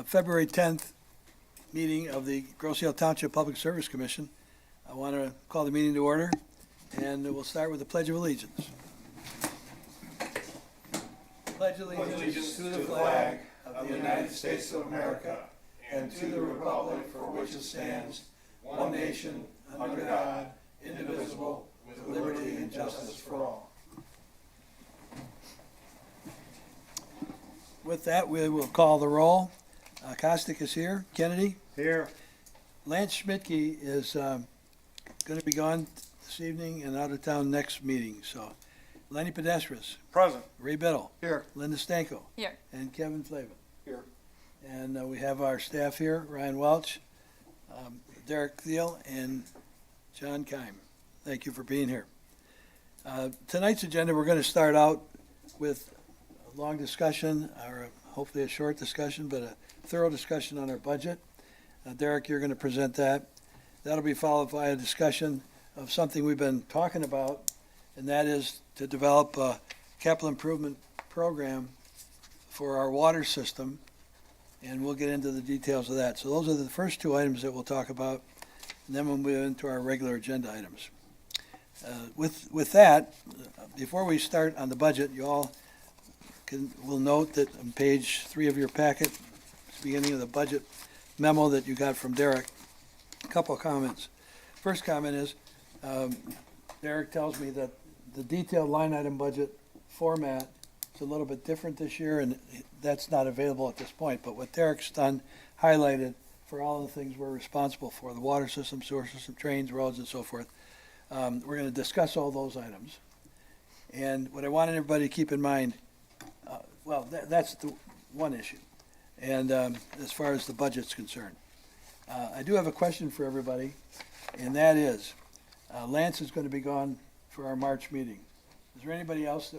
February 10th meeting of the Grosse Ile Township Public Service Commission. I want to call the meeting to order, and we'll start with the Pledge of Allegiance. Pledge allegiance to the flag of the United States of America and to the republic for which it stands, one nation, under God, indivisible, with liberty and justice for all. With that, we will call the roll. Kostick is here. Kennedy? Here. Lance Schmidtke is going to be gone this evening and out of town next meeting. So, Lenny Pedestris, Present. Ray Biddle, Here. Linda Stanko, Here. and Kevin Flavin. Here. And we have our staff here, Ryan Welch, Derek Thiel, and John Keim. Thank you for being here. Tonight's agenda, we're going to start out with a long discussion, or hopefully a short discussion, but a thorough discussion on our budget. Derek, you're going to present that. That'll be followed by a discussion of something we've been talking about, and that is to develop a capital improvement program for our water system, and we'll get into the details of that. So those are the first two items that we'll talk about, and then we'll move into our regular agenda items. With that, before we start on the budget, you all will note that on page 3 of your packet, beginning of the budget memo that you got from Derek, a couple of comments. First comment is, Derek tells me that the detailed line item budget format is a little bit different this year, and that's not available at this point. But what Derek's done, highlighted for all the things we're responsible for, the water system, sewer system, trains, roads, and so forth. We're going to discuss all those items. And what I want everybody to keep in mind, that's the one issue. And as far as the budget's concerned, I do have a question for everybody, and that is, Lance is going to be gone for our March meeting. Is there anybody else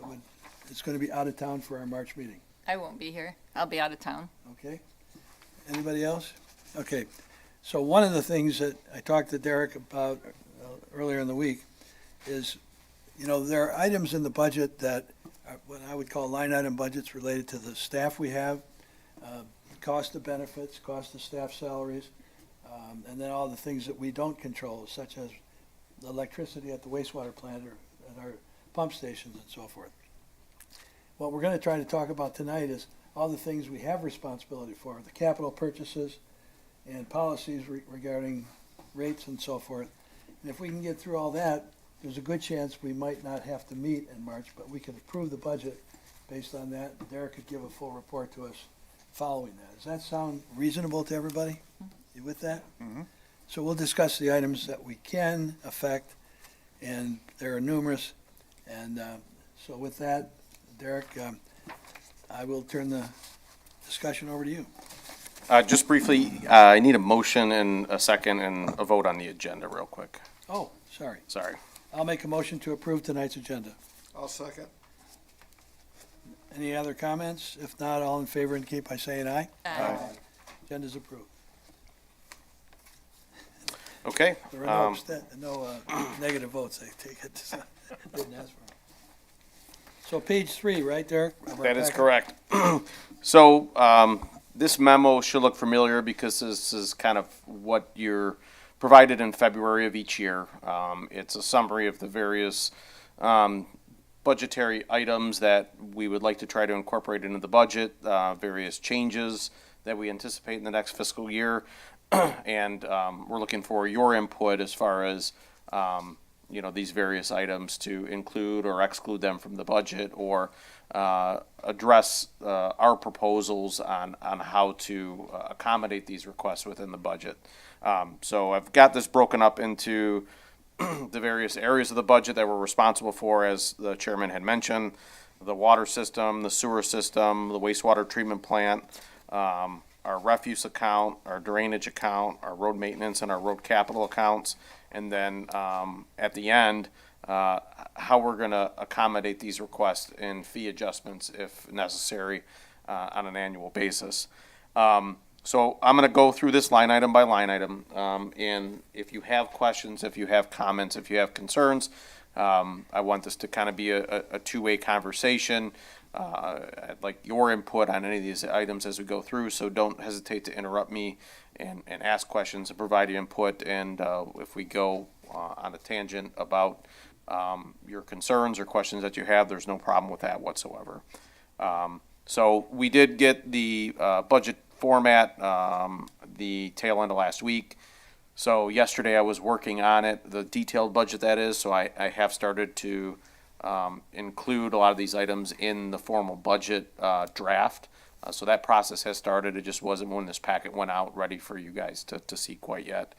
that's going to be out of town for our March meeting? I won't be here. I'll be out of town. Okay. Anybody else? Okay. So one of the things that I talked to Derek about earlier in the week is, there are items in the budget that are what I would call line item budgets related to the staff we have, cost of benefits, cost of staff salaries, and then all the things that we don't control, such as the electricity at the wastewater plant or at our pump stations and so forth. What we're going to try to talk about tonight is all the things we have responsibility for, the capital purchases and policies regarding rates and so forth. And if we can get through all that, there's a good chance we might not have to meet in March, but we could approve the budget based on that. Derek could give a full report to us following that. Does that sound reasonable to everybody? You with that? Mm-hmm. So we'll discuss the items that we can affect, and there are numerous. And so with that, Derek, I will turn the discussion over to you. Just briefly, I need a motion and a second and a vote on the agenda real quick. Oh, sorry. Sorry. I'll make a motion to approve tonight's agenda. I'll second. Any other comments? If not, all in favor indicate by saying aye. Aye. Agenda's approved. Okay. There are no negative votes, I take it. Didn't ask for them. So page 3, right, Derek? That is correct. So this memo should look familiar because this is kind of what you're provided in February of each year. It's a summary of the various budgetary items that we would like to try to incorporate into the budget, various changes that we anticipate in the next fiscal year. And we're looking for your input as far as, these various items to include or exclude them from the budget, or address our proposals on how to accommodate these requests within the budget. So I've got this broken up into the various areas of the budget that we're responsible for, as the chairman had mentioned: the water system, the sewer system, the wastewater treatment plant, our refuse account, our drainage account, our road maintenance, and our road capital accounts. And then at the end, how we're going to accommodate these requests in fee adjustments if necessary on an annual basis. So I'm going to go through this line item by line item, and if you have questions, if you have comments, if you have concerns, I want this to kind of be a two-way conversation. I'd like your input on any of these items as we go through, so don't hesitate to interrupt me and ask questions and provide your input. And if we go on a tangent about your concerns or questions that you have, there's no problem with that whatsoever. So we did get the budget format the tail end of last week. So yesterday I was working on it, the detailed budget that is, so I have started to include a lot of these items in the formal budget draft. So that process has started. It just wasn't when this packet went out ready for you guys to see quite yet.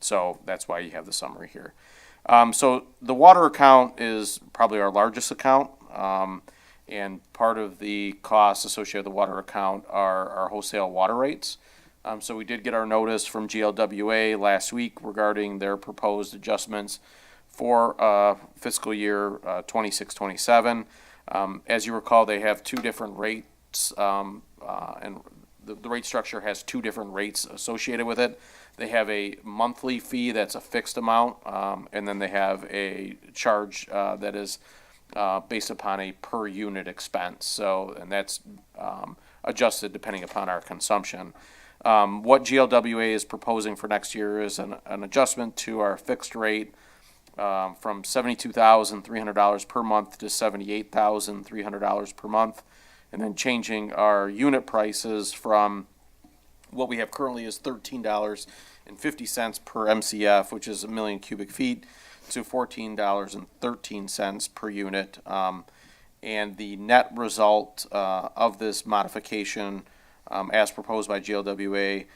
So that's why you have the summary here. So the water account is probably our largest account. And part of the costs associated with the water account are our wholesale water rates. So we did get our notice from GLWA last week regarding their proposed adjustments for fiscal year 26-27. As you recall, they have two different rates, and the rate structure has two different rates associated with it. They have a monthly fee that's a fixed amount, and then they have a charge that is based upon a per unit expense. So, and that's adjusted depending upon our consumption. What GLWA is proposing for next year is an adjustment to our fixed rate from $72,300 per month to $78,300 per month, and then changing our unit prices from what we have currently is $13.50 per MCF, which is a million cubic feet, to $14.13 per unit. And the net result of this modification, as proposed by GLWA,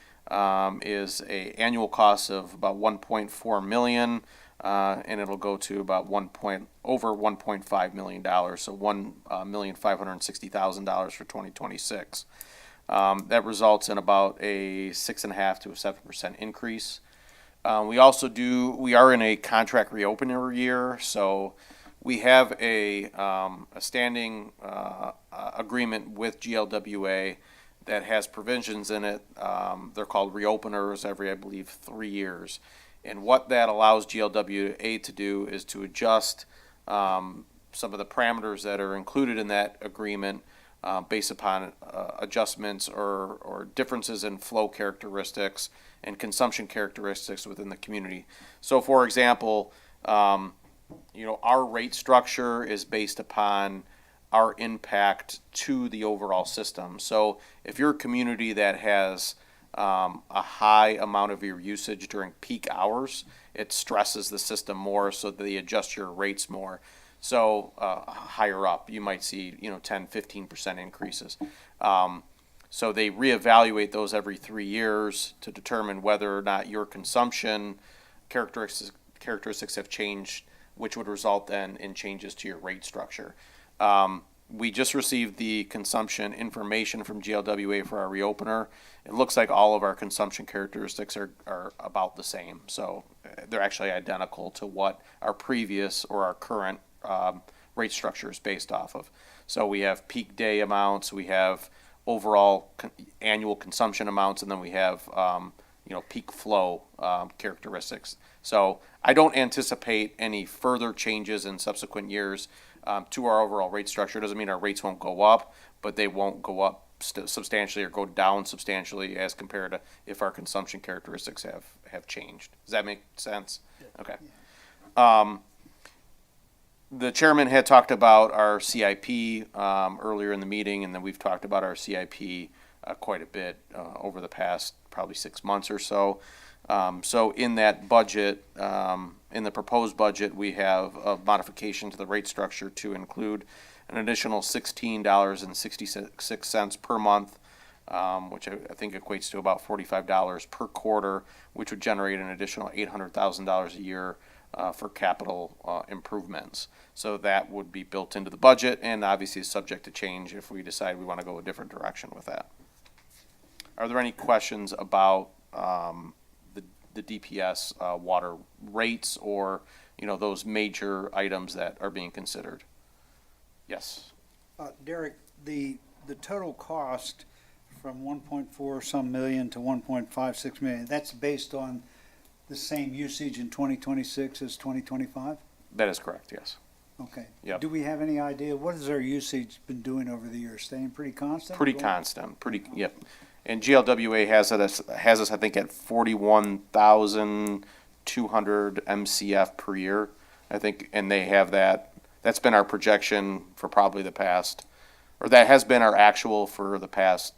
is a annual cost of about $1.4 million, and it'll go to about over $1.5 million, so $1,560,000 for 2026. That results in about a 6.5% to 7% increase. We are in a contract reopener year, so we have a standing agreement with GLWA that has provisions in it. They're called reopeners every, I believe, 3 years. And what that allows GLWA to do is to adjust some of the parameters that are included in that agreement based upon adjustments or differences in flow characteristics and consumption characteristics within the community. So, for example, our rate structure is based upon our impact to the overall system. So if you're a community that has a high amount of your usage during peak hours, it stresses the system more, so they adjust your rates more. So higher up, you might see 10-15% increases. So they reevaluate those every 3 years to determine whether or not your consumption characteristics have changed, which would result then in changes to your rate structure. We just received the consumption information from GLWA for our reopener. It looks like all of our consumption characteristics are about the same. So they're actually identical to what our previous or our current rate structure is based off of. So we have peak day amounts, we have overall annual consumption amounts, and then we have peak flow characteristics. So I don't anticipate any further changes in subsequent years to our overall rate structure. It doesn't mean our rates won't go up, but they won't go up substantially or go down substantially as compared to if our consumption characteristics have changed. Does that make sense? Okay. The chairman had talked about our CIP earlier in the meeting, and then we've talked about our CIP quite a bit over the past probably 6 months or so. So in that budget, in the proposed budget, we have a modification to the rate structure to include an additional $16.66 per month, which I think equates to about $45 per quarter, which would generate an additional $800,000 a year for capital improvements. So that would be built into the budget, and obviously is subject to change if we decide we want to go a different direction with that. Are there any questions about the DPS water rates or those major items that are being considered? Yes. Derek, the total cost from 1.4 some million to 1.56 million, that's based on the same usage in 2026 as 2025? That is correct, yes. Okay. Yep. Do we have any idea, what has our usage been doing over the years? Staying pretty constant? Pretty constant, yep. And GLWA has us, I think, at 41,200 MCF per year, I think, and they have that's been our projection for probably the past, or that has been our actual for the past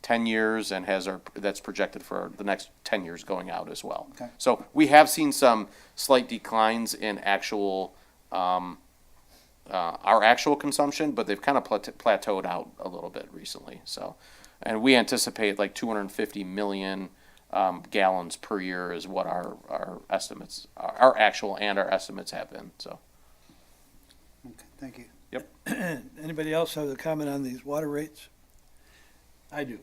10 years and that's projected for the next 10 years going out as well. Okay. So we have seen some slight declines in actual, our actual consumption, but they've kind of plateaued out a little bit recently, so. And we anticipate like 250 million gallons per year is what our estimates, our actual and our estimates have been, so. Okay, thank you. Anybody else have a comment on these water rates? I do.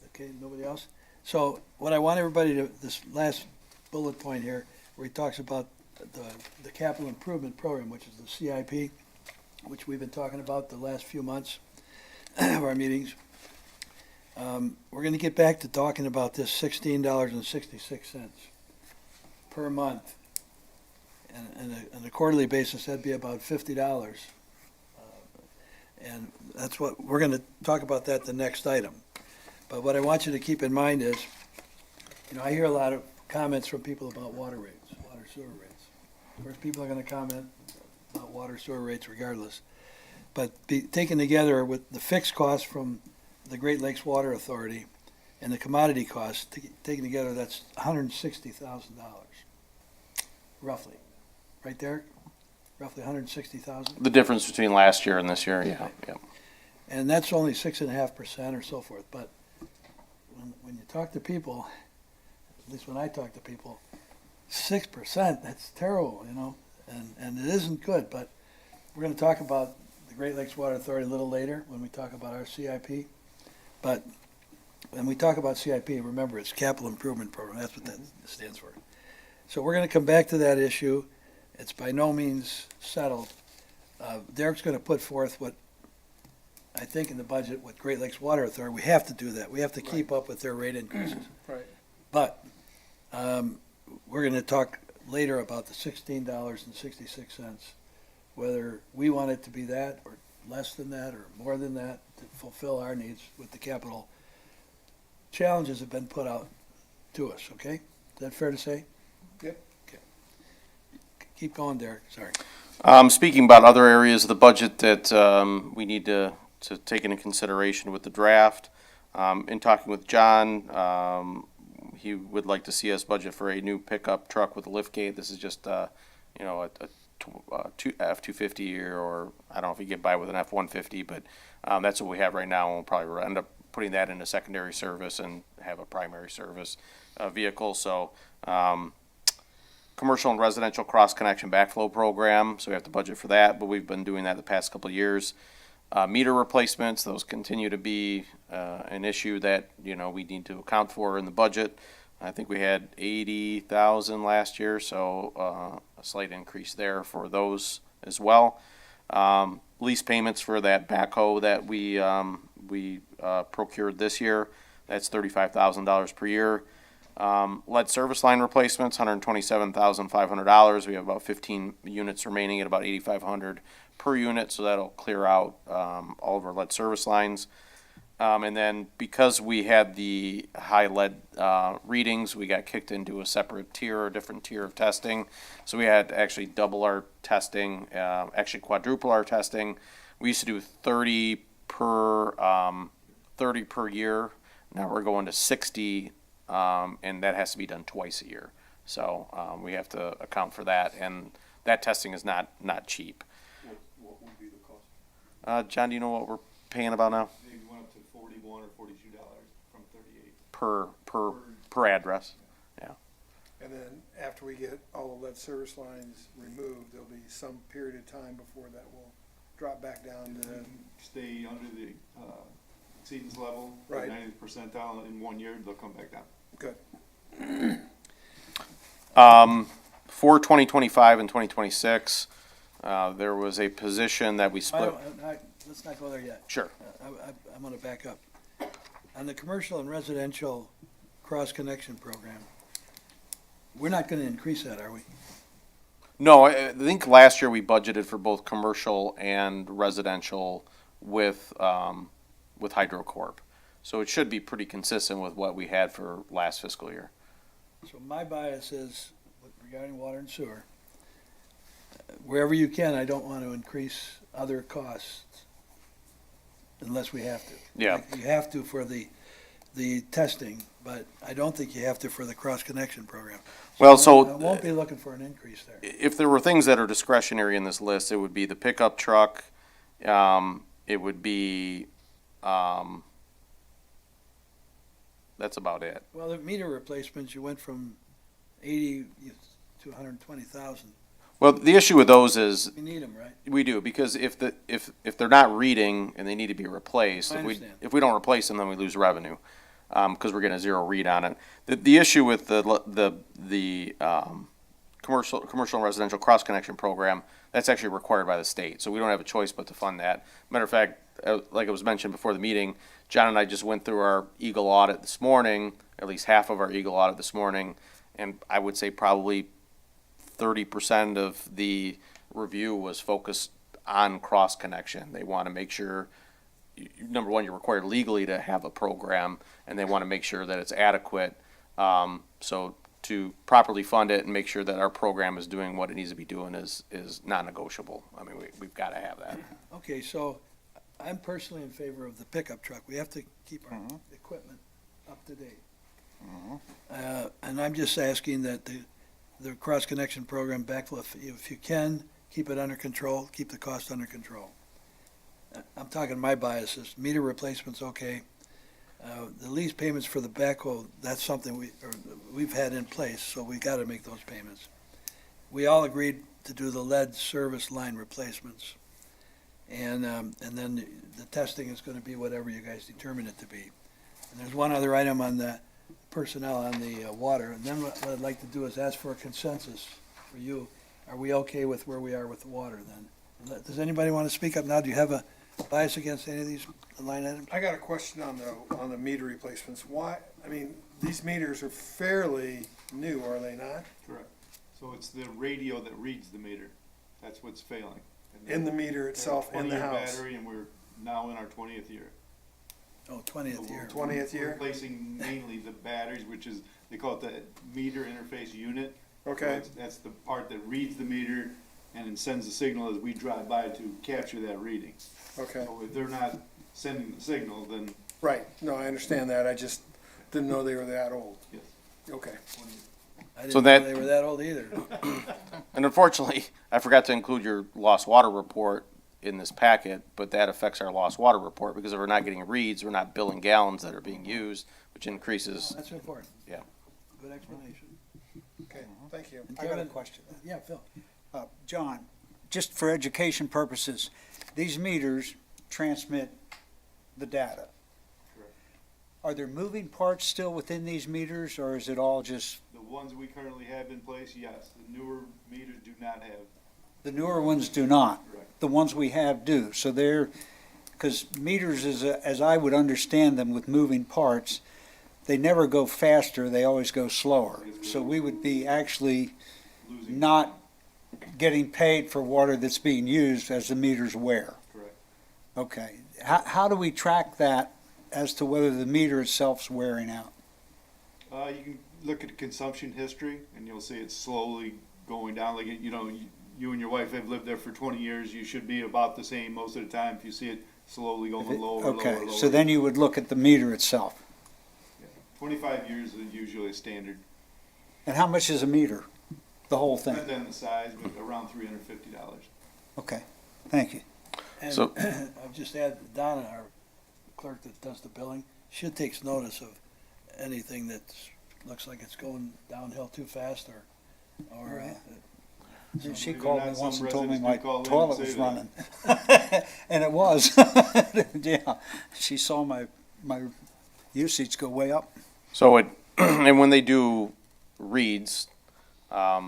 Okay, nobody else? So what I want everybody to, this last bullet point here, where he talks about the capital improvement program, which is the CIP, which we've been talking about the last few months of our meetings. We're gonna get back to talking about this $16.66 per month. And on a quarterly basis, that'd be about $50. And that's what, we're gonna talk about that the next item. But what I want you to keep in mind is, you know, I hear a lot of comments from people about water rates, water sewer rates. Of course, people are gonna comment about water sewer rates regardless. But taken together with the fixed costs from the Great Lakes Water Authority and the commodity costs, taken together, that's $160,000, roughly. Right there? Roughly 160,000? The difference between last year and this year, yeah. And that's only 6.5% or so forth, but when you talk to people, at least when I talk to people, 6%, that's terrible, you know, and it isn't good, but we're gonna talk about the Great Lakes Water Authority a little later when we talk about our CIP. But when we talk about CIP, remember, it's Capital Improvement Program, that's what that stands for. So we're gonna come back to that issue. It's by no means settled. Derek's gonna put forth what, I think in the budget with Great Lakes Water Authority, we have to do that. We have to keep up with their rate increases. Right. But, we're gonna talk later about the $16.66, whether we want it to be that, or less than that, or more than that, to fulfill our needs with the capital challenges that have been put out to us, okay? Is that fair to say? Yep. Okay. Keep going, Derek, sorry. Speaking about other areas of the budget that we need to take into consideration with the draft, in talking with John, he would like to see us budget for a new pickup truck with a lift gate. This is just, a F-250 or I don't know if you get by with an F-150, but that's what we have right now. And we'll probably end up putting that into secondary service and have a primary service vehicle. So commercial and residential cross-connection backflow program, so we have to budget for that, but we've been doing that the past couple of years. Meter replacements, those continue to be an issue that, you know, we need to account for in the budget. I think we had 80,000 last year, so a slight increase there for those as well. Lease payments for that backhoe that we procured this year, that's $35,000 per year. Lead service line replacements, $127,500. We have about 15 units remaining at about $8,500 per unit, so that'll clear out all of our lead service lines. And then because we had the high lead readings, we got kicked into a separate tier, a different tier of testing. So we had to actually double our testing, actually quadruple our testing. We used to do 30 per year. Now we're going to 60, and that has to be done twice a year. So we have to account for that, and that testing is not cheap. What would be the cost? John, do you know what we're paying about now? Maybe went up to $41 or $42 from 38. Per address. And then after we get all the lead service lines removed, there'll be some period of time before that will drop back down to, Stay under the exceedance level, Right. 90th percentile in 1 year, they'll come back down. good. For 2025 and 2026, there was a position that we split. Let's not go there yet. Sure. I'm gonna back up. On the commercial and residential cross-connection program, we're not gonna increase that, are we? No, I think last year we budgeted for both commercial and residential with HydroCorp. So it should be pretty consistent with what we had for last fiscal year. So my bias is regarding water and sewer, wherever you can, I don't want to increase other costs unless we have to. Yeah. Like, you have to for the testing, but I don't think you have to for the cross-connection program. Well, so- I won't be looking for an increase there. If there were things that are discretionary in this list, it would be the pickup truck, it would be, that's about it. Well, the meter replacements, you went from 80 to 120,000. Well, the issue with those is, We need them, right? we do, because if they're not reading and they need to be replaced, I understand. if we don't replace them, then we lose revenue, because we're getting a zero read on it. The issue with the commercial and residential cross-connection program, that's actually required by the state, so we don't have a choice but to fund that. Matter of fact, like it was mentioned before the meeting, John and I just went through our Eagle audit this morning, at least half of our Eagle audit this morning, and I would say probably 30% of the review was focused on cross-connection. They want to make sure, number one, you're required legally to have a program, and they want to make sure that it's adequate. So to properly fund it and make sure that our program is doing what it needs to be doing is non-negotiable. I mean, we've got to have that. Okay, so I'm personally in favor of the pickup truck. We have to keep our equipment up to date. And I'm just asking that the cross-connection program backflow, if you can, keep it under control, keep the cost under control. I'm talking my biases. Meter replacement's okay. The lease payments for the backhoe, that's something we've had in place, so we got to make those payments. We all agreed to do the lead service line replacements. And then the testing is going to be whatever you guys determine it to be. And there's one other item on the personnel on the water. And then what I'd like to do is ask for a consensus for you. Are we okay with where we are with the water then? Does anybody want to speak up now? Do you have a bias against any of these line items? I got a question on the meter replacements. Why, I mean, these meters are fairly new, are they not? Correct. So it's the radio that reads the meter. That's what's failing. And In the meter itself, in the 20-year house? battery, and we're now in our 20th year. Oh, 20th year. 20th year? Replacing mainly the batteries, which is, they call it the meter interface unit. Okay, So that's the part that reads the meter and then sends the signal as we drive by to capture that reading. okay. So if they're not sending the signal, then Right, no, I understand that. I just didn't know they were that old. yes. Okay. I So didn't know that- they were that old either. And unfortunately, I forgot to include your lost water report in this packet, but that affects our lost water report, because if we're not getting reads, we're not billing gallons that are being used, which increases. That's important. Yeah. Good explanation. Okay, thank you. And I got a Kevin- question. Yeah, Phil. John, just for education purposes, these meters transmit the data. Correct. Are there moving parts still within these meters, or is it all just, The ones we currently have in place, yes. The newer meters do not have. the newer ones do not? Correct. The ones we have do, so they're, because meters, as I would understand them with moving parts, they never go faster, they always go slower. So we would be actually Losing. not getting paid for water that's being used as the meters wear. Correct. Okay. How do we track that as to whether the meter itself's wearing out? You can look at the consumption history, and you'll see it slowly going down. Like, you know, you and your wife have lived there for 20 years. You should be about the same most of the time. If you see it slowly going lower, lower, Okay, lower. so then you would look at the meter itself. 25 years is usually a standard. And how much is a meter? The whole thing? Depends on the size, but around $350. Okay, thank you. And So- I'll just add, Donna, our clerk that does the billing, she takes notice of anything that looks like it's going downhill too fast or. And she Believe it or called me not, some once and told me my residents do call in and toilet say was that. running. And it was. Yeah, she saw my usage go way up. So it, and when they do reads, a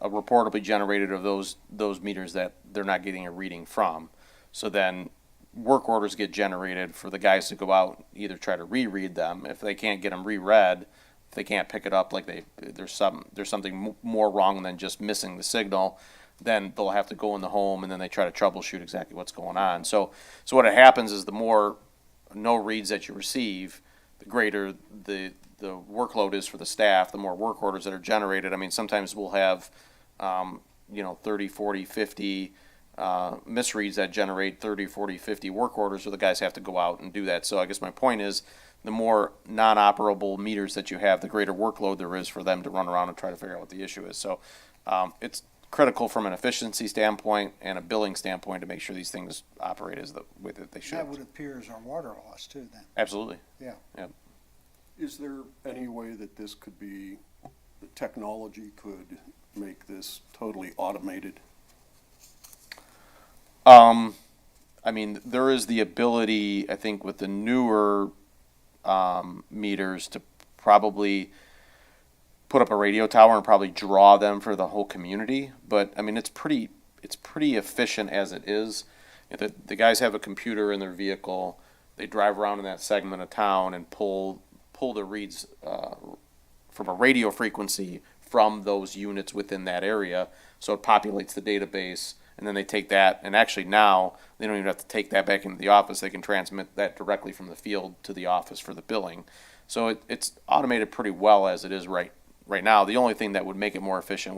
report will be generated of those meters that they're not getting a reading from. So then work orders get generated for the guys to go out, either try to reread them. If they can't get them reread, they can't pick it up, like there's something more wrong than just missing the signal, then they'll have to go in the home and then they try to troubleshoot exactly what's going on. So what happens is the more no reads that you receive, the greater the workload is for the staff, the more work orders that are generated. I mean, sometimes we'll have, 30, 40, 50 misreads that generate 30, 40, 50 work orders, so the guys have to go out and do that. So I guess my point is, the more non-operable meters that you have, the greater workload there is for them to run around and try to figure out what the issue is. So it's critical from an efficiency standpoint and a billing standpoint to make sure these things operate as the way that they should. That would appear as our water loss too, then. Absolutely. Yeah. Yep. Is there any way that this could be, the technology could make this totally automated? I mean, there is the ability, I think, with the newer meters to probably put up a radio tower and probably draw them for the whole community. But I mean, it's pretty efficient as it is. The guys have a computer in their vehicle. They drive around in that segment of town and pull the reads from a radio frequency from those units within that area. So it populates the database, and then they take that, and actually now they don't even have to take that back into the office. They can transmit that directly from the field to the office for the billing. So it's automated pretty well as it is right now. The only thing that would make it more efficient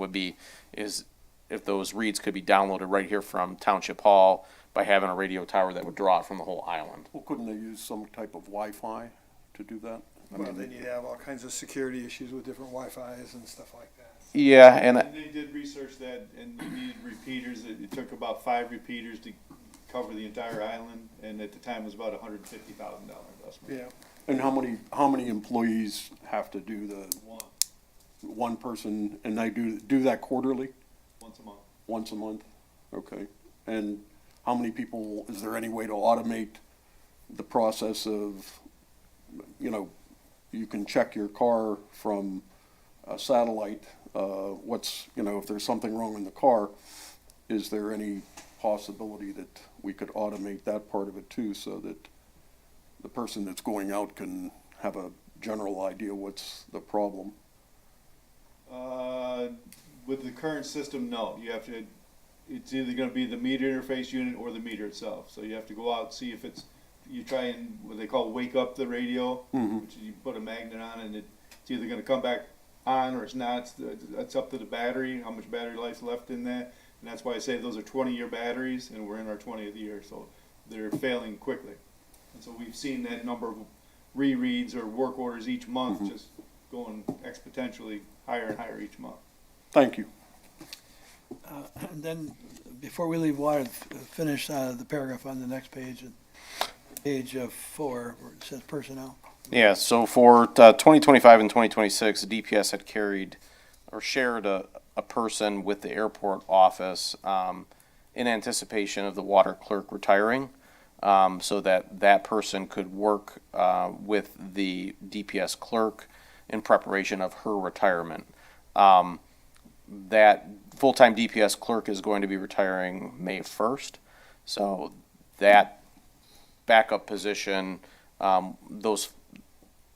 is if those reads could be downloaded right here from Township Hall by having a radio tower that would draw it from the whole island. Well, couldn't they use some type of Wi-Fi to do that? Well, they need to have all kinds of security issues with different Wi-Fis and stuff like that. Yeah, and They did research that, and you needed repeaters. It took about 5 repeaters to cover the entire island, and at the time it was about $150,000 investment. Yeah. And how many employees have to do the One, one person, and they do that quarterly, once a month. once a month? Okay. And how many people, is there any way to automate the process of, you can check your car from a satellite, if there's something wrong in the car, is there any possibility that we could automate that part of it too, so that the person that's going out can have a general idea what's the problem? With the current system, no. It's either gonna be the meter interface unit or the meter itself. So you have to go out, see if you try and, what they call wake up the radio, which is you put a magnet on and it's either gonna come back on or it's not. That's up to the battery, how much battery life's left in that. And that's why I say those are 20-year batteries, and we're in our 20th year, so they're failing quickly. And so we've seen that number of rereads or work orders each month just going exponentially higher and higher each month. Thank you. And then, before we leave water, finish the paragraph on the next page, page 4, where it says personnel. yeah, so for 2025 and 2026, the DPS had carried or shared a person with the airport office in anticipation of the water clerk retiring, so that person could work with the DPS clerk in preparation of her retirement. That full-time DPS clerk is going to be retiring May 1st, so that backup position,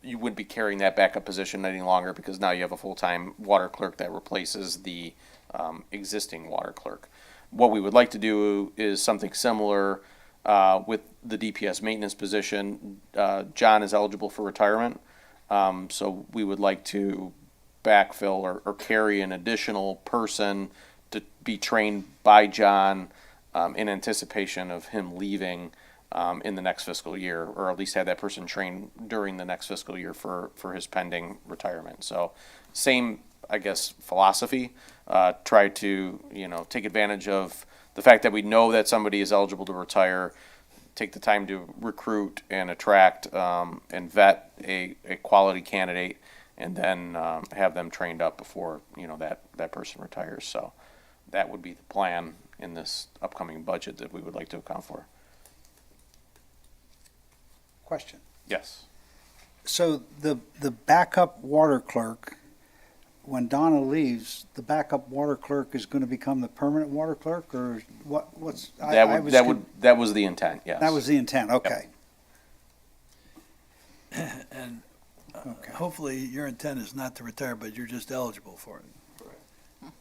you wouldn't be carrying that backup position any longer, because now you have a full-time water clerk that replaces the existing water clerk. What we would like to do is something similar with the DPS maintenance position. John is eligible for retirement, so we would like to backfill or carry an additional person to be trained by John in anticipation of him leaving in the next fiscal year, or at least have that person trained during the next fiscal year for his pending retirement. So same, I guess, philosophy. Try to, take advantage of the fact that we know that somebody is eligible to retire, take the time to recruit and attract and vet a quality candidate, and then have them trained up before, that person retires. So that would be the plan in this upcoming budget that we would like to account for. Question. Yes. So the backup water clerk, when Donna leaves, the backup water clerk is going to become the permanent water clerk, or what's? That was the intent, yes. That was the intent, okay. And Okay. hopefully your intent is not to retire, but you're just eligible for it.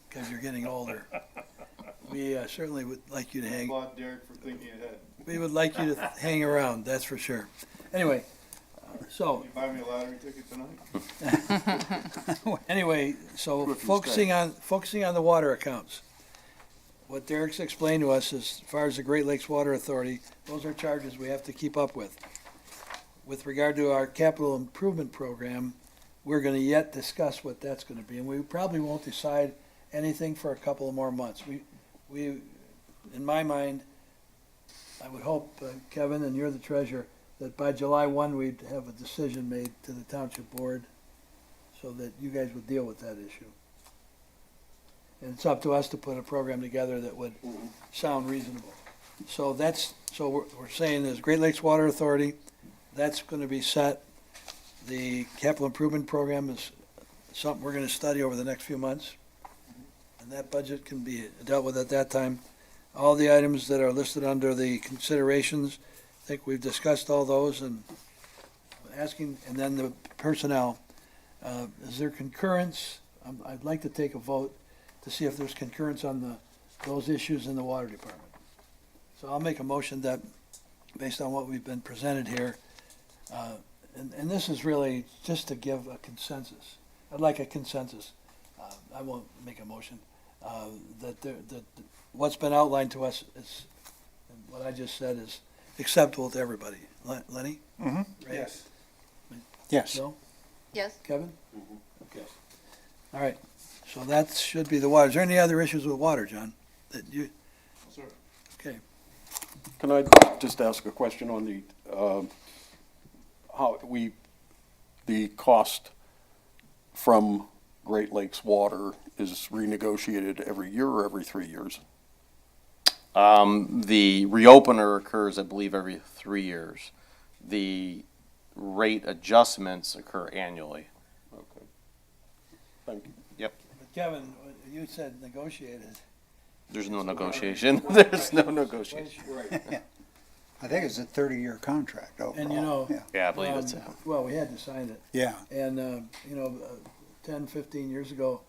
Because you're getting older. We certainly would like you to hang, Applaud Derek for thinking ahead. we would like you to hang around, that's for sure. Anyway, so, Can you buy me a lottery ticket tonight? anyway, so If he's focusing on the water accounts. What Derek's explained to us as far as the Great Lakes Water Authority, those are charges we have to keep up with. With regard to our capital improvement program, we're gonna yet discuss what that's gonna be, and we probably won't decide anything for a couple of more months. We, in my mind, I would hope, Kevin, and you're the treasurer, that by July 1, we'd have a decision made to the township board so that you guys would deal with that issue. And it's up to us to put a program together that would sound reasonable. So we're saying is Great Lakes Water Authority, that's gonna be set. The capital improvement program is something we're gonna study over the next few months. And that budget can be dealt with at that time. All the items that are listed under the considerations, I think we've discussed all those and asking, and then the personnel. Is there concurrence? I'd like to take a vote to see if there's concurrence on those issues in the water department. So I'll make a motion that, based on what we've been presented here, and this is really just to give a consensus. I'd like a consensus. I won't make a motion. That what's been outlined to us is, and what I just said is acceptable to everybody. Lenny? Ray? Yes. Yes. Joe? Yes. Kevin? Okay. All right, so that should be the water. Is there any other issues with water, John? That you, Sir. okay, Can I just ask a question on the, the cost from Great Lakes Water is renegotiated every year or every 3 years? The reopener occurs, I believe, every 3 years. The rate adjustments occur annually. Okay. Thank you. Yep. but Kevin, you said negotiated. There's no negotiation. There's no negotiation. I think it's a 30-year contract overall. And you know, Yeah. Yeah, I believe it's, well, we had to sign it. Yeah. And, 10, 15 years ago,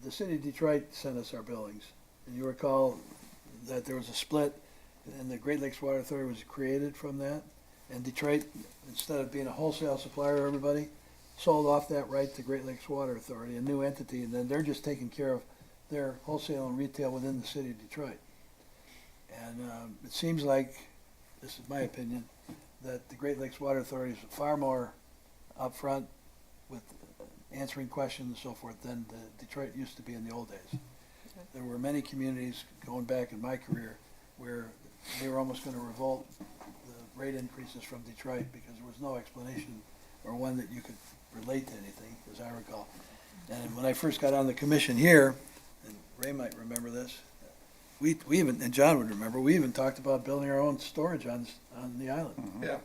the city of Detroit sent us our billings. And you recall that there was a split, and the Great Lakes Water Authority was created from that. And Detroit, instead of being a wholesale supplier to everybody, sold off that right to Great Lakes Water Authority, a new entity, and then they're just taking care of their wholesale and retail within the city of Detroit. And it seems like, this is my opinion, that the Great Lakes Water Authority is far more upfront with answering questions and so forth than Detroit used to be in the old days. There were many communities going back in my career where they were almost going to revolt the rate increases from Detroit because there was no explanation or one that you could relate to anything, as I recall. And when I first got on the commission here, and Ray might remember this, we even, and John would remember, we even talked about building our own storage on the island. Yeah.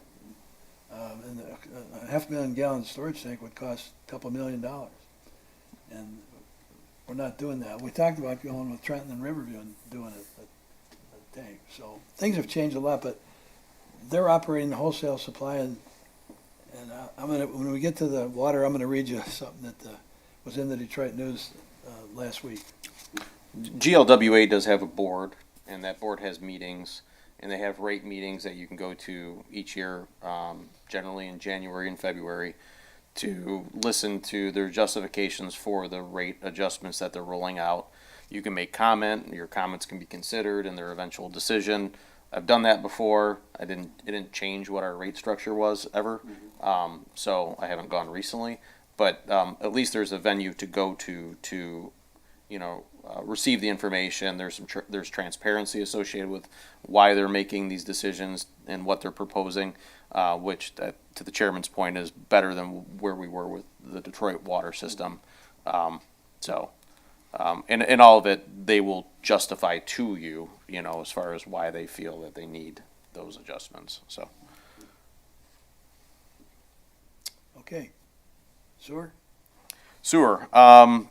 And a 500,000 gallon storage tank would cost a couple $1 million. And we're not doing that. We talked about going with Trenton and Riverview and doing a tank. So things have changed a lot, but they're operating the wholesale supply, and when we get to the water, I'm gonna read you something that was in the Detroit News last week. GLWA does have a board, and that board has meetings, and they have rate meetings that you can go to each year, generally in January and February, to listen to their justifications for the rate adjustments that they're rolling out. You can make comment, your comments can be considered in their eventual decision. I've done that before. It didn't change what our rate structure was ever, so I haven't gone recently. But at least there's a venue to go to receive the information. There's transparency associated with why they're making these decisions and what they're proposing, which, to the chairman's point, is better than where we were with the Detroit water system. And all of it, they will justify to you, as far as why they feel that they need those adjustments. So. Okay. Sewer? Sewer. As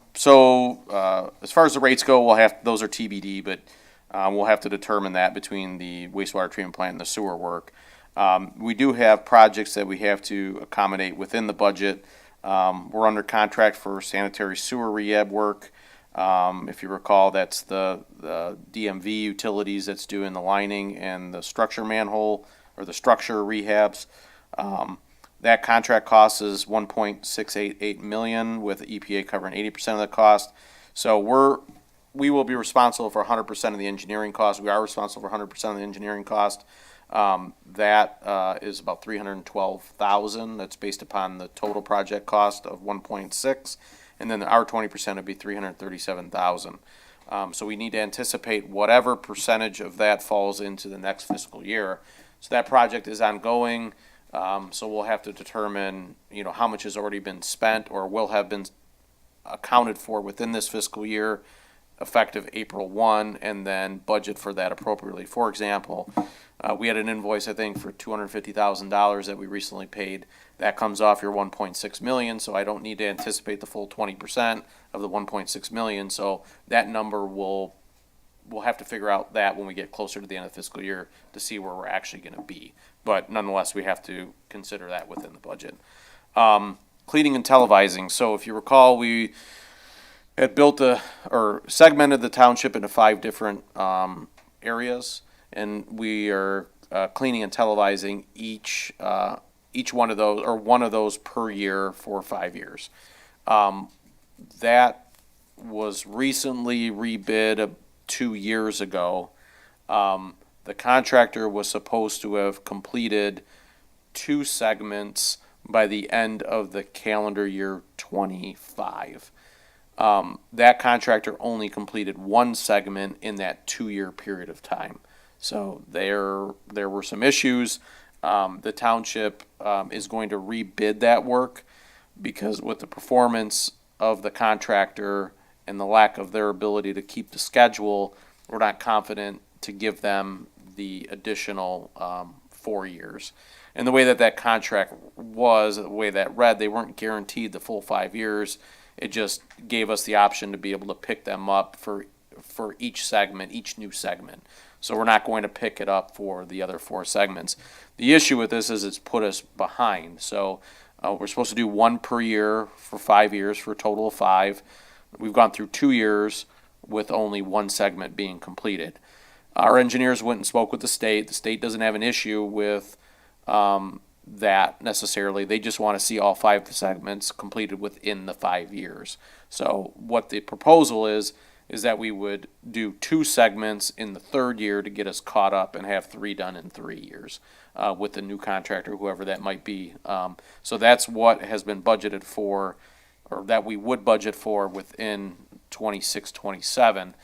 far as the rates go, those are TBD, but we'll have to determine that between the wastewater treatment plant and the sewer work. We do have projects that we have to accommodate within the budget. We're under contract for sanitary sewer rehab work. If you recall, that's the DMV utilities that's doing the lining and the structure manhole, or the structure rehabs. That contract cost is 1.688 million, with EPA covering 80% of the cost. So we will be responsible for 100% of the engineering cost. We are responsible for 100% of the engineering cost. That is about 312,000. That's based upon the total project cost of 1.6, and then our 20% would be 337,000. So we need to anticipate whatever percentage of that falls into the next fiscal year. So that project is ongoing. So we'll have to determine, how much has already been spent or will have been accounted for within this fiscal year, effective April 1, and then budget for that appropriately. For example, we had an invoice, I think, for $250,000 that we recently paid. That comes off your 1.6 million, so I don't need to anticipate the full 20% of the 1.6 million. So that number we'll have to figure out that when we get closer to the end of the fiscal year to see where we're actually going to be. But nonetheless, we have to consider that within the budget. Cleaning and televising. So if you recall, we had segmented the township into 5 different areas, and we are cleaning and televising each one of those, or one of those per year for 5 years. That was recently rebid 2 years ago. The contractor was supposed to have completed 2 segments by the end of the calendar year 25. That contractor only completed 1 segment in that 2-year period of time. So there were some issues. The township is going to rebid that work, because with the performance of the contractor and the lack of their ability to keep the schedule, we're not confident to give them the additional 4 years. And the way that contract was, the way that read, they weren't guaranteed the full 5 years. It just gave us the option to be able to pick them up for each segment, each new segment. So we're not going to pick it up for the other 4 segments. The issue with this is it's put us behind. So we're supposed to do 1 per year for 5 years, for a total of 5. We've gone through 2 years with only 1 segment being completed. Our engineers went and spoke with the state. The state doesn't have an issue with that necessarily. They just want to see all 5 segments completed within the 5 years. So what the proposal is that we would do 2 segments in the 3rd year to get us caught up, and have 3 done in 3 years with the new contractor, whoever that might be. So that's what has been budgeted for, or that we would budget for within 26-27.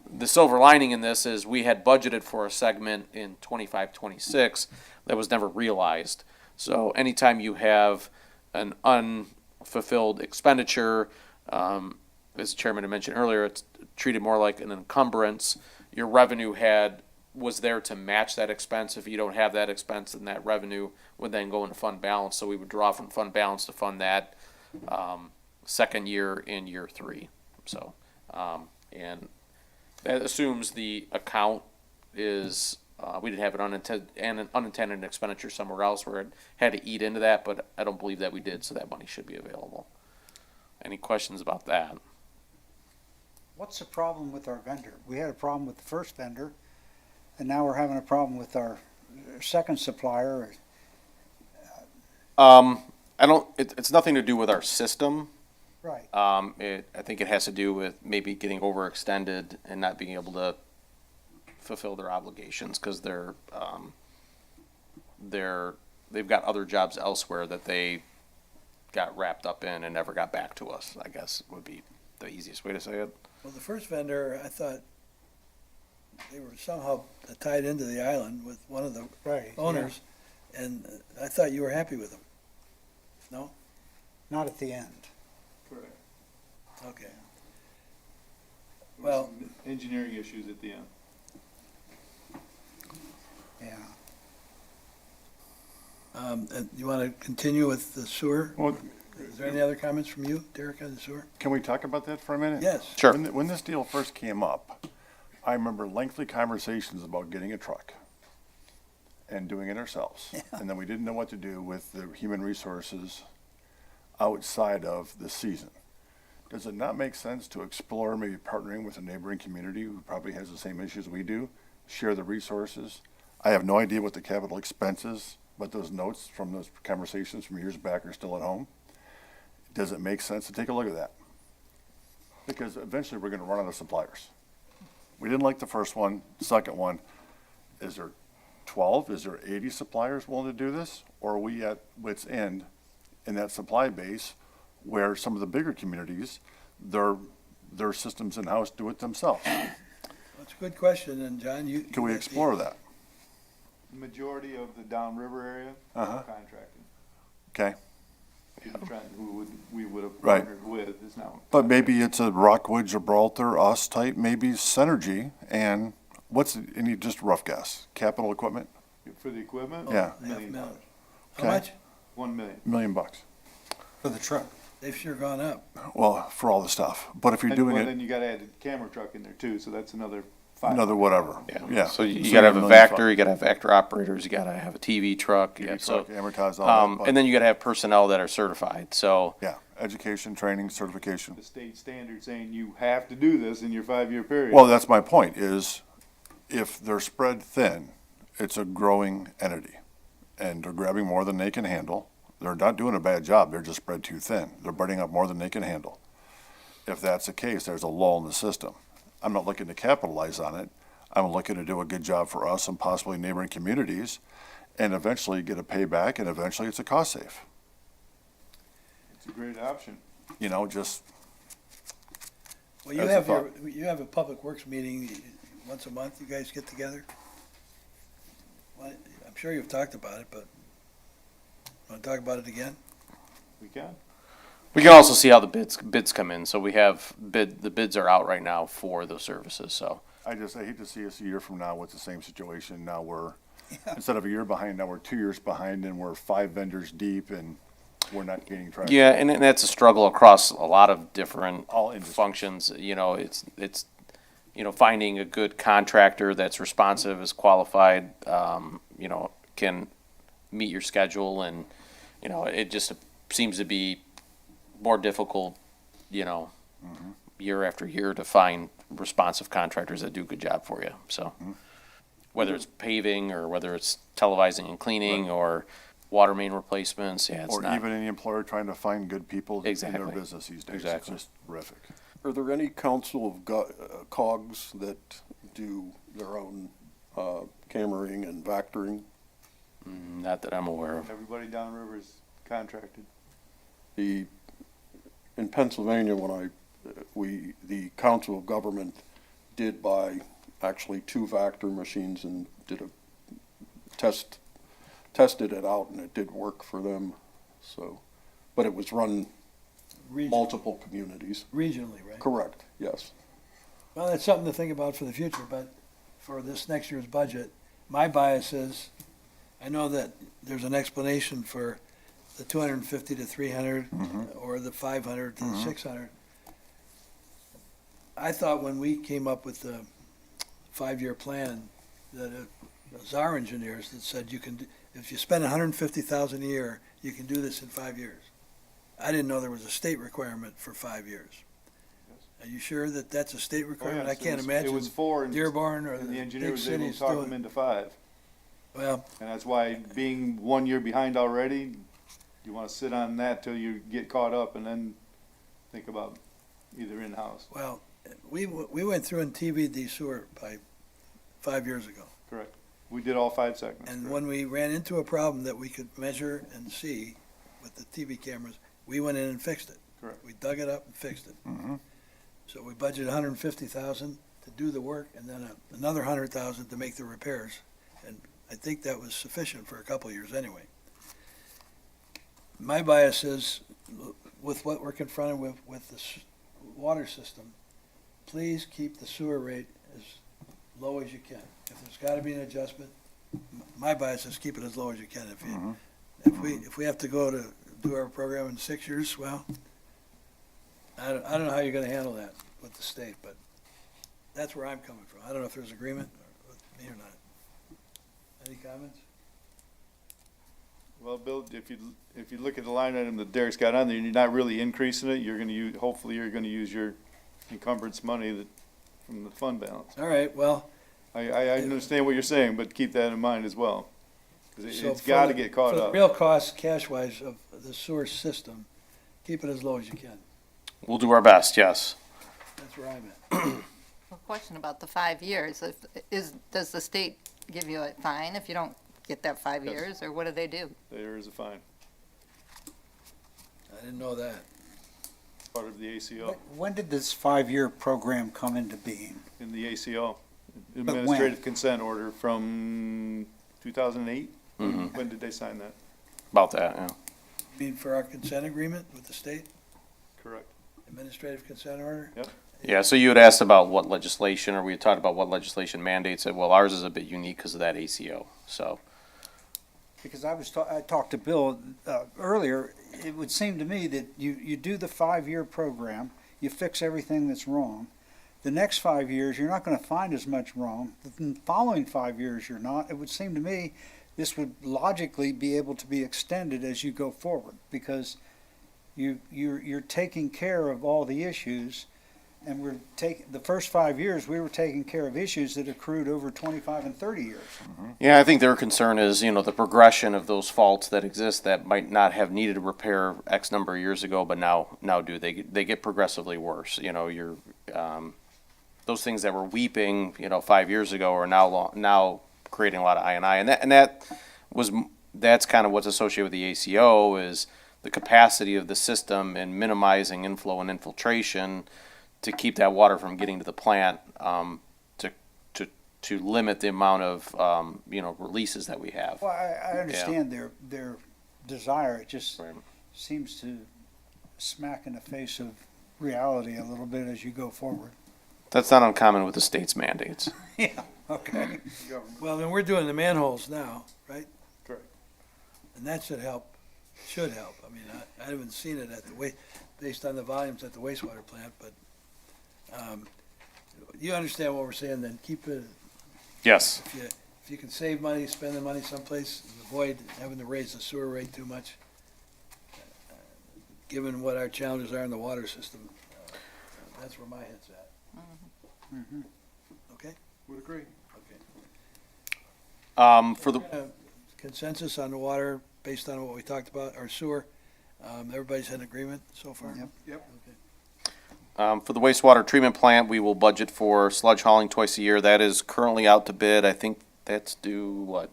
The silver lining in this is we had budgeted for a segment in 25-26 that was never realized. So anytime you have an unfulfilled expenditure, as the chairman had mentioned earlier, it's treated more like an encumbrance. Your revenue was there to match that expense. If you don't have that expense, then that revenue would then go into fund balance. So we would draw from fund balance to fund that second year in year 3. So, and that assumes the account is, we didn't have an unintended expenditure somewhere else where it had to eat into that, but I don't believe that we did, so that money should be available. Any questions about that? What's the problem with our vendor? We had a problem with the first vendor, and now we're having a problem with our second supplier. It's nothing to do with our system. Right. I think it has to do with maybe getting overextended and not being able to fulfill their obligations, because they've got other jobs elsewhere that they got wrapped up in and never got back to us, I guess would be the easiest way to say it. Well, the first vendor, I thought they were somehow tied into the island with one of the owners, and I thought you were happy with them. No? Not at the end. Correct. Okay. There Well- were some engineering issues at the end. Yeah. And you want to continue with the sewer? Well, Is there any other comments from you, Derek, on the sewer? can we talk about that for a minute? Yes. Sure. When this deal first came up, I remember lengthy conversations about getting a truck. and doing it ourselves. And then we didn't know what to do with the human resources outside of the season. Does it not make sense to explore maybe partnering with a neighboring community who probably has the same issues we do, share the resources? I have no idea what the capital expense is, but those notes from those conversations from years back are still at home. Does it make sense to take a look at that? Because eventually we're gonna run out of suppliers. We didn't like the first one, second one. Is there 12, is there 80 suppliers willing to do this? Or are we at wit's end in that supply base where some of the bigger communities, their systems in-house do it themselves? That's a good question, and John, you. Can we explore that? The majority of the downriver area Uh-huh. contracting. Okay, Trenton, who we would have Right. partnered with, is now. but maybe it's a Rockwood, Gibraltar, us type, maybe Synergy, and what's, any, just rough guess, capital equipment, For the equipment? Yeah. $1 million. How Okay. much? 1 million. $1 million. For the truck. They've sure gone up. Well, for all the stuff, but if you're And, doing well, it, then you gotta add the camera truck in there too, so that's another 5. another whatever, yeah. So you So gotta have you're a $1.5 million. Vector, you gotta have Vector operators, you gotta have a TV truck, yeah, TV so. truck, amortize all that, but- And then you gotta have personnel that are certified, so. Yeah, education, training, certification. The state standard saying you have to do this in your 5-year period. Well, that's my point, is if they're spread thin, it's a growing entity. And they're grabbing more than they can handle. They're not doing a bad job, they're just spread too thin. They're biting up more than they can handle. If that's the case, there's a lull in the system. I'm not looking to capitalize on it. I'm looking to do a good job for us and possibly neighboring communities, and eventually get a payback, and eventually it's a cost save. It's a great option. You know, just, Well, you That's a have your, thought. you have a public works meeting once a month, you guys get together? Well, I'm sure you've talked about it, but want to talk about it again? We can. We can also see how the bids come in, so we have the bids are out right now for those services, so. I hate to see us a year from now with the same situation. Now we're, instead of a year behind, now we're 2 years behind, and we're 5 vendors deep, and we're not gaining traction. Yeah, and that's a struggle across a lot of different All industries. functions, you know, it's, you know, finding a good contractor that's responsive, is qualified, you know, can meet your schedule, and, you know, it just seems to be more difficult, you know, year after year to find responsive contractors that do a good job for you, so. Whether it's paving, or whether it's televising and cleaning, or water main replacements, yeah, it's Or not. even any employer trying to find good people in their Exactly. business these days. Exactly. It's just terrific. Are there any council of cogs that do their own cameraing and vectoring? Not that I'm aware of. Everybody downriver is contracted. In Pennsylvania, the Council of Government did buy actually 2 Vector machines and tested it out, and it did work for them, so. But it was run multiple communities. Regionally, right? Correct, yes. Well, that's something to think about for the future, but for this next year's budget, my bias is, I know that there's an explanation for the 250 to 300, or the 500 to the 600. I thought when we came up with the 5-year plan, that it was our engineers that said you can, if you spend 150,000 a year, you can do this in 5 years. I didn't know there was a state requirement for 5 years. Are you sure that that's a state requirement? I can't imagine It was 4, and Dearborn or and the the engineer big was able cities to talk them doing. into 5. Well, And that's why, being 1 year behind already, you wanna sit on that till you get caught up, and then think about either in-house. well, we went through and TV'd the sewer pipe 5 years ago. Correct. We did all 5 segments. And correct. when we ran into a problem that we could measure and see with the TV cameras, we went in and fixed it. Correct. We dug it up and fixed it. Mhm. So we budgeted 150,000 to do the work, and then another 100,000 to make the repairs. And I think that was sufficient for a couple of years anyway. My bias is, with what we're confronted with the water system, please keep the sewer rate as low as you can. If there's gotta be an adjustment, my bias is keep it as low as you can. If we have to go to do our program in 6 years, well, I don't know how you're gonna handle that with the state, but that's where I'm coming from. I don't know if there's agreement with me or not. Any comments? Well, Bill, if you look at the line item that Derek's got on there, and you're not really increasing it, you're gonna use, hopefully you're gonna use your encumbrance money that, from the fund balance. All right, well, I understand what you're saying, but keep that in mind as well. Cause so it's for gotta the- get caught for the up. real cost, cash-wise, of the sewer system, keep it as low as you can. We'll do our best, yes. That's where I'm at. A question about the 5 years. Does the state give you a fine if you don't get that 5 Yes. years, or what do they do? There is a fine, I didn't know that. part of the ACO, When did this 5-year program come into being? in the ACO. when? Administrative consent order from 2008? Mhm. When did they sign that? About that, yeah. You mean for our consent agreement with the state, Correct. administrative consent order? Yeah, so you had asked about what legislation, or we had talked about what legislation mandates it. Well, ours is a bit unique because of that ACO, so. Because I talked to Bill earlier, it would seem to me that you do the 5-year program, you fix everything that's wrong. The next 5 years, you're not gonna find as much wrong. The following 5 years, you're not. It would seem to me this would logically be able to be extended as you go forward, because you're taking care of all the issues. And the first 5 years, we were taking care of issues that accrued over 25 and 30 years. Yeah, I think their concern is, you know, the progression of those faults that exist that might not have needed repair X number of years ago, but now do. They get progressively worse. You know, those things that were weeping, 5 years ago are now creating a lot of I&I. And that's kind of what's associated with the ACO is the capacity of the system in minimizing inflow and infiltration to keep that water from getting to the plant, to limit the amount of, releases that we have. Well, I understand their desire, it just Right. seems to smack in the face of reality a little bit as you go forward. That's not uncommon with the state's mandates. Yeah, okay. Well, then we're doing the manholes now, right? Correct. And that should help. I mean, I haven't seen it based on the volumes at the wastewater plant, but, you understand what we're saying, then keep it, Yes. if you can save money, spend the money someplace, and avoid having to raise the sewer rate too much, given what our challenges are in the water system, that's where my head's at. Okay? Would agree. Okay. For the Consensus on the water, based on what we talked about, our sewer, everybody's in agreement so far? Yep. Yep. Okay. For the wastewater treatment plant, we will budget for sludge hauling twice a year. That is currently out to bid. I think that's due, what?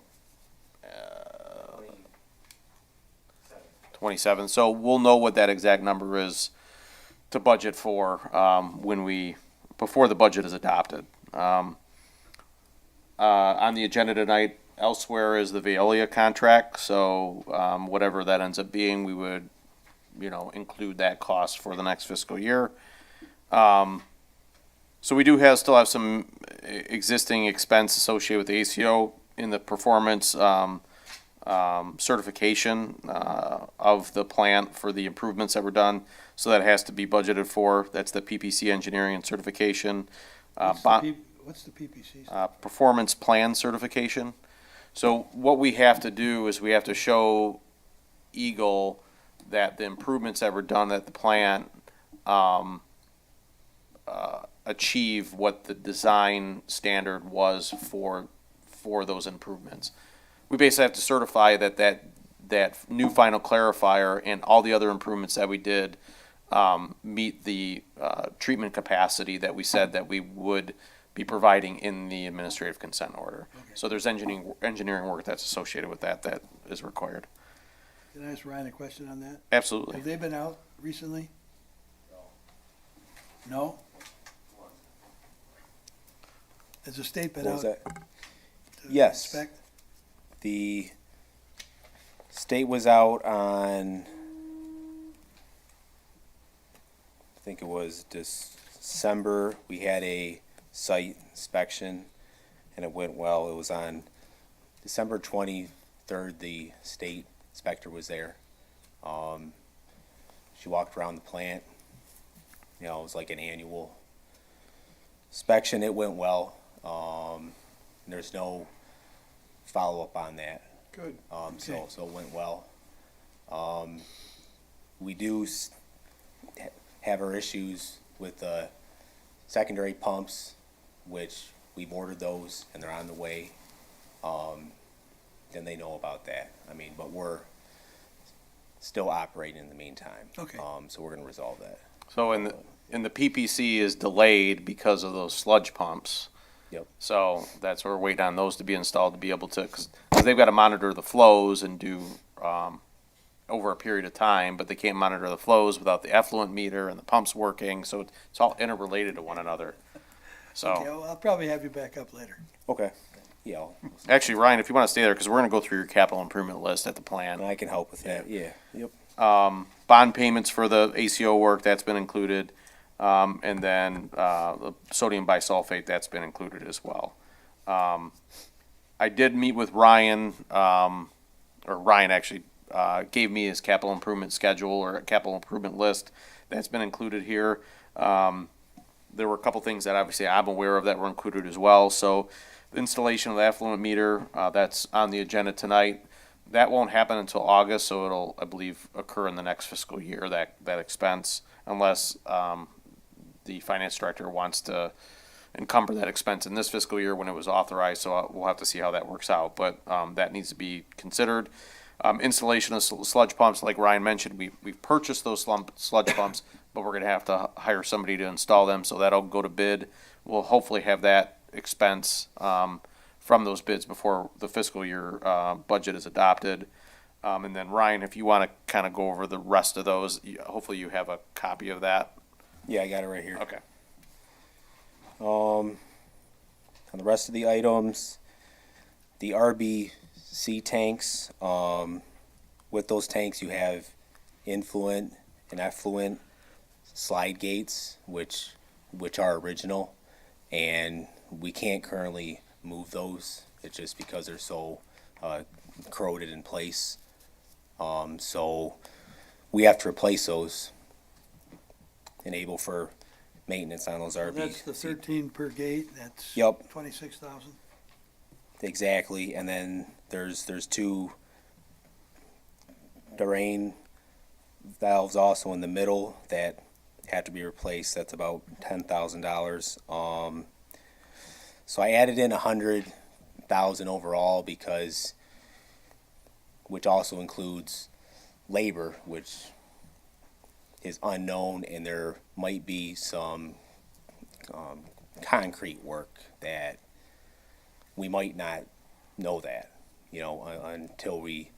27. So we'll know what that exact number is to budget for before the budget is adopted. On the agenda tonight, elsewhere is the Veolia contract. So whatever that ends up being, we would, include that cost for the next fiscal year. So we do still have some existing expense associated with the ACO in the performance certification of the plant for the improvements that were done. So that has to be budgeted for. That's the PPC engineering and certification. What's the PPC? Performance plan certification. So what we have to do is we have to show Eagle that the improvements that were done at the plant achieve what the design standard was for those improvements. We basically have to certify that new final clarifier and all the other improvements that we did meet the treatment capacity that we said that we would be providing in the administrative consent order. Okay. So there's engineering work that's associated with that is required. Can I ask Ryan a question on that? Absolutely. Have they been out recently? No? Has the state been What out was to that? Yes. inspect? The state was out on, I think it was December. We had a site inspection and it went well. It was on December 23rd, the state inspector was there. She walked around the plant. It was like an annual inspection. It went well. There's no follow-up on that. Good. Okay. So it went well. We do have our issues with the secondary pumps, which we've ordered those and they're on the way. Then they know about that. I mean, but we're still operating in the meantime. Okay. So we're gonna resolve that. So and the PPC is delayed because of those sludge pumps. Yep. So that's where we're waiting on those to be installed to be able to, because they've got to monitor the flows and do, over a period of time, but they can't monitor the flows without the effluent meter and the pumps working, so it's all interrelated to one another. Okay, So, well, I'll probably have you back up later. Okay. Yeah, actually, Ryan, if you want to stay there, because we're going to go through your capital improvement list at the plant. and I can help with that. Yeah. Yep. Bond payments for the ACO work, that's been included. And then, the sodium bisulfate, that's been included as well. I did meet with Ryan, or Ryan actually, gave me his capital improvement schedule or capital improvement list. That's been included here. There were a couple things that obviously I'm aware of that were included as well. So the installation of the effluent meter, that's on the agenda tonight. That won't happen until August, so it'll, I believe, occur in the next fiscal year, that expense, unless, the finance director wants to encumber that expense in this fiscal year when it was authorized, so we'll have to see how that works out, but that needs to be considered. Installation of sludge pumps, like Ryan mentioned, we've purchased those sludge pumps, but we're gonna have to hire somebody to install them, so that'll go to bid. We'll hopefully have that expense from those bids before the fiscal year budget is adopted. And then Ryan, if you wanna kinda go over the rest of those, hopefully you have a copy of that. Yeah, I got it right here. Okay. On the rest of the items, the RBC tanks, with those tanks you have influent and effluent slide gates, which are original, and we can't currently move those. It's just because they're so corroded in place. So we have to replace those, enable for maintenance on those RBC. That's the 13 per gate, that's Yep. 26,000. Exactly, and then there's two drain valves also in the middle that have to be replaced. That's about $10,000. So I added in 100,000 overall because, which also includes labor, which is unknown, and there might be some concrete work that we might not know that, until we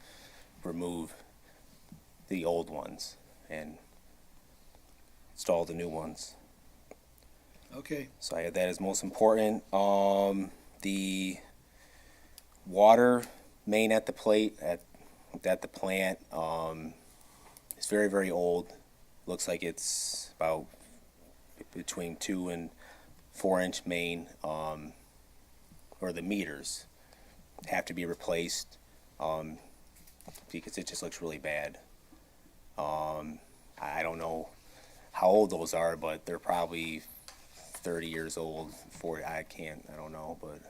remove the old ones and install the new ones. Okay, So I had that as most important. The water main at the at the plant, is very, very old. Looks like it's about between 2 and 4 inch main, or the meters have to be replaced, because it just looks really bad. I don't know how old those are, but they're probably 30 years old, 40, I don't know, but,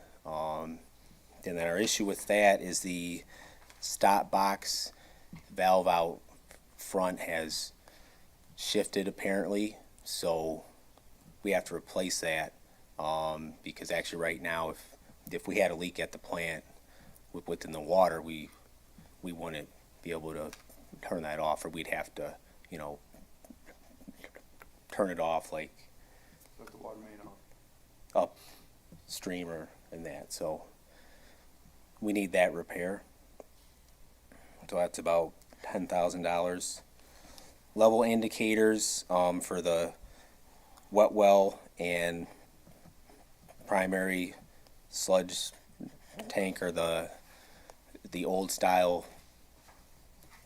and then our issue with that is the stop box valve out front has shifted apparently, so we have to replace that, because actually right now, if we had a leak at the plant within the water, we wouldn't be able to turn that off, or we'd have to, turn it off like Let the water main off. upstream or in that, so we need that repair. So that's about $10,000. Level indicators, for the wet well and primary sludge tank, or the old style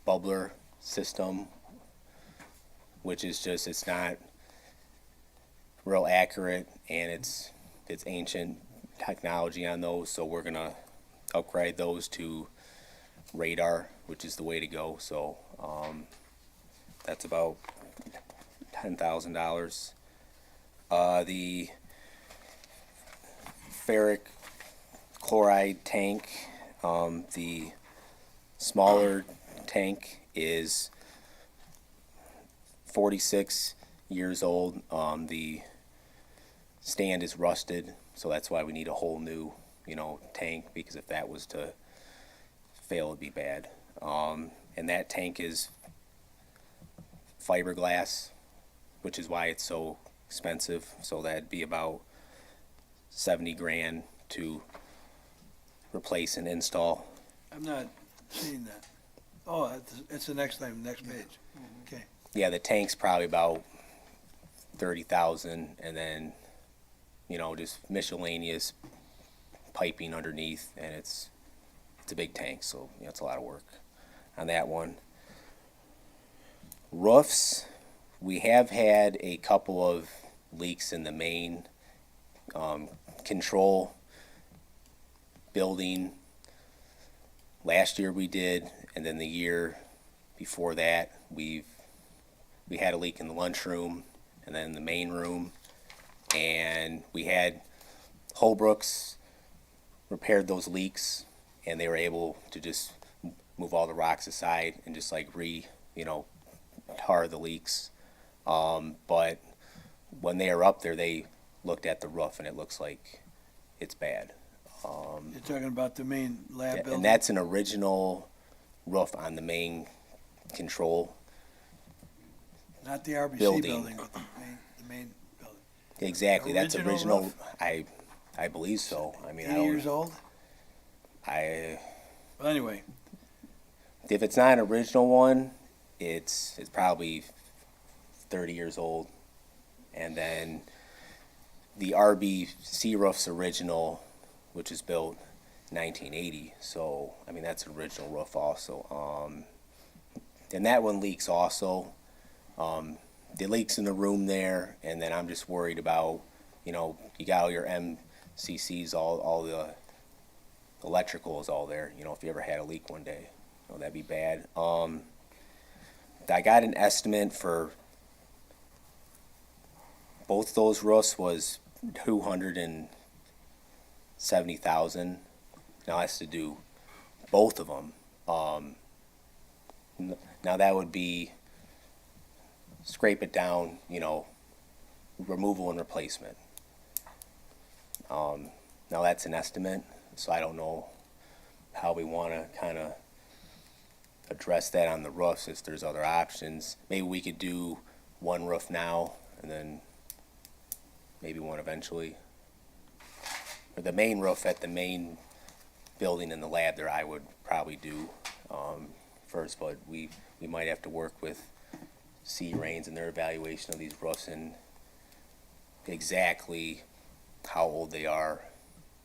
bubbler system, which is just, it's not real accurate, and it's ancient technology on those, so we're gonna upgrade those to radar, which is the way to go. So that's about $10,000. The ferric chloride tank, the smaller tank is 46 years old. The stand is rusted, so that's why we need a whole new, tank, because if that was to fail, it'd be bad. And that tank is fiberglass, which is why it's so expensive. So that'd be about 70 grand to replace and install. I'm not seeing that. Oh, it's the next time, next page. Okay. Yeah, the tank's probably about 30,000, and then, just miscellaneous piping underneath, and it's a big tank, so it's a lot of work on that one. Roofs, we have had a couple of leaks in the main control building. Last year we did, and then the year before that we had a leak in the lunchroom and then the main room, and we had Holbrooks repaired those leaks, and they were able to just move all the rocks aside and just like tar the leaks. But when they are up there, they looked at the roof and it looks like it's bad. You're talking about the main lab building? And that's an original roof on the main control. Not the RBC building. building, but the main building. Exactly, that's Original original. roof? I believe so. I mean, 80 years old? Well, Anyway, if it's not an original one, it's probably 30 years old. And then the RBC roof's original, which is built 1980. So, I mean, that's an original roof also. And that one leaks also. The leaks in the room there, and then I'm just worried about, you got all your MCCs, all the electrical is all there. If you ever had a leak one day, that'd be bad. I got an estimate for both those roofs was $270,000. Now that's to do both of them. Now that would be scrape it down, removal and replacement. Now that's an estimate, so I don't know how we want to kind of address that on the roofs. If there's other options, maybe we could do one roof now and then maybe one eventually. Or the main roof at the main building in the lab there, I would probably do first, but we might have to work with C-Rains and their evaluation of these roofs and exactly how old they are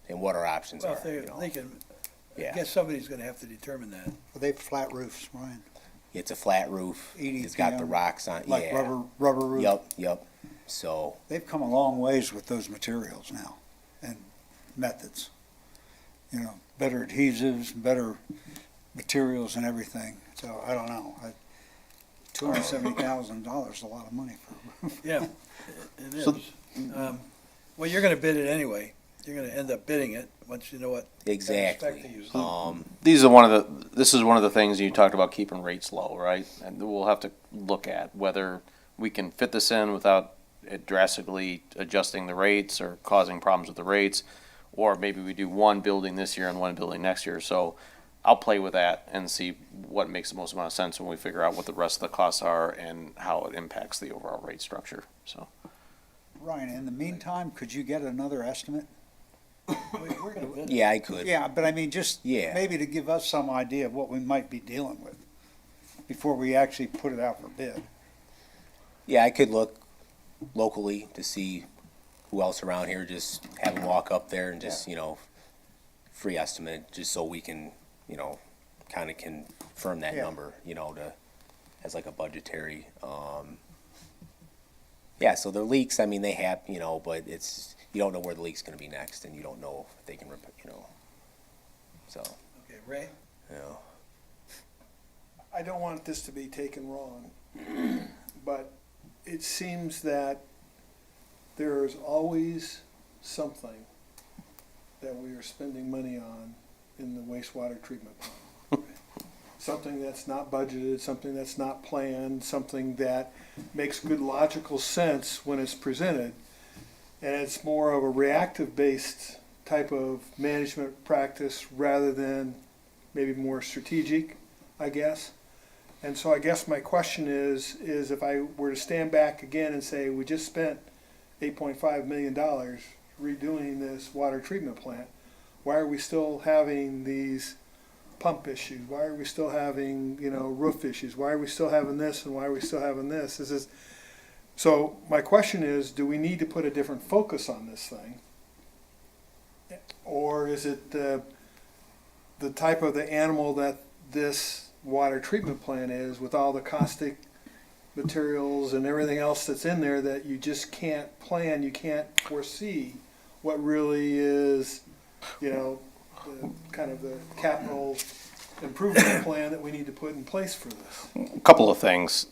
and what our options well, are. if they're leaking, I Yeah, guess somebody's gonna have to determine that. Well, they have flat roofs, Ryan, it's a flat roof. It's got the EDPM, rocks on. like Yeah. rubber roof. Yep. So They've come a long ways with those materials now and methods. Better adhesives, better materials and everything. So I don't know. $270,000 is a lot of money for a roof. Yeah, it is. So- Well, you're gonna bid it anyway. You're gonna end up bidding it once you know what. kind of spec to exactly. use. This is one of the things you talked about, keeping rates low, right? And we'll have to look at whether we can fit this in without it drastically adjusting the rates or causing problems with the rates, or maybe we do one building this year and one building next year. So I'll play with that and see what makes the most amount of sense when we figure out what the rest of the costs are and how it impacts the overall rate structure, so. Ryan, in the meantime, could you get another estimate? We're gonna bid it. Yeah, I could. Yeah, but I mean, just Yeah. maybe to give us some idea of what we might be dealing with before we actually put it out for bid. Yeah, I could look locally to see who else around here. Just have them walk up there and just free estimate, just so we can kind of confirm that Yeah. number. As like a budgetary. Yeah, so the leaks, I mean, they have, but you don't know where the leak's gonna be next, and you don't know if they can, so, Okay, Ray? I don't want this to be taken wrong, but it seems that there is always something that we are spending money on in the wastewater treatment plant. something that's not budgeted, something that's not planned, something that makes good logical sense when it's presented. And it's more of a reactive-based type of management practice rather than maybe more strategic, I guess. And so I guess my question is if I were to stand back again and say, we just spent $8.5 million redoing this water treatment plant, why are we still having these pump issues? Why are we still having, roof issues? Why are we still having this and why are we still having this? So my question is, do we need to put a different focus on this thing? Or is it the type of the animal that this water treatment plant is, with all the caustic materials and everything else that's in there, that you just can't plan, you can't foresee what really is, the kind of the capital improvement plan that we need to put in place for this? A couple of things.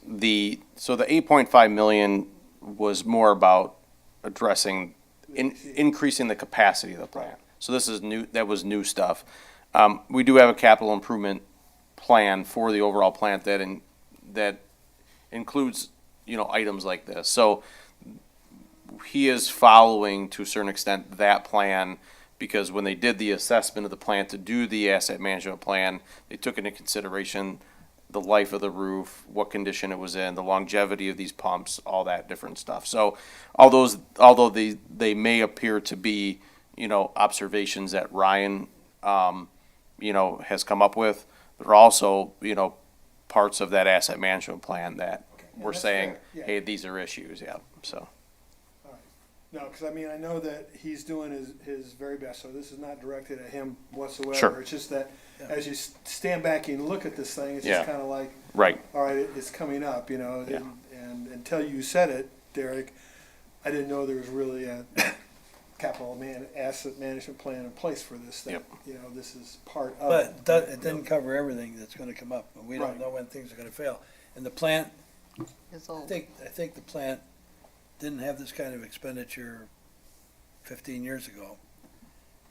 So the 8.5 million was more about addressing, increasing the capacity of the plant. So this is new, that was new stuff. We do have a capital improvement plan for the overall plant that includes, items like this. So he is following, to a certain extent, that plan, because when they did the assessment of the plant to do the asset management plan, they took into consideration the life of the roof, what condition it was in, the longevity of these pumps, all that different stuff. So although they may appear to be, observations that Ryan, has come up with, there are also, parts of that asset management plan that we're that's saying, fair, yeah. hey, these are issues, yeah, so. No, because I know that he's doing his very best, so this is not directed at him whatsoever. Sure. It's just that as you stand back and look at this thing, it's Yeah. just kind of like, Right. all right, it's coming up, Yeah. and until you said it, Derek, I didn't know there was really a asset management plan in place for this thing. Yep. This is part of But it. it didn't cover everything that's gonna come up, and we don't Right. know when things are gonna fail. And the plant, It's I old. think the plant didn't have this kind of expenditure 15 years ago.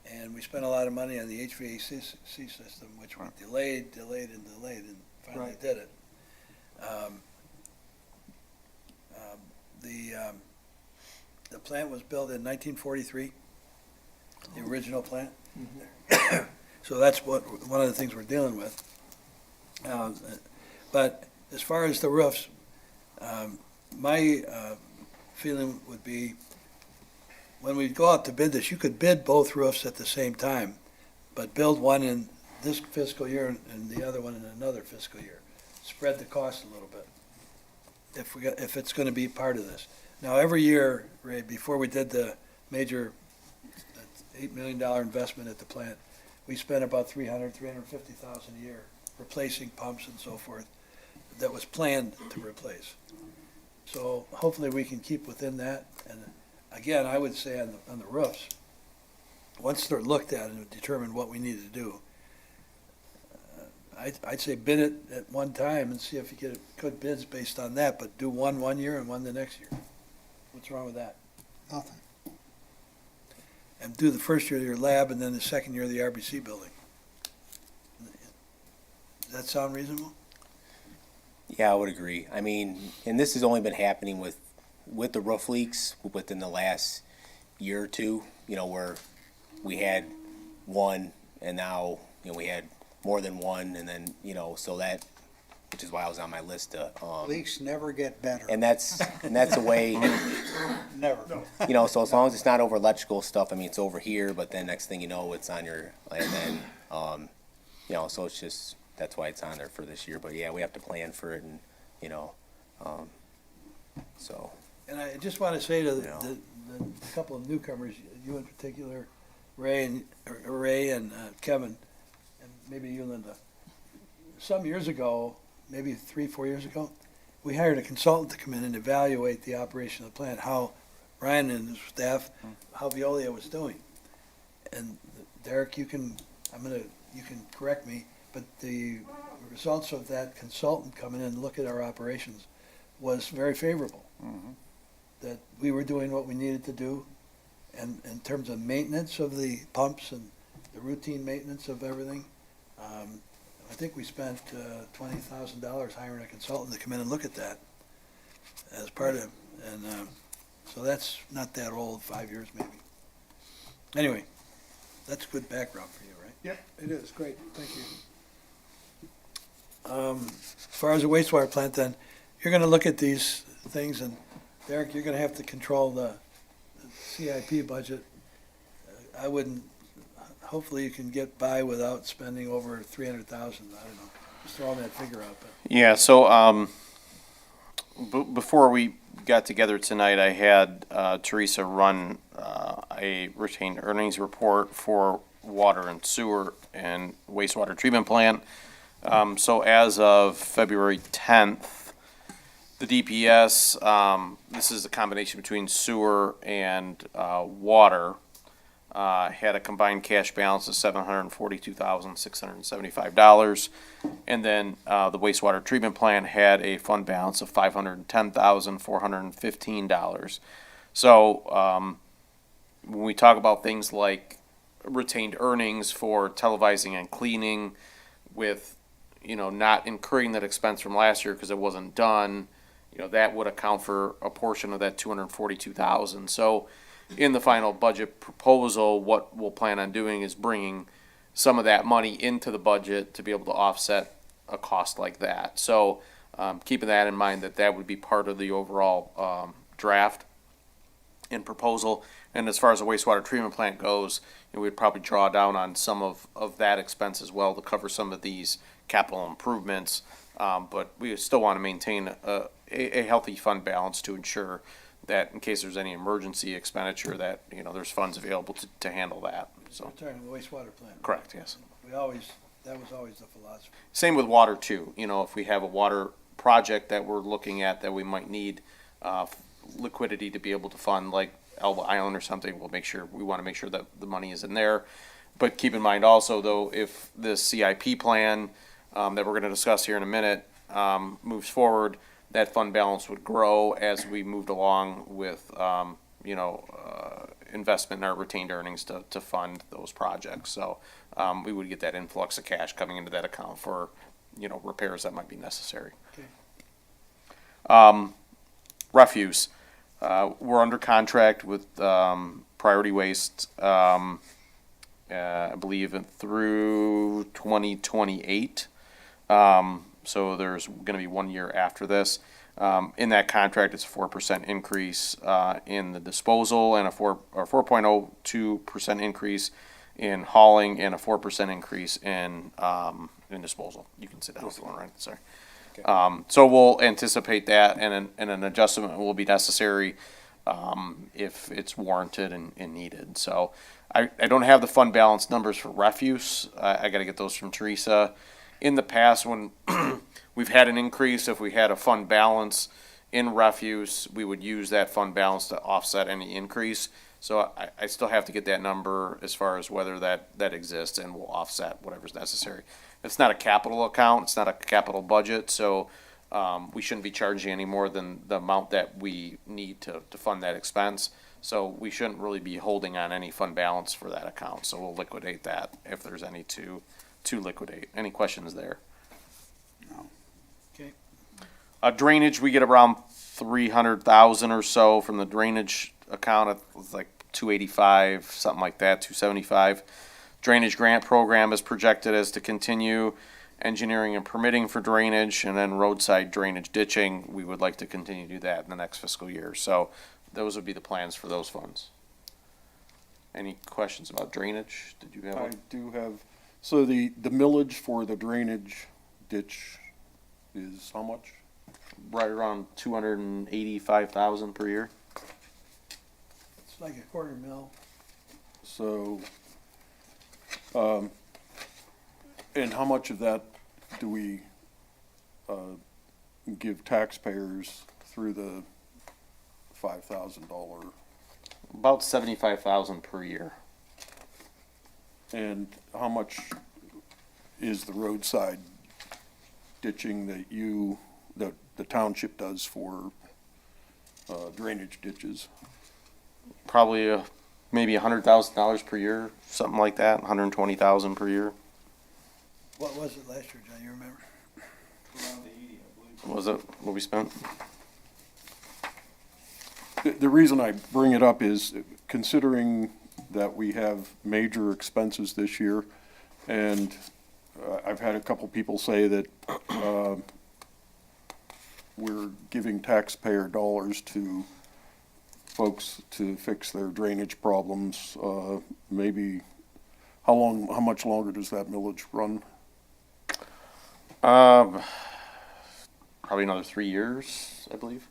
And we spent a lot of money on the HVAC system, which we delayed, and finally Right. did it. The plant was built in 1943, the original plant. So that's one of the things we're dealing with. But as far as the roofs, my feeling would be, when we go out to bid this, you could bid both roofs at the same time, but build one in this fiscal year and the other one in another fiscal year. Spread the cost a little bit, if it's gonna be part of this. Now, every year, Ray, before we did the major $8 million investment at the plant, we spent about $350,000 a year replacing pumps and so forth that was planned to replace. So hopefully we can keep within that. And again, I would say on the roofs, once they're looked at and determine what we need to do, I'd say bid it at one time and see if you get good bids based on that, but do one year and one the next year. What's wrong with that? Nothing. And do the first year of your lab and then the second year of the RBC building. Does that sound reasonable? Yeah, I would agree. I mean, and this has only been happening with the roof leaks within the last year or two, where we had one and now, we had more than one, and then, so that, which is why I was on my list to, Leaks never get better. and that's a way, Never. so as long as it's not over electrical stuff, it's over here, but then next thing you know, it's on your, and then, so it's just, that's why it's on there for this year, but yeah, we have to plan for it and, so. And I just want to say to Yeah. the couple of newcomers, you in particular, Ray and Kevin, and maybe you, Linda. Some years ago, maybe 3-4 years ago, we hired a consultant to come in and evaluate the operation of the plant, how Ryan and his staff, how Veolia was doing. And Derek, you can correct me, but the results of that consultant coming in and look at our operations was very favorable. That we were doing what we needed to do, and in terms of maintenance of the pumps and the routine maintenance of everything, I think we spent $20,000 hiring a consultant to come in and look at that as part of, and so that's not that old, 5 years maybe. Anyway, that's good background for you, right? Yep, it is, great, thank you. As far as the wastewater plant, then, you're gonna look at these things, and Derek, you're gonna have to control the CIP budget. I wouldn't, hopefully you can get by without spending over 300,000, I don't know, just throwing that figure out, but. Yeah, so, before we got together tonight, I had, Teresa run, a retained earnings report for water and sewer and wastewater treatment plant. So as of February 10th, the DPS, this is a combination between sewer and water, had a combined cash balance of $742,675. And then the wastewater treatment plant had a fund balance of $510,415. So when we talk about things like retained earnings for televising and cleaning with, not incurring that expense from last year because it wasn't done, that would account for a portion of that 242,000. So in the final budget proposal, what we'll plan on doing is bringing some of that money into the budget to be able to offset a cost like that. So keeping that in mind, that would be part of the overall draft and proposal. And as far as the wastewater treatment plant goes, we'd probably draw down on some of that expense as well to cover some of these capital improvements. But we still want to maintain a healthy fund balance to ensure that in case there's any emergency expenditure, that, there's funds available to handle that. So, Return to the wastewater plant. correct, yes. That was always the philosophy. Same with water too. If we have a water project that we're looking at that we might need liquidity to be able to fund, like Elba Island or something, we want to make sure that the money is in there. But keep in mind also, though, if this CIP plan that we're going to discuss here in a minute moves forward, that fund balance would grow as we moved along with, investment in our retained earnings to fund those projects. So we would get that influx of cash coming into that account for, repairs that might be necessary. Okay. Refuse. We're under contract with Priority Waste, I believe, through 2028. So there's going to be 1 year after this. In that contract, it's a 4% increase in the disposal and a 4.02% increase in hauling and a 4% increase in disposal. You can sit down if you want, right? Sorry. So we'll anticipate that, and an adjustment will be necessary if it's warranted and needed. So I don't have the fund balance numbers for refuse. I got to get those from Teresa. In the past, when we've had an increase, if we had a fund balance in refuse, we would use that fund balance to offset any increase. So I still have to get that number as far as whether that exists, and we'll offset whatever's necessary. It's not a capital account, it's not a capital budget, so we shouldn't be charging any more than the amount that we need to fund that expense. So we shouldn't really be holding on any fund balance for that account. So we'll liquidate that if there's any to liquidate. Any questions there? No. Okay. Drainage, we get around 300,000 or so from the drainage account. It's like 285, something like that, 275. Drainage grant program is projected as to continue. Engineering and permitting for drainage, and then roadside drainage ditching, we would like to continue to do that in the next fiscal year. So those would be the plans for those funds. Any questions about drainage? Did you have I one? do have, so the millage for the drainage ditch is how much? Right around 285,000 per year. It's like a quarter mil. So, and how much of that do we give taxpayers through the $5,000? About 75,000 per year. And how much is the roadside ditching that the township does for drainage ditches? Probably maybe $100,000 per year, something like that. 120,000 per year. What was it last year, John, you remember? Around 80, I believe. What was it, what we spent? The reason I bring it up is considering that we have major expenses this year, and I've had a couple people say that we're giving taxpayer dollars to folks to fix their drainage problems. Maybe, how much longer does that millage run? Probably another 3 years, I believe.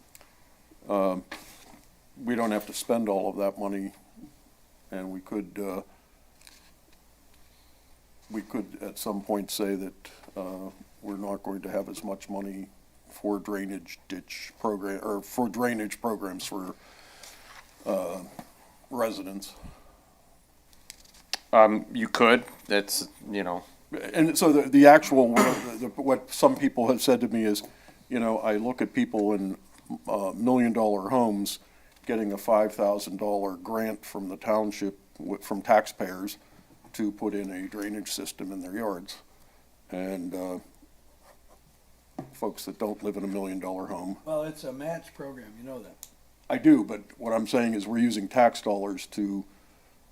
We don't have to spend all of that money, and we could at some point say that we're not going to have as much money for drainage ditch program, or for drainage programs for residents. You could, that's, you know, And so the actual, what some people have said to me is, you know, I look at people in $1 million homes getting a $5,000 grant from the township, from taxpayers, to put in a drainage system in their yards. And folks that don't live in a $1 million home. Well, it's a match program, you know that. I do, but what I'm saying is we're using tax dollars to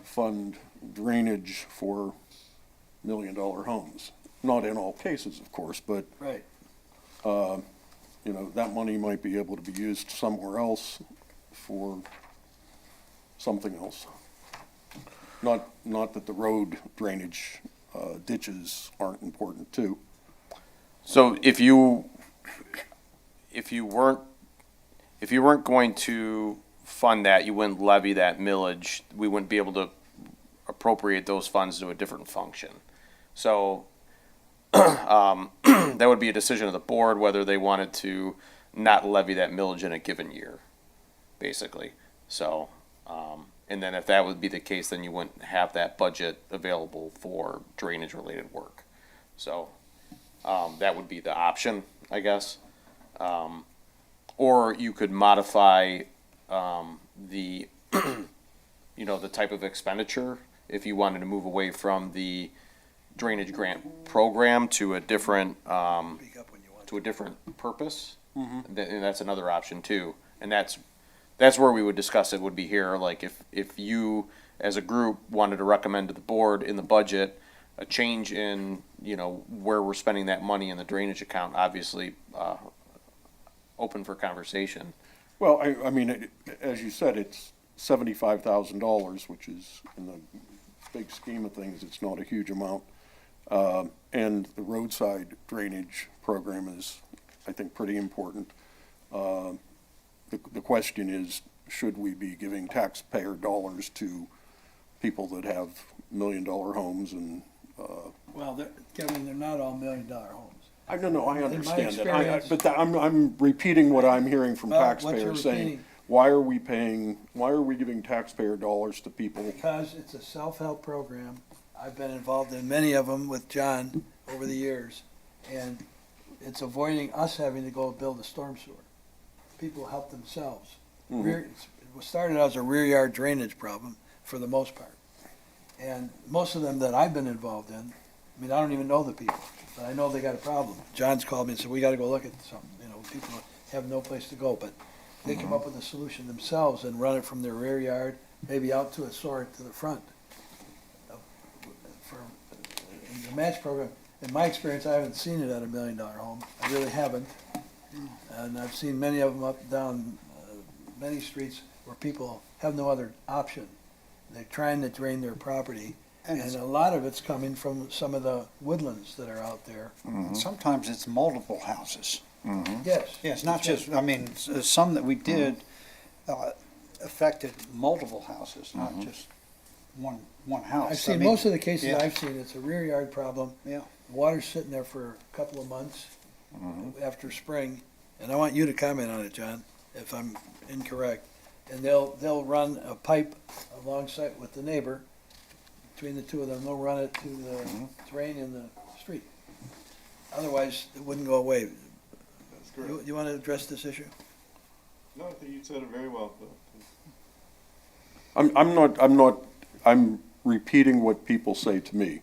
fund drainage for $1 million homes. Not in all cases, of course, but, Right. you know, that money might be able to be used somewhere else for something else. Not that the road drainage ditches aren't important too. so if you weren't going to fund that, you wouldn't levy that millage, we wouldn't be able to appropriate those funds to a different function. So, that would be a decision of the board whether they wanted to not levy that millage in a given year, basically. So, and then if that would be the case, then you wouldn't have that budget available for drainage-related work. So, that would be the option, I guess. Or you could modify, the, you know, the type of expenditure if you wanted to move away from the drainage grant program to a different, Speak up when you want. to a different purpose. And that's another option too. And that's where we would discuss it, would be here, like if you, as a group, wanted to recommend to the board in the budget a change in, you know, where we're spending that money in the drainage account, obviously, open for conversation. Well, I mean, as you said, it's $75,000, which is, in the big scheme of things, it's not a huge amount. And the roadside drainage program is, I think, pretty important. The question is, should we be giving taxpayer dollars to people that have $1 million homes and, Well, Kevin, they're not all $1 million homes. I don't know, I my understand that. experience- But I'm repeating what I'm hearing from Well, what you're taxpayers saying, repeating- why are we giving taxpayer dollars to people? Because it's a self-help program. I've been involved in many of them with John over the years, and it's avoiding us having to go build a storm sewer. People help themselves. It started out as a rear yard drainage problem for the most part. And most of them that I've been involved in, I mean, I don't even know the people, but I know they got a problem. John's called me and said, we gotta go look at something, you know, people have no place to go, but they come up with a solution themselves and run it from their rear yard, maybe out to a sewer to the front. For the match program, in my experience, I haven't seen it at $1 million home. I really haven't. And I've seen many of them up and down many streets where people have no other option. They're trying to drain their property, and a lot of it's coming from some of the woodlands that are out there. Sometimes it's multiple houses. Yes. Yeah, it's not just, I mean, some that we did affected multiple houses, not just one house. I've seen, most of the cases I've seen, it's a rear yard problem. Yeah. Water's sitting there for a couple of months after spring, and I want you to comment on it, John, if I'm incorrect. And they'll run a pipe alongside with the neighbor, between the two of them, they'll run it to the drain in the street. Otherwise, it wouldn't go away. That's correct. You want to address this issue? No, I think you said it very well, Bill. I'm repeating what people say to me.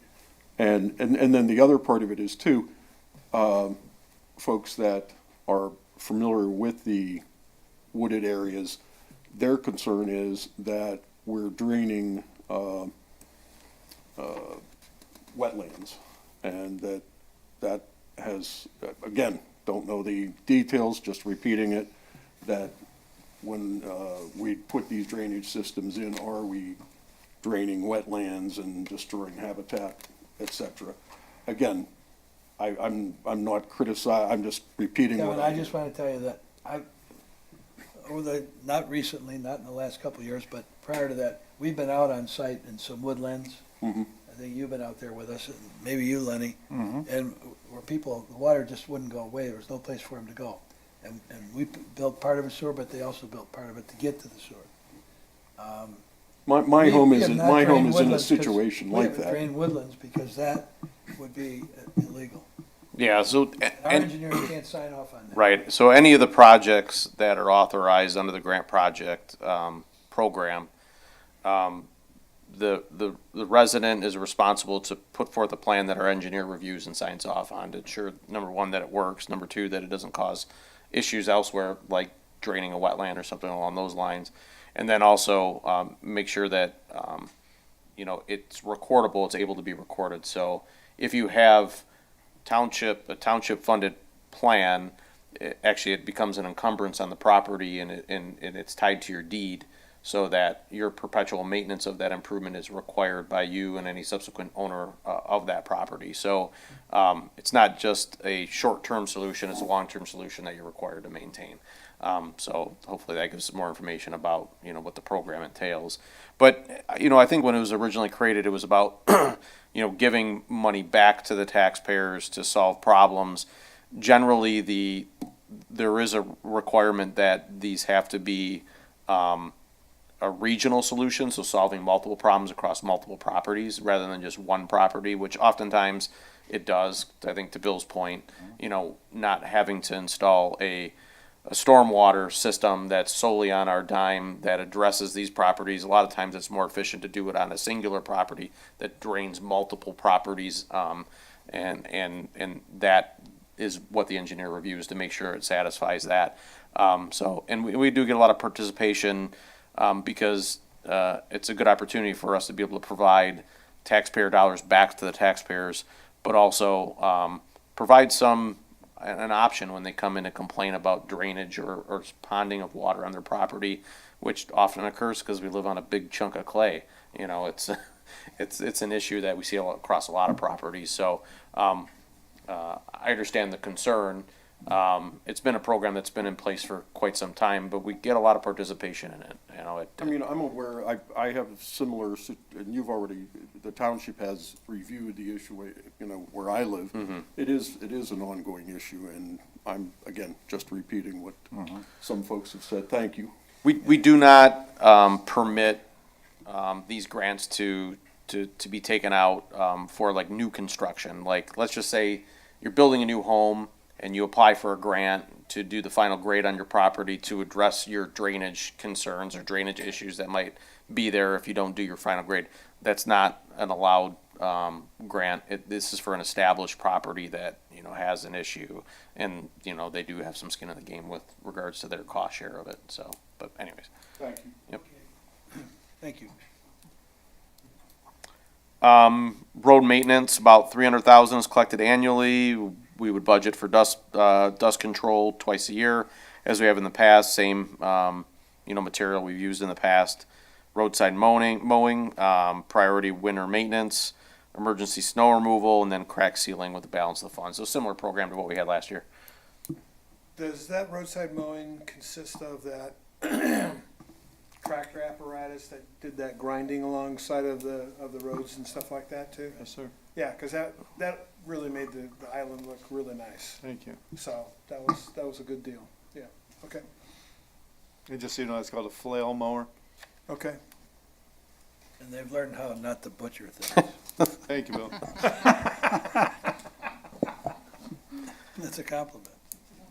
And then the other part of it is too, folks that are familiar with the wooded areas, their concern is that we're draining, wetlands. And that has, again, don't know the details, just repeating it, that when, we put these drainage systems in, are we draining wetlands and destroying habitat, et cetera? Again, I'm not I'm just repeating what Kevin, I I just want to tell you that not recently, not in the last couple of years, but prior to that, we've been out on site in some woodlands. Mhm. I think you've been out there with us, and maybe you, Lenny, and where people, the water just wouldn't go away. There was no place for them to go. And we built part of a sewer, but they also built part of it to get to the sewer. My We- home we is, have in- not my home drained is in a woodlands 'cause situation we like haven't that. drained woodlands because that would be illegal. Yeah, so, Our and, engineer can't sign off on that. right, so any of the projects that are authorized under the grant project, program, the resident is responsible to put forth a plan that our engineer reviews and signs off on to ensure, number one, that it works, number two, that it doesn't cause issues elsewhere, like draining a wetland or something along those lines. And then also, make sure that, it's recordable, it's able to be recorded. So if you have a township-funded plan, it becomes an encumbrance on the property and it's tied to your deed, so that your perpetual maintenance of that improvement is required by you and any subsequent owner of that property. So it's not just a short-term solution, it's a long-term solution that you're required to maintain. So hopefully that gives some more information about, what the program entails. But, I think when it was originally created, it was about, giving money back to the taxpayers to solve problems. Generally, there is a requirement that these have to be a regional solution, so solving multiple problems across multiple properties rather than just one property, which oftentimes it does. I think to Bill's point, not having to install a stormwater system that's solely on our dime that addresses these properties. A lot of times it's more efficient to do it on a singular property that drains multiple properties, and that is what the engineer reviews to make sure it satisfies that. And we do get a lot of participation, because it's a good opportunity for us to be able to provide taxpayer dollars back to the taxpayers, but also provide an option when they come in to complain about drainage or ponding of water on their property, which often occurs because we live on a big chunk of clay. It's an issue that we see across a lot of properties. So I understand the concern. It's been a program that's been in place for quite some time, but we get a lot of participation in it. I mean, I'm aware, I have similar, and the township has reviewed the issue, where I live. It is an ongoing issue, and I'm, again, just repeating what some folks have said. Thank you. We do not permit these grants to be taken out for like new construction. Like, let's just say you're building a new home and you apply for a grant to do the final grade on your property to address your drainage concerns or drainage issues that might be there if you don't do your final grade. That's not an allowed grant. This is for an established property that, has an issue, and, they do have some skin in the game with regards to their cost share of it. So, but anyways. Thank you. Yep. Thank you. Road maintenance, about 300,000 is collected annually. We would budget for dust control twice a year, as we have in the past. Same, material we've used in the past. Roadside mowing, priority winter maintenance, emergency snow removal, and then crack sealing with the balance of the funds. So similar program to what we had last year. Does that roadside mowing consist of that tractor apparatus that did that grinding alongside of the roads and stuff like that too? Yes, sir. Yeah, because that really made the island look really nice. Thank you. So that was a good deal. Yeah. Okay. And just so you know, it's called a flail mower. Okay. And they've learned how not to butcher things. Thank you, Bill. That's a compliment.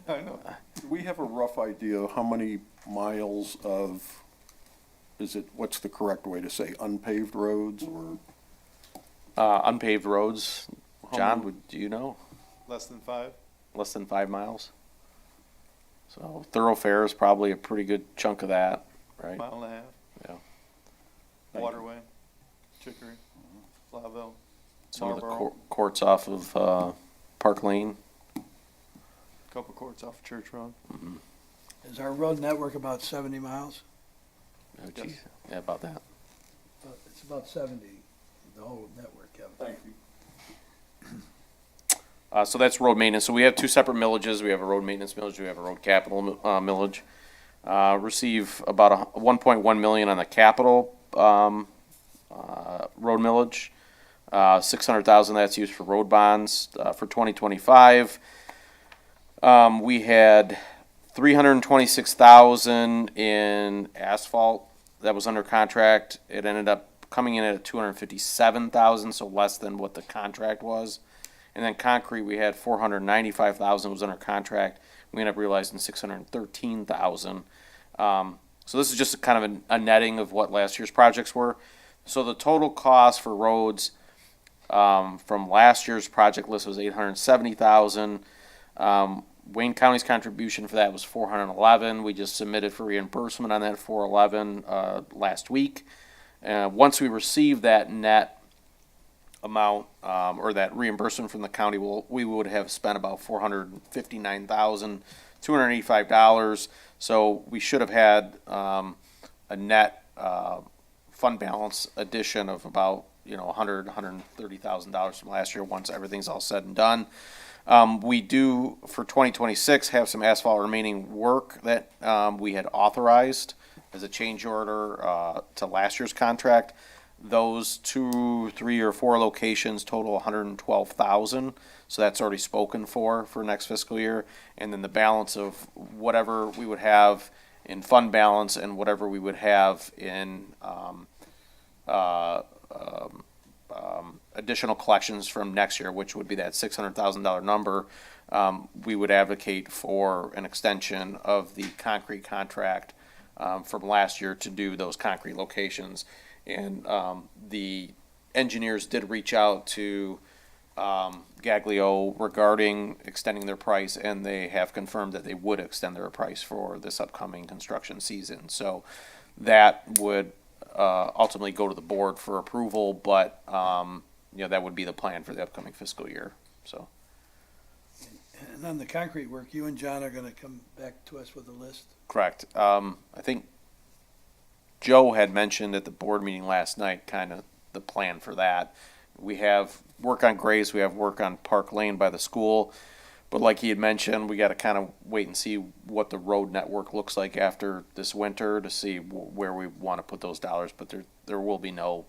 I know. Do we have a rough idea how many miles of, what's the correct way to say, unpaved roads or? Unpaved roads, John, do you know? Less than 5? Less than 5 miles? So thoroughfare is probably a pretty good chunk of that, right? Mile and a half? Yeah. Thank you. Waterway, Chicory, Flaville. Some of the Marlboro. courts off of Park Lane. Couple courts off of Church Road. Is our road network about 70 miles? Oh, geez. Yeah, about that. It's about 70, the whole network, Kevin. Thank you. So that's road maintenance. So we have two separate millages. We have a road maintenance millage. We have a road capital millage. Receive about 1.1 million on the capital road millage. 600,000 that's used for road bonds. For 2025, we had 326,000 in asphalt that was under contract. It ended up coming in at 257,000, so less than what the contract was. And then concrete, we had 495,000 was under contract. We ended up realizing 613,000. So this is just kind of a netting of what last year's projects were. So the total cost for roads from last year's project list was 870,000. Wayne County's contribution for that was 411. We just submitted for reimbursement on that 411 last week. Once we receive that net amount or that reimbursement from the county, we would have spent about $459,285. So we should have had a net fund balance addition of about $130,000 from last year once everything's all said and done. We do, for 2026, have some asphalt remaining work that we had authorized as a change order to last year's contract. Those 2, 3, or 4 locations total 112,000, so that's already spoken for next fiscal year. And then the balance of whatever we would have in fund balance and whatever we would have in additional collections from next year, which would be that $600,000 number, we would advocate for an extension of the concrete contract from last year to do those concrete locations. And the engineers did reach out to Gaglio regarding extending their price, and they have confirmed that they would extend their price for this upcoming construction season. So that would ultimately go to the board for approval, but that would be the plan for the upcoming fiscal year. So. And on the concrete work, you and John are gonna come back to us with a list? Correct. I think Joe had mentioned at the board meeting last night kind of the plan for that. We have work on Grace, we have work on Park Lane by the school, but like he had mentioned, we got to kind of wait and see what the road network looks like after this winter to see where we want to put those dollars. But there will be no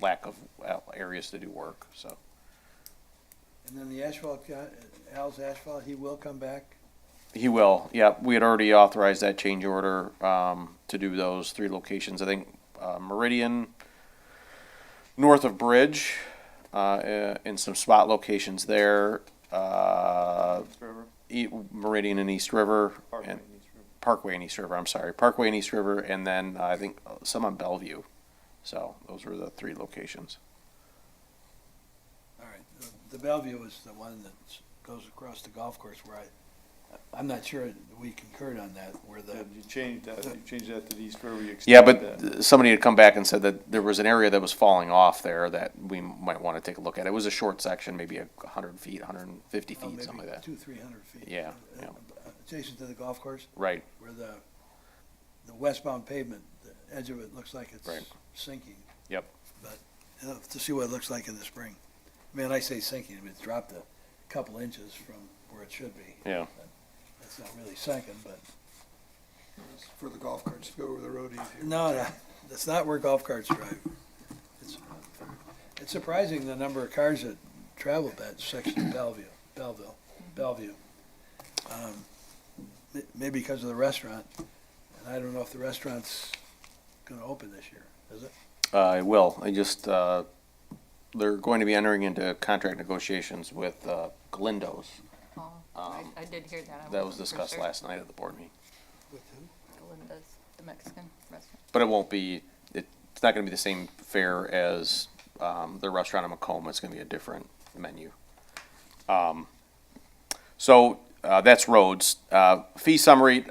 lack of areas to do work. So. And then the asphalt guy, Al's asphalt, he will come back? He will, yeah. We had already authorized that change order to do those 3 locations. I think Meridian, north of Bridge, in some spot locations there. River. Meridian and East River. Parkway and and East River. Parkway and East River, I'm sorry. Parkway and East River, and then I think some on Bellevue. So those were the 3 locations. All right, the Bellevue is the one that goes across the golf course where I'm not sure we concurred on that, where Yeah, the, you changed that to the East River. You Yeah, extended that. but somebody had come back and said that there was an area that was falling off there that we might want to take a look at. It was a short section, maybe 100 feet, 150 feet, maybe something like that. 200-300 feet. Yeah, yeah. Adjacent to the golf course, Right. where the westbound pavement, the edge of it looks like it's Right. sinking. Yep. But to see what it looks like in the spring. I mean, I say sinking, it's dropped a couple inches from where it should be. Yeah. It's not really sinking, but. For the golf carts to go over the road easier. No, that's not where golf carts drive. It's surprising the number of cars that travel that section of Bellevue. Maybe because of the restaurant, and I don't know if the restaurant's gonna open this year, is it? It will. They're going to be entering into contract negotiations with Galindo's. Oh, I did hear that. I That was wasn't for discussed sure. last night at the board meeting. With who? Galinda's, the Mexican restaurant. But it won't be, it's not going to be the same fare as their restaurant in Macomb, it's gonna be a different menu. So that's roads. Fee summary,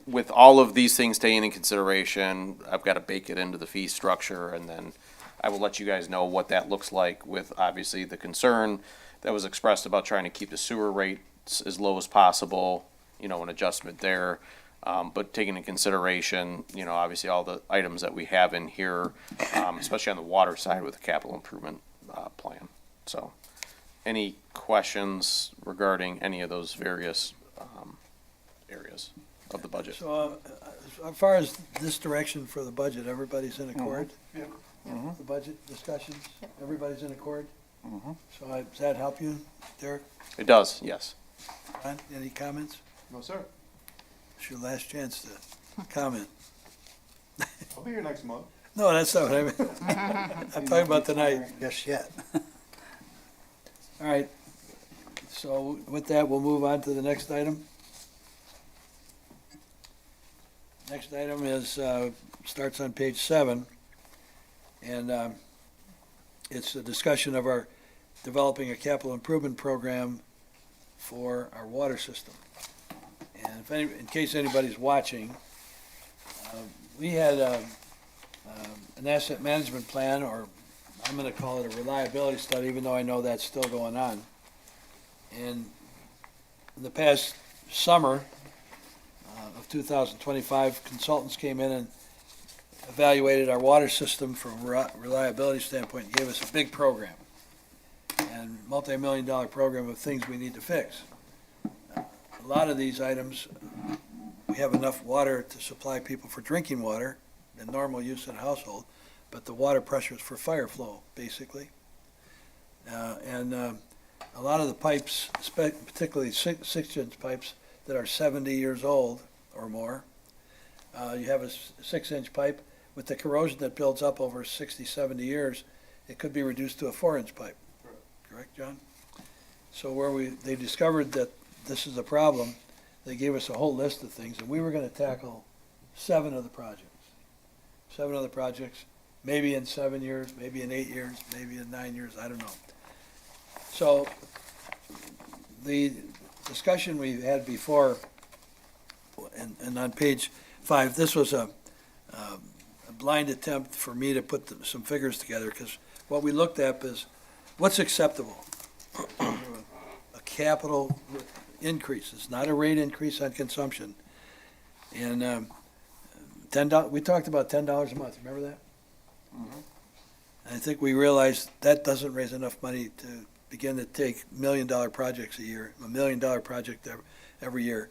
with all of these things taken in consideration, I've got to bake it into the fee structure, and then I will let you guys know what that looks like, with obviously the concern that was expressed about trying to keep the sewer rates as low as possible, you know, an adjustment there. But taking into consideration, you know, obviously all the items that we have in here, especially on the water side with the capital improvement plan. So, any questions regarding any of those various areas of the budget? So, as far as this direction for the budget, everybody's in accord? Yep. The budget discussions, Yep. everybody's in accord? So does that help you, Derek? It does, yes. Ron, any comments? No, sir. It's your last chance to comment. I'll be here next month. No, that's not what I meant. I'm talking about tonight. Yes, yet. All right. So with that, we'll move on to the next item. Next item is, starts on page 7. And it's a discussion of our developing a capital improvement program for our water system. And if any, in case anybody's watching, we had an asset management plan, or I'm gonna call it a reliability study, even though I know that's still going on. And in the past summer of 2025, consultants came in and evaluated our water system from a reliability standpoint, and gave us a big program, and multi-million-dollar program of things we need to fix. A lot of these items, we have enough water to supply people for drinking water and normal use in a household, but the water pressure is for fire flow, basically. And a lot of the pipes, particularly six-inch pipes that are 70 years old or more, you have a 6-inch pipe, with the corrosion that builds up over 60, 70 years, it could be reduced to a 4-inch pipe. Correct, John? So they discovered that this is a problem, they gave us a whole list of things, and we were gonna tackle 7 of the projects. 7 of the projects, maybe in 7 years, maybe in 8 years, maybe in 9 years, I don't know. So, the discussion we had before, and on page 5, this was a blind attempt for me to put some figures together, because what we looked at is what's acceptable. A capital increase, it's not a rate increase on consumption. And $10, we talked about $10 a month, remember that? And I think we realized that doesn't raise enough money to begin to take $1 million projects a year. $1 million project every year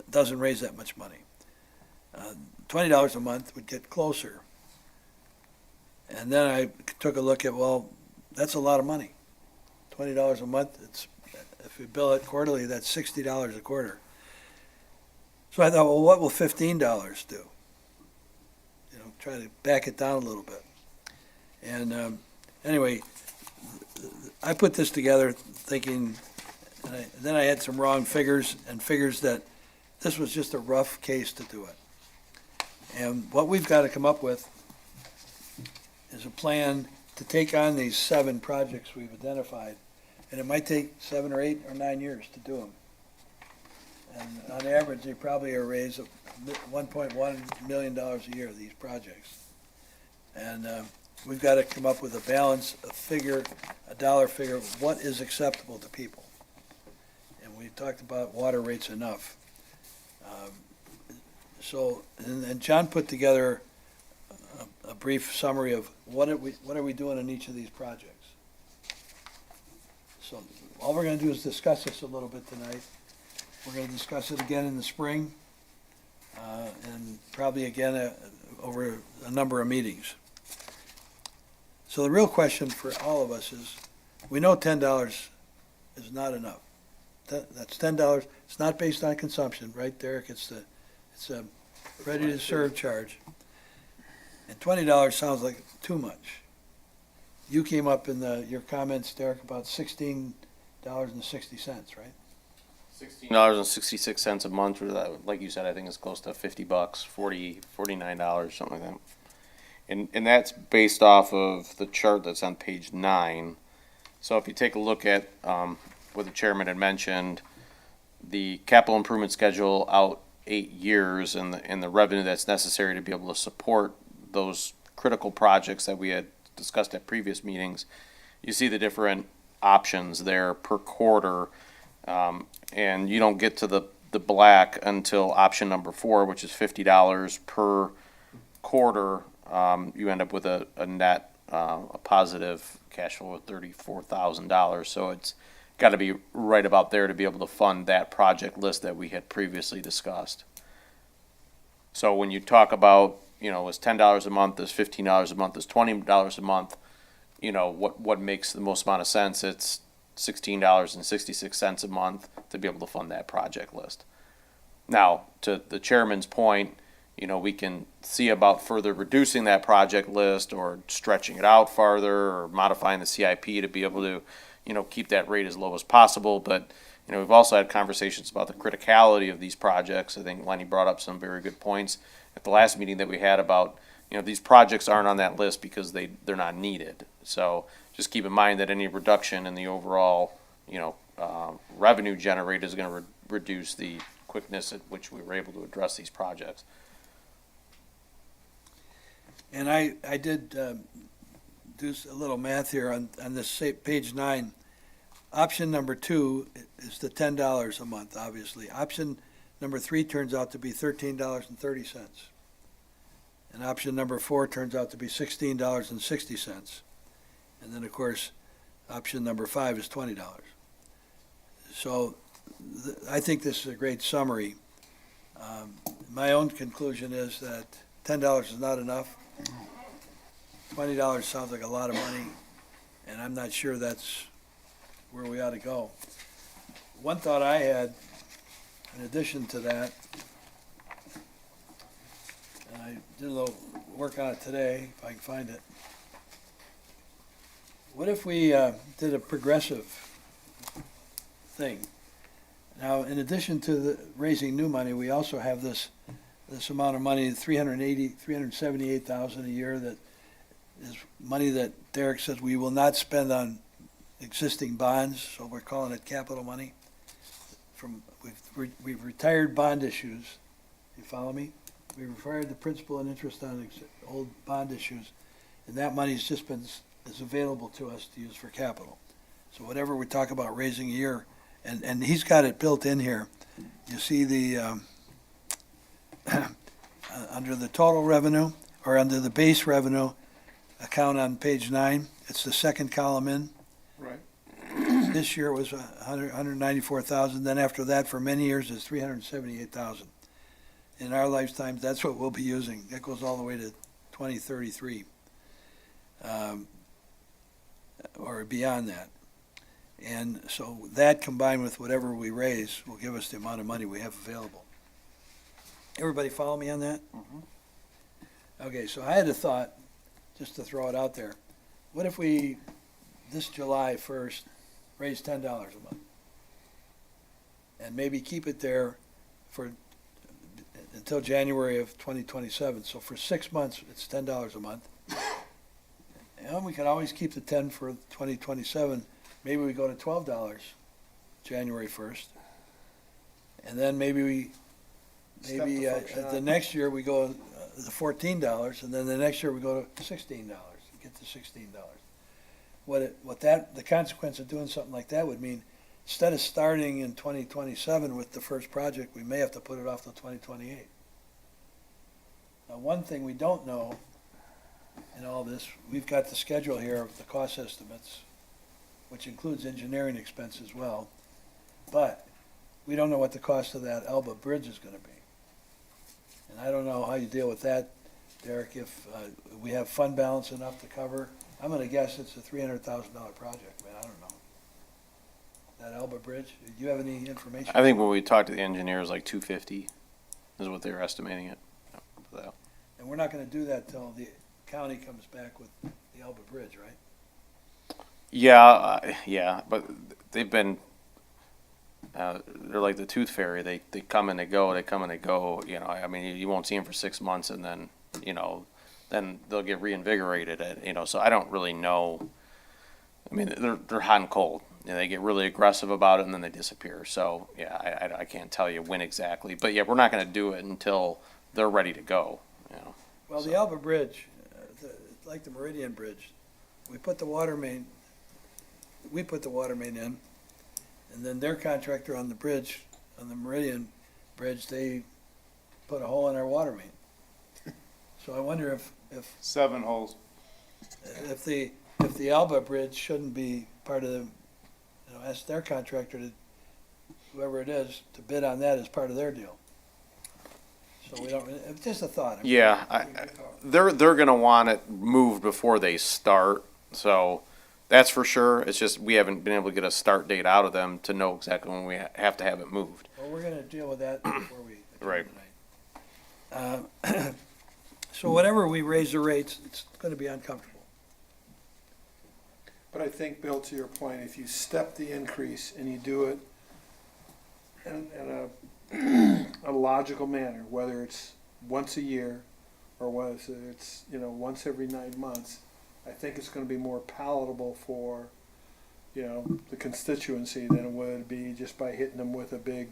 doesn't raise that much money. $20 a month would get closer. And then I took a look at, well, that's a lot of money. $20 a month, if we bill it quarterly, that's $60 a quarter. So I thought, well, what will $15 do? You know, try to back it down a little bit. And anyway, I put this together thinking, and then I had some wrong figures, and figures that this was just a rough case to do it. And what we've got to come up with is a plan to take on these 7 projects we've identified, and it might take 7 or 8 or 9 years to do them. And on average, they probably are raised of $1.1 million a year, these projects. And we've got to come up with a balance, a figure, a dollar figure of what is acceptable to people. And we talked about water rates enough. And John put together a brief summary of what are we doing in each of these projects. So all we're going to do is discuss this a little bit tonight. We're going to discuss it again in the spring, and probably again over a number of meetings. So the real question for all of us is, we know $10 is not enough. That's $10. It's not based on consumption, right, Derek? It's a ready-to-serve charge. And $20 sounds like too much. You came up in your comments, Derek, about $16.60, right? $16.66 a month, or that, like you said, I think it's close to $50, $49, something like that. And that's based off of the chart that's on page 9. So if you take a look at what the chairman had mentioned, the capital improvement schedule out 8 years and the revenue that's necessary to be able to support those critical projects that we had discussed at previous meetings, you see the different options there per quarter, and you don't get to the black until option number 4, which is $50 per quarter. You end up with a net, a positive cash flow of $34,000. So it's got to be right about there to be able to fund that project list that we had previously discussed. So when you talk about, is $10 a month, is $15 a month, is $20 a month, what makes the most amount of sense? It's $16.66 a month to be able to fund that project list. Now, to the chairman's point, we can see about further reducing that project list or stretching it out farther or modifying the CIP to be able to, keep that rate as low as possible. But, we've also had conversations about the criticality of these projects. I think Lenny brought up some very good points at the last meeting that we had about, these projects aren't on that list because they're not needed. So just keep in mind that any reduction in the overall, revenue generated is going to reduce the quickness at which we were able to address these projects. And I did do a little math here on this page 9. Option number 2 is the $10 a month, obviously. Option number 3 turns out to be $13.30. And option number 4 turns out to be $16.60. And then, of course, option number 5 is $20. So I think this is a great summary. My own conclusion is that $10 is not enough. $20 sounds like a lot of money, and I'm not sure that's where we ought to go. One thought I had, in addition to that, and I did a little work on it today, if I can find it. What if we did a progressive thing? Now, in addition to raising new money, we also have this amount of money, $378,000 a year, that is money that Derek says we will not spend on existing bonds, so we're calling it capital money. We've retired bond issues. You follow me? We retired the principal and interest on old bond issues, and that money's just is available to us to use for capital. So whatever we talk about raising a year, and he's got it built in here. You see the under the total revenue, or under the base revenue account on page 9, it's the second column in. Right. This year it was 194,000. Then after that, for many years, it's 378,000. In our lifetimes, that's what we'll be using. That goes all the way to 2033, or beyond that. And so that, combined with whatever we raise, will give us the amount of money we have available. Everybody follow me on that? Okay, so I had a thought, just to throw it out there. What if we, this July 1st, raise $10 a month? And maybe keep it there until January of 2027. So for 6 months, it's $10 a month. And we can always keep the 10 for 2027. Maybe we go to $12 January 1st. And then maybe the next year we go to $14, and then the next year we go to $16, get to $16. The consequence of doing something like that would mean, instead of starting in 2027 with the first project, we may have to put it off till 2028. Now, one thing we don't know in all this, we've got the schedule here of the cost estimates, which includes engineering expense as well, but we don't know what the cost of that Elba Bridge is going to be. And I don't know how you deal with that, Derek, if we have fund balance enough to cover. I'm going to guess it's a $300,000 project, man, I don't know. That Elba Bridge, do you have any information? I think when we talked to the engineers, like 250 is what they were estimating it. And we're not going to do that till the county comes back with the Elba Bridge, right? Yeah, but they've been, they're like the tooth fairy. They come and they go, they come and they go, I mean, you won't see them for 6 months, and then, then they'll get reinvigorated so I don't really know. I mean, they're hot and cold. They get really aggressive about it and then they disappear. So yeah, I can't tell you when exactly, but yeah, we're not going to do it until they're ready to go. Well, the Alba Bridge, like the Meridian Bridge, we put the water main in, and then their contractor on the bridge, on the Meridian Bridge, they put a hole in our water main. So I wonder if 7 holes. the Alba Bridge shouldn't be part of the, ask their contractor to, whoever it is, to bid on that as part of their deal. So we don't, it's just a thought. Yeah, they're going to want it moved before they start. So that's for sure. It's just we haven't been able to get a start date out of them to know exactly when we have to have it moved. Well, we're gonna deal with that before we adjourn Right. tonight. So whatever we raise the rates, it's gonna be uncomfortable. But I think, Bill, to your point, if you step the increase and you do it in a logical manner, whether it's once a year or whether it's, once every 9 months, I think it's gonna be more palatable for, the constituency than it would be just by hitting them with a big,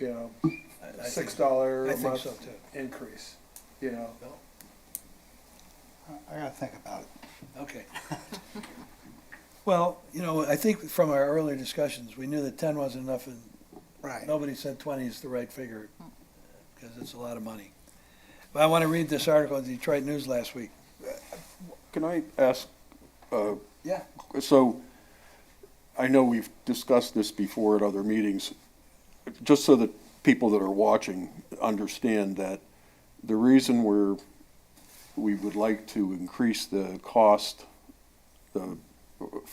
I think- $6 I a think month so too. increase, I gotta think about it. Okay. Well, I think from our earlier discussions, we knew that 10 wasn't enough and Right. nobody said 20 is the right figure because it's a lot of money. But I want to read this article in the Detroit News last week. Can I ask, Yeah. so I know we've discussed this before at other meetings, just so that people that are watching understand that the reason we would like to increase the cost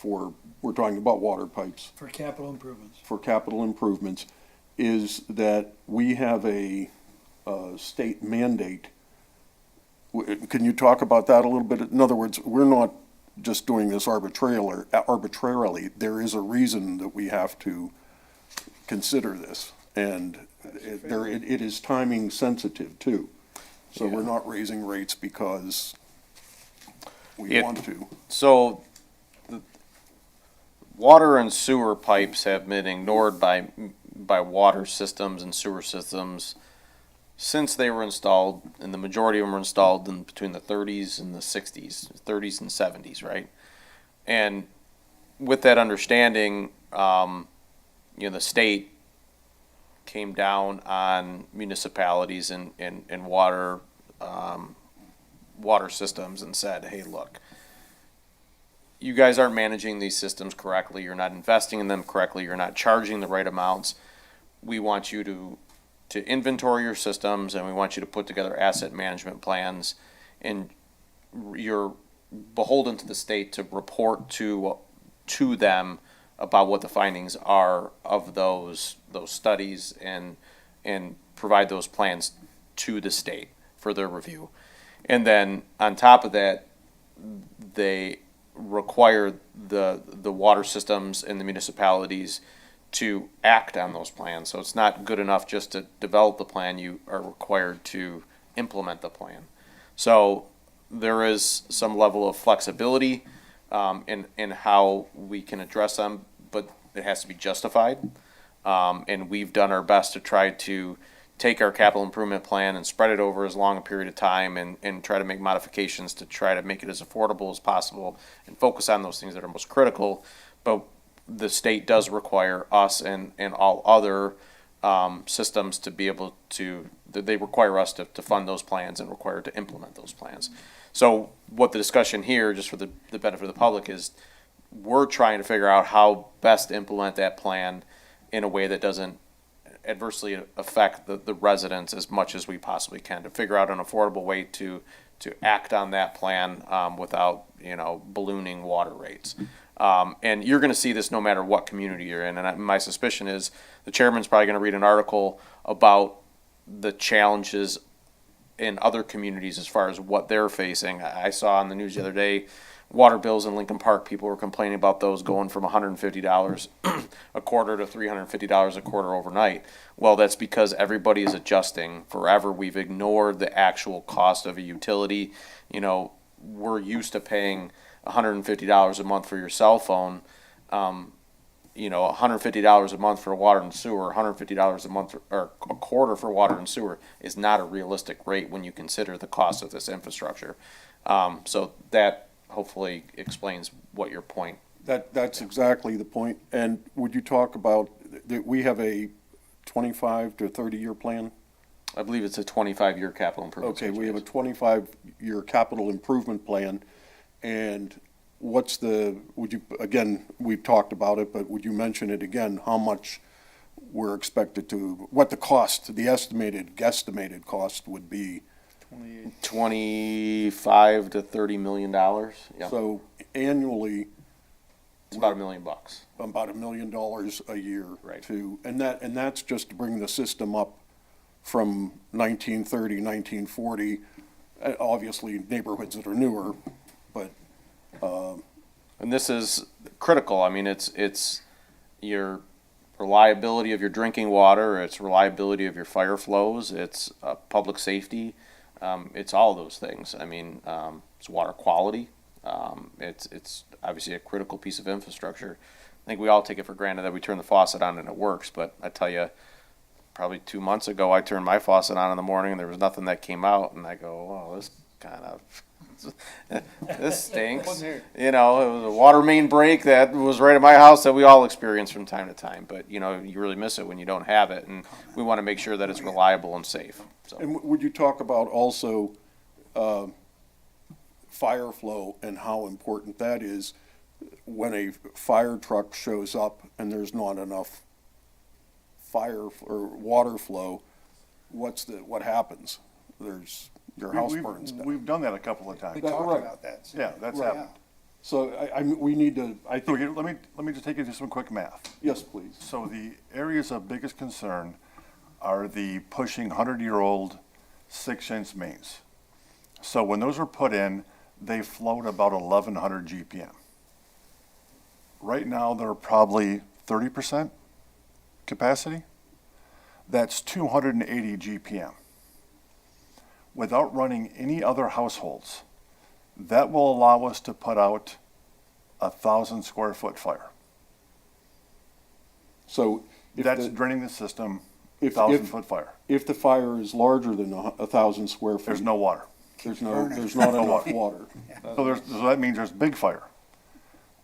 we're talking about water pipes, For capital improvements. for capital improvements, is that we have a state mandate. Can you talk about that a little bit? In other words, we're not just doing this arbitrarily. There is a reason that we have to consider this, and it is timing sensitive too. So we're not raising rates because we want to. So the water and sewer pipes have been ignored by water systems and sewer systems since they were installed, and the majority of them were installed in between the 30s and the 60s, 30s and 70s, right? And with that understanding, the state came down on municipalities and water systems and said, hey, look, you guys aren't managing these systems correctly, you're not investing in them correctly, you're not charging the right amounts. We want you to inventory your systems, and we want you to put together asset management plans, and you're beholden to the state to report to them about what the findings are of those studies and provide those plans to the state for their review. And then on top of that, they require the water systems and the municipalities to act on those plans. So it's not good enough just to develop the plan, you are required to implement the plan. So there is some level of flexibility in how we can address them, but it has to be justified. And we've done our best to try to take our capital improvement plan and spread it over as long a period of time and try to make modifications to try to make it as affordable as possible and focus on those things that are most critical. But the state does require us and all other systems to be able to, they require us to fund those plans and require to implement those plans. So what the discussion here, just for the benefit of the public, is we're trying to figure out how best to implement that plan in a way that doesn't adversely affect the residents as much as we possibly can, to figure out an affordable way to act on that plan without, ballooning water rates. And you're going to see this no matter what community you're in. And my suspicion is the chairman's probably going to read an article about the challenges in other communities as far as what they're facing. I saw on the news the other day water bills in Lincoln Park, people were complaining about those going from $150 a quarter to $350 a quarter overnight. Well, that's because everybody is adjusting. Forever, we've ignored the actual cost of a utility. You know, we're used to paying $150 a month for your cell phone. You know, $150 a month for water and sewer, $150 a month or a quarter for water and sewer is not a realistic rate when you consider the cost of this infrastructure. So that hopefully explains what your point. That's exactly the point. And would you talk about, that we have a 25 to 30-year plan? I believe it's a 25-year capital improvement. Okay, we have a schedule. 25-year capital improvement plan, and what's the, would you, again, we've talked about it, but would you mention it again, how much we're expected to, what the cost, the guesstimated cost would be? 25 to $30 million. Yeah, So annually, it's about $1 million. about $1 million a year. Right. And that's just to bring the system up from 1930, 1940, obviously neighborhoods that are newer, but And this is critical. I mean, it's your reliability of your drinking water, it's reliability of your fire flows, it's public safety, it's all of those things. I mean, it's water quality. It's obviously a critical piece of infrastructure. I think we all take it for granted that we turn the faucet on and it works, but I tell you, probably 2 months ago, I turned my faucet on in the morning and there was nothing that came out, and I go, "Oh, this kind of this stinks." You know, it was a water main break that was right at my house that we all experience from time to time. But you know, you really miss it when you don't have it, and we want to make sure that it's reliable and safe. So. And would you talk about also fire flow and how important that is when a fire truck shows up and there's not enough fire or water flow? What happens? There's your house burns down. We've done that a couple of times. We That- talked right. about that. Yeah, that's Right. happened. So we need to, I So think, let me just take you through some quick math. yes, please. So the areas of biggest concern are the pushing 100-year-old 6-inch mains. So when those were put in, they flowed about 1,100 GPM. Right now, they're probably 30% capacity. That's 280 GPM. Without running any other households, that will allow us to put out 1,000 square foot fire. So if That's the, draining the system, if- 1,000 if- foot fire. if the fire is larger than 1,000 square feet. There's no water. There's not enough water. So that means there's big fire.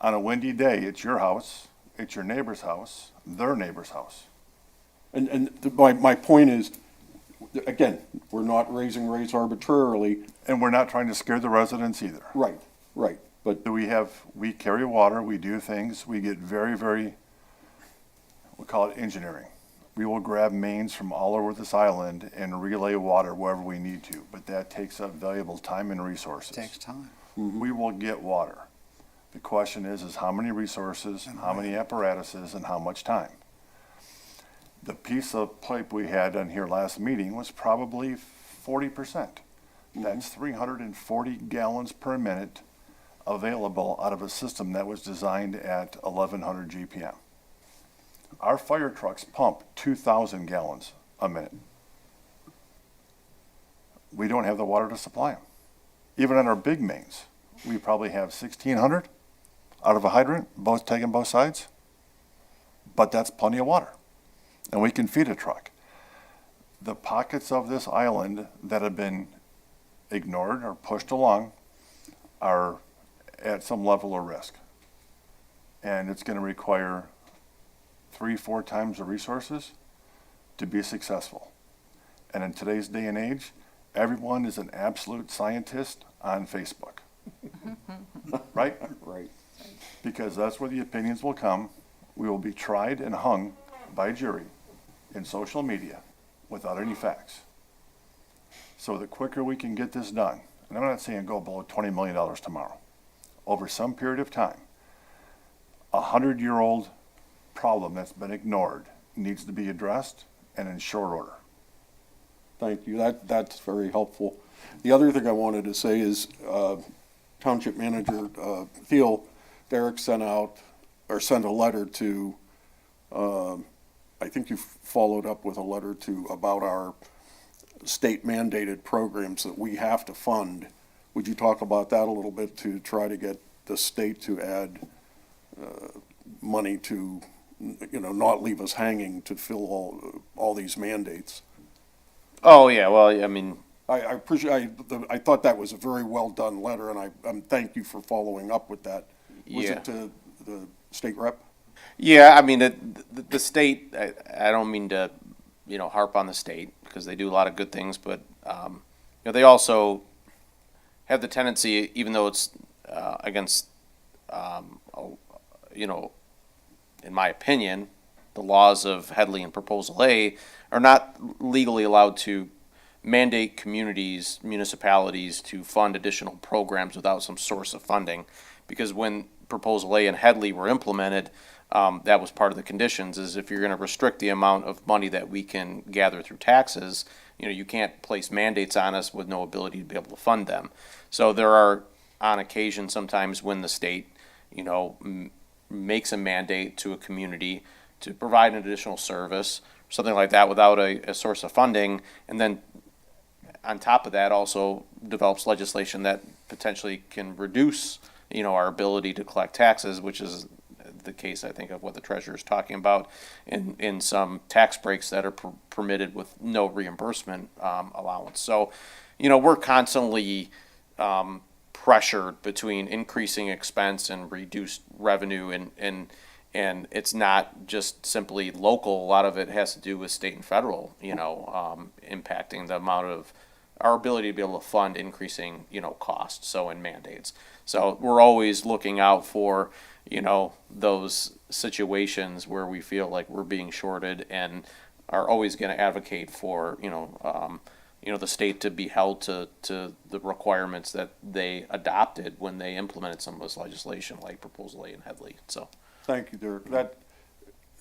On a windy day, it's your house, it's your neighbor's house, their neighbor's house. My point is, again, we're not raising rates arbitrarily. And we're not trying to scare the residents either. Right, but We carry water, we do things, we get very, very, we call it engineering. We will grab mains from all over this island and relay water wherever we need to, but that takes up valuable time and resources. Takes time. We will get water. The question is how many resources, how many apparatuses, and how much time? The piece of pipe we had on here last meeting was probably 40%. That's 340 gallons per minute available out of a system that was designed at 1,100 GPM. Our fire trucks pump 2,000 gallons a minute. We don't have the water to supply them. Even on our big mains, we probably have 1,600 out of a hydrant, taking both sides. But that's plenty of water, and we can feed a truck. The pockets of this island that have been ignored or pushed along are at some level of risk. And it's going to require 3-4 times the resources to be successful. And in today's day and age, everyone is an absolute scientist on Facebook. Right? right. Because that's where the opinions will come. We will be tried and hung by jury in social media without any facts. So the quicker we can get this done, and I'm not saying go below $20 million tomorrow, over some period of time, 100-year-old problem that's been ignored needs to be addressed and in short order. Thank you. That's very helpful. The other thing I wanted to say is, Township Manager Thiel, Derek sent a letter to, I think you followed up with a letter about our state mandated programs that we have to fund. Would you talk about that a little bit to try to get the state to add money to, not leave us hanging to fill all these mandates? Oh, yeah, well, I mean, I appreciate, I thought that was a very well done letter, and I thank you for following up with that. Was Yeah. it to the state rep? yeah, I mean, the state, I don't mean to, harp on the state, because they do a lot of good things, but, they also have the tendency, even though it's against, in my opinion, the laws of Headley and Proposal A are not legally allowed to mandate communities, municipalities to fund additional programs without some source of funding. Because when Proposal A and Headley were implemented, that was part of the conditions, is if you're gonna restrict the amount of money that we can gather through taxes, you can't place mandates on us with no ability to be able to fund them. So there are, on occasion, sometimes when the state, makes a mandate to a community to provide an additional service, something like that, without a source of funding, and then on top of that also develops legislation that potentially can reduce, our ability to collect taxes, which is the case, I think, of what the treasurer is talking about in some tax breaks that are permitted with no reimbursement allowance. So, we're constantly pressured between increasing expense and reduced revenue, and it's not just simply local. A lot of it has to do with state and federal, impacting the amount of our ability to be able to fund increasing, costs, so in mandates. So we're always looking out for, those situations where we feel like we're being shorted, and are always going to advocate for, the state to be held to the requirements that they adopted when they implemented some of this legislation, like Proposal A and Headley. So, Thank you, Derek.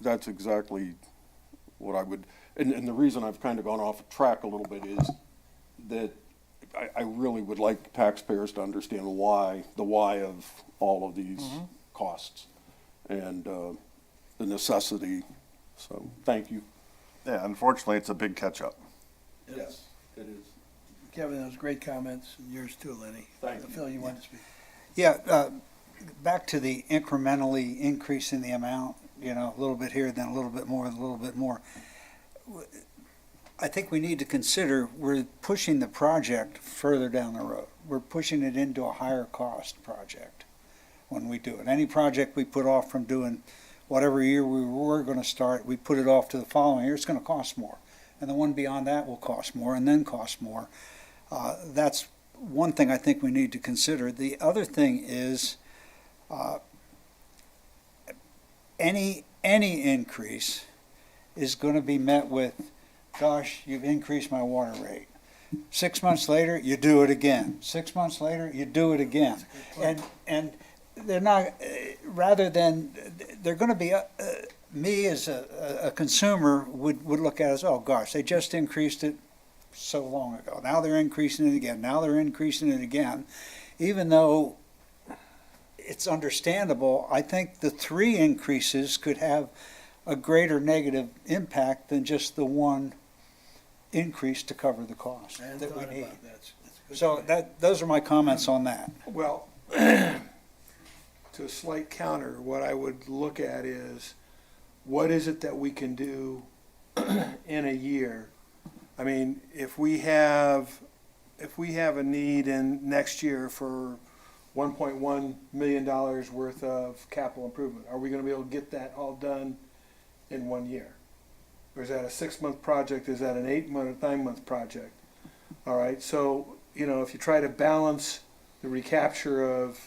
That's exactly what I would, and the reason I've kind of gone off track a little bit is that I really would like taxpayers to understand the why of all of these costs and the necessity. So, thank you. Yeah, unfortunately, it's a big catch-up. Yes, it is. Kevin, those great comments, and yours too, Lenny. Thank you. Phil, you want to speak? Yeah, back to the incrementally increasing the amount, a little bit here, then a little bit more, a little bit more. I think we need to consider we're pushing the project further down the road. We're pushing it into a higher cost project when we do it. Any project we put off from doing whatever year we were going to start, we put it off to the following year, it's going to cost more. And the one beyond that will cost more and then cost more. That's one thing I think we need to consider. The other thing is any increase is going to be met with, gosh, you've increased my water rate. 6 months later, you do it again. 6 months later, you do it again. And they're not, rather than, they're going to be, me as a consumer would look at it as, oh gosh, they just increased it so long ago. Now they're increasing it again. Now they're increasing it again. Even though it's understandable, I think the 3 increases could have a greater negative impact than just the one increase to cover the cost I hadn't that we thought need. about that. That's a good So point. those are my comments on that. Well, to a slight counter, what I would look at is, what is it that we can do in a year? I mean, if we have a need in next year for $1.1 million worth of capital improvement, are we gonna be able to get that all done in 1 year? Or is that a 6-month project? Is that an 8-month, 9-month project? All right, so, if you try to balance the recapture of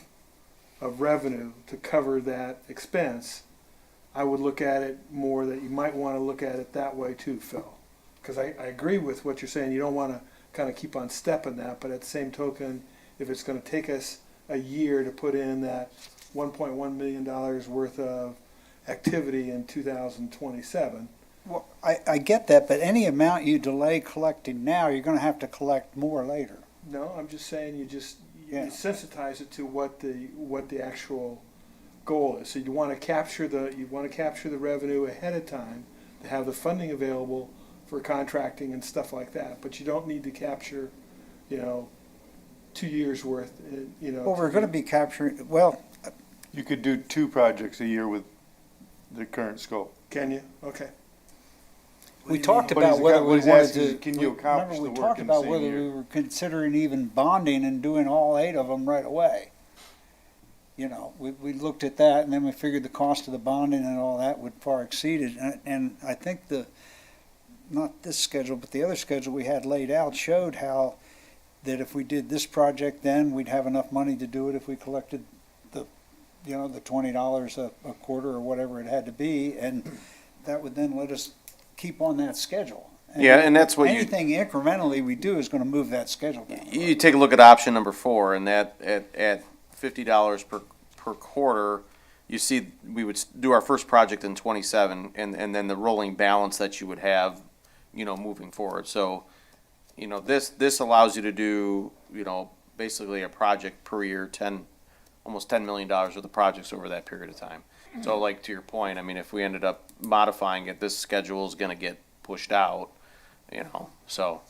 revenue to cover that expense, I would look at it more that you might want to look at it that way too, Phil. Because I agree with what you're saying. You don't want to kind of keep on stepping that, but at the same token, if it's going to take us a year to put in that $1.1 million worth of activity in 2027. Well, I get that, but any amount you delay collecting now, you're gonna have to collect more later. No, I'm just saying Yeah. sensitize it to what the actual goal is. So you want to capture the revenue ahead of time to have the funding available for contracting and stuff like that. But you don't need to capture, 2 years worth. Well, we're gonna be capturing, well, You could do 2 projects a year with the current scope. Can you? Okay. we talked But about he's whether got- we what he's wanted asking is, to. can you accomplish remember the we work talked in the about same whether year? we were considering even bonding and doing all 8 of them right away. We looked at that, and then we figured the cost of the bonding and all that would far exceed it. And I think not this schedule, but the other schedule we had laid out showed how that if we did this project, then we'd have enough money to do it if we collected the $20 a quarter or whatever it had to be, and that would then let us keep on that schedule. Yeah, and that's what you, Anything incrementally we do is gonna move that schedule down. you take a look at option number 4, and that, at $50 per quarter, you see, we would do our first project in 27, and then the rolling balance that you would have, moving forward. So, this allows you to do, basically a project per year, almost $10 million worth of projects over that period of time. So like, to your point, I mean, if we ended up modifying it, this schedule is gonna get pushed out, so.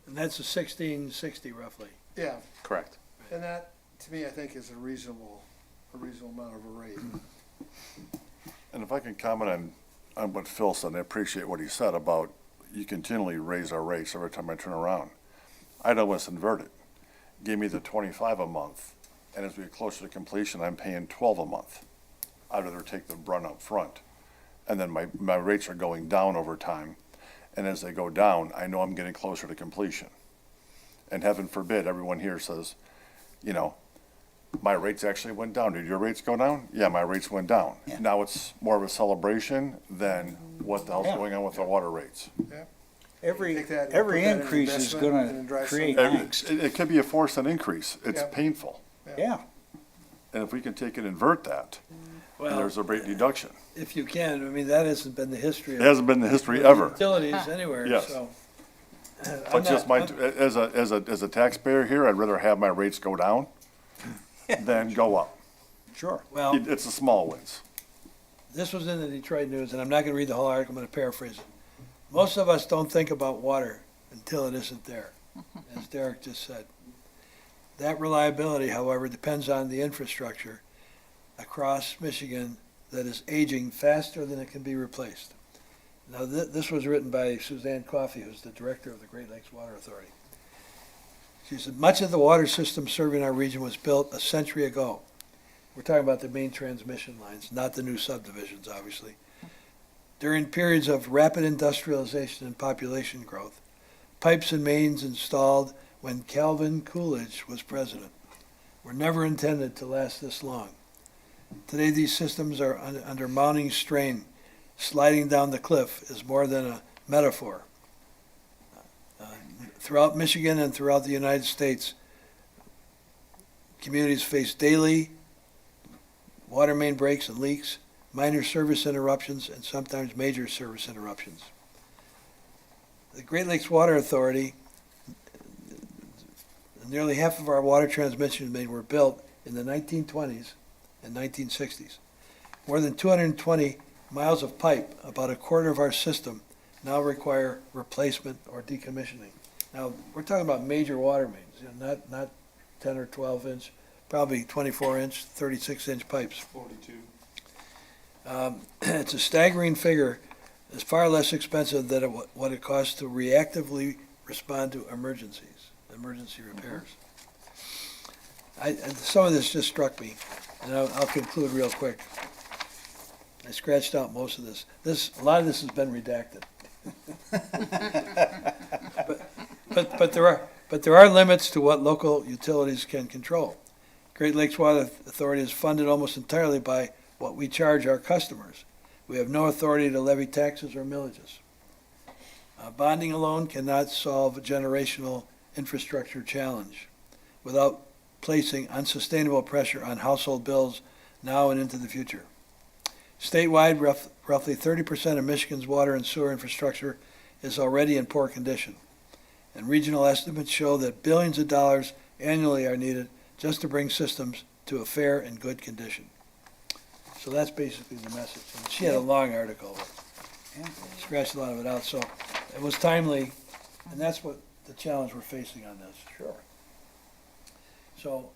And that's a 1660 roughly. Yeah, Correct. and that, to me, I think is a reasonable amount of a rate. And if I can comment on what Phil said, I appreciate what he said about you continually raise our rates every time I turn around. I know it's inverted. Give me the 25 a month, and as we get closer to completion, I'm paying 12 a month. I'd rather take the run up front. And then my rates are going down over time, and as they go down, I know I'm getting closer to completion. And heaven forbid, everyone here says, my rates actually went down. Did your rates go down? Yeah, my rates went down. Yeah. Now it's more of a celebration than what the hell's Yeah. going on with the water rates. Every Take that and every put that in increase is investment and gonna drive some- create Every- angst. It could be a 4-cent increase. It's Yeah. painful. Yeah, And if we can take and invert that, Well, there's a rate deduction. if you can, I mean, that hasn't been the history It of hasn't been the history ever. utilities anywhere, Yes. so. I'm But just not- as a taxpayer here, I'd rather have my rates go down than go up. sure. Well, It's the small wins. this was in the Detroit News, and I'm not gonna read the whole article, I'm gonna paraphrase it. Most of us don't think about water until it isn't there, as Derek just said. That reliability, however, depends on the infrastructure across Michigan that is aging faster than it can be replaced. Now, this was written by Suzanne Coffey, who's the director of the Great Lakes Water Authority. She said, much of the water system serving our region was built a century ago. We're talking about the main transmission lines, not the new subdivisions, obviously. During periods of rapid industrialization and population growth, pipes and mains installed when Calvin Coolidge was president were never intended to last this long. Today, these systems are under mounting strain. Sliding down the cliff is more than a metaphor. Throughout Michigan and throughout the United States, communities face daily water main breaks and leaks, minor service interruptions, and sometimes major service interruptions. The Great Lakes Water Authority, nearly half of our water transmission main were built in the 1920s and 1960s. More than 220 miles of pipe, about a quarter of our system, now require replacement or decommissioning. Now, we're talking about major water mains, not 10 or 12 inch, probably 24 inch, 36 inch pipes. 42. It's a staggering figure. It's far less expensive than what it costs to reactively respond to emergency repairs. Some of this just struck me, and I'll conclude real quick. I scratched out most of this. A lot of this has been redacted. But there are limits to what local utilities can control. Great Lakes Water Authority is funded almost entirely by what we charge our customers. We have no authority to levy taxes or millages. Bonding alone cannot solve a generational infrastructure challenge without placing unsustainable pressure on household bills now and into the future. Statewide, roughly 30% of Michigan's water and sewer infrastructure is already in poor condition. and regional estimates show that billions of dollars annually are needed just to bring systems to a fair and good condition. So that's basically the message. And she had a long article, but scratched a lot of it out, so it was timely, and that's what the challenge we're facing on this. Sure. So,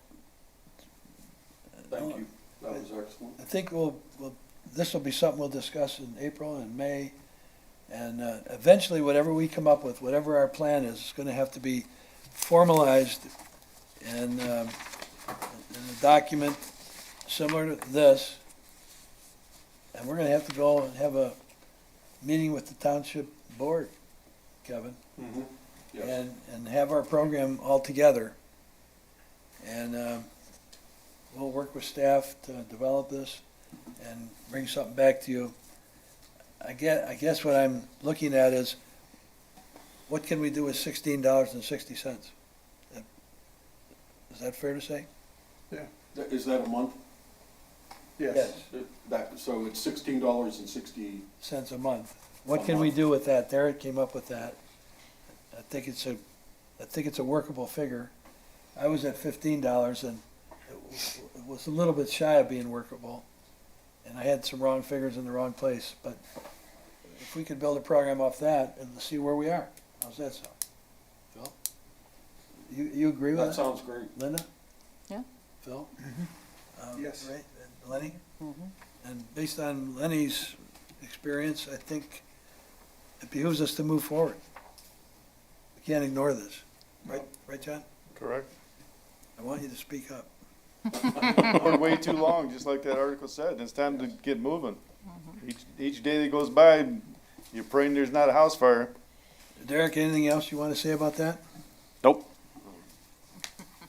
Thank you. That was excellent. I think this will be something we'll discuss in April and May. And eventually, whatever we come up with, whatever our plan is going to have to be formalized in a document similar to this. And we're going to have to go and have a meeting with the township board, Kevin, Yes. and have our program all together. And we'll work with staff to develop this and bring something back to you. I guess what I'm looking at is, what can we do with $16.60? Is that fair to say? Is that a month? Yes. So it's $16.60. Cents a month. What can we do with that? Derek came up with that. I think it's a workable figure. I was at $15 and it was a little bit shy of being workable. And I had some wrong figures in the wrong place, but if we could build a program off that and see where we are, how's that sound? Phil? You agree with that? That sounds great. Linda? Yeah. Phil? Yes. Right, and Lenny? And based on Lenny's experience, I think it behooves us to move forward. We can't ignore this, right, John? Correct. I want you to speak up. We're way too long, just like that article said. It's time to get moving. Each day that goes by, you're praying there's not a house fire. Derek, anything else you want to say about that? Nope.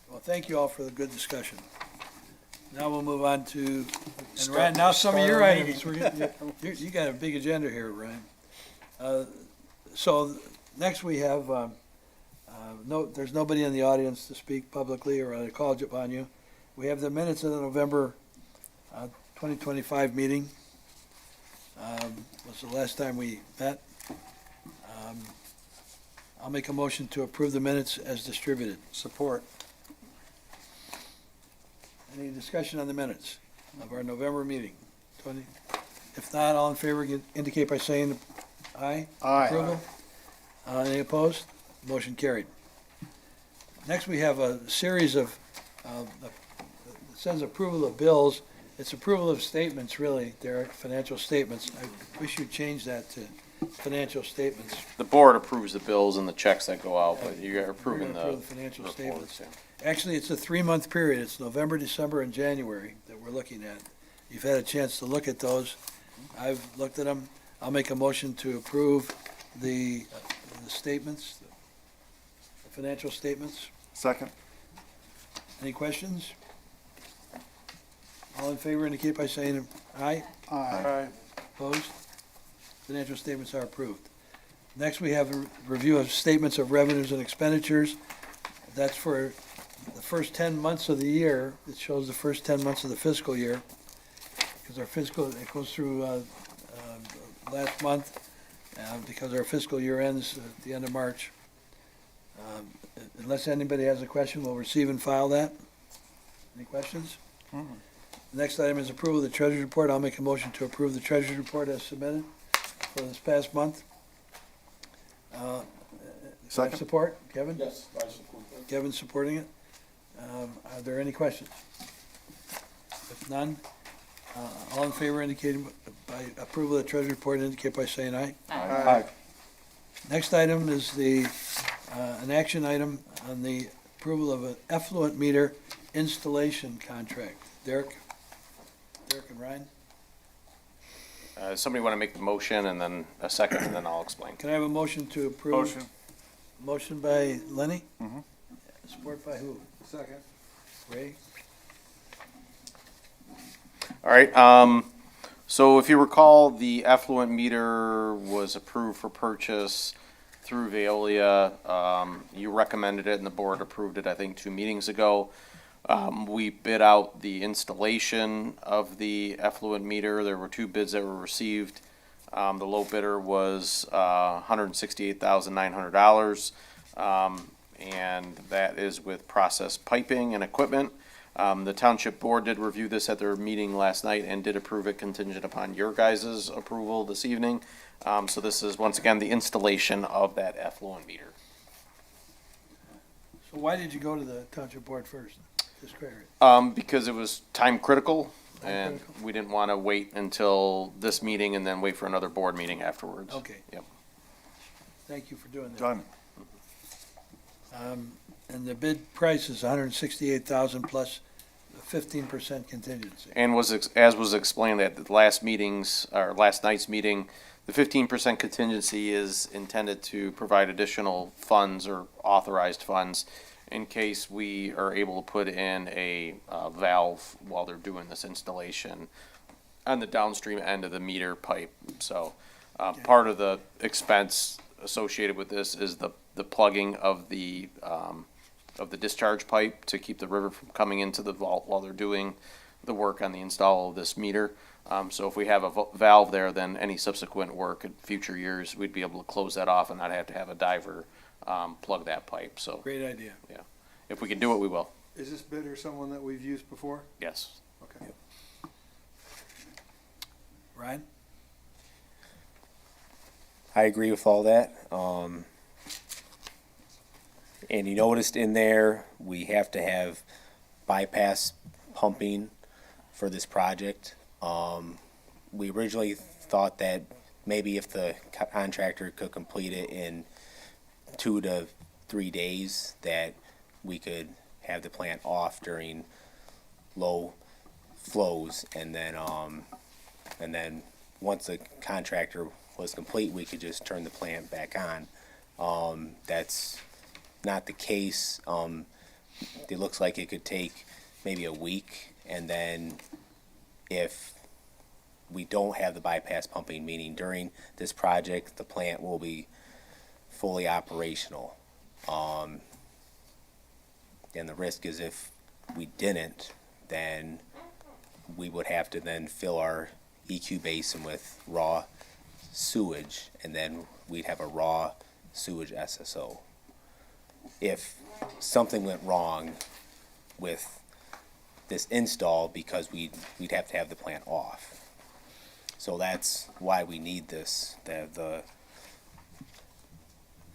Well, thank you all for the good discussion. Now we'll move on to, and Ryan, now some of your items. You got a big agenda here, Ryan. So next we have, there's nobody in the audience to speak publicly or I call upon you. We have the minutes of the November 2025 meeting. Was the last time we met. I'll make a motion to approve the minutes as distributed. Support. Any discussion on the minutes of our November meeting? If not, all in favor indicate by saying aye. Aye. Approval? Any opposed? Motion carried. Next, we have a series of, it says approval of bills. It's approval of statements, really, Derek, financial statements. I wish you'd change that to financial statements. The board approves the bills and the checks that go out, but you're approving We're the gonna approve the financial reports, statements. yeah. Actually, it's a 3-month period. It's November, December, and January that we're looking at. You've had a chance to look at those. I've looked at them. I'll make a motion to approve the statements, the financial statements. Second? Any questions? All in favor indicate by saying aye. Aye. Opposed? Financial statements are approved. Next, we have a review of statements of revenues and expenditures. That's for the first 10 months of the year. It shows the first 10 months of the fiscal year. Because our fiscal, it goes through last month, because our fiscal year ends at the end of March. Unless anybody has a question, we'll receive and file that. Any questions? The next item is approval of the treasurer's report. I'll make a motion to approve the treasurer's report as submitted for this past month. Second? Support, Kevin? Yes, I support that. Kevin's supporting it. Are there any questions? If none, all in favor indicating by approval of the treasurer's report indicate by saying aye. Aye. Next item is an action item on the approval of an effluent meter installation contract. Derek and Ryan, Somebody want to make the motion and then a second, and then I'll explain. can I have a motion to approve? Motion. Motion by Lenny? Support by who? Second. Ray? All right, so if you recall, the effluent meter was approved for purchase through Veolia. You recommended it and the board approved it, I think, 2 meetings ago. We bid out the installation of the effluent meter. There were 2 bids that were received. The low bidder was $168,900. And that is with process piping and equipment. The township board did review this at their meeting last night and did approve it contingent upon your guys' approval this evening. So this is, once again, the installation of that effluent meter. So why did you go to the township board first? Just curious. Because it was time critical, Time and critical. we didn't want to wait until this meeting and then wait for another board meeting afterwards. Okay. Yep. Thank you for doing that. Done. And the bid price is $168,000 plus a 15% contingency. And as was explained at the last meetings, or last night's meeting, the 15% contingency is intended to provide additional funds or authorized funds in case we are able to put in a valve while they're doing this installation on the downstream end of the meter pipe. So part of the expense associated with this is the plugging of the discharge pipe to keep the river from coming into the vault while they're doing the work on the install of this meter. So if we have a valve there, then any subsequent work in future years, we'd be able to close that off and not have to have a diver plug that pipe. So Great idea. if we can do it, we will. Is this bidder someone that we've used before? Yes. Okay. Ryan? I agree with all that. And you noticed in there, we have to have bypass pumping for this project. We originally thought that maybe if the contractor could complete it in 2 to 3 days, that we could have the plant off during low flows, and then once the contractor was complete, we could just turn the plant back on. That's not the case. It looks like it could take maybe a week, and then if we don't have the bypass pumping, meaning during this project, the plant will be fully operational. And the risk is if we didn't, then we would have to then fill our EQ basin with raw sewage, and then we'd have a raw sewage SSO. If something went wrong with this install, because we'd have to have the plant off. So that's why we need this, the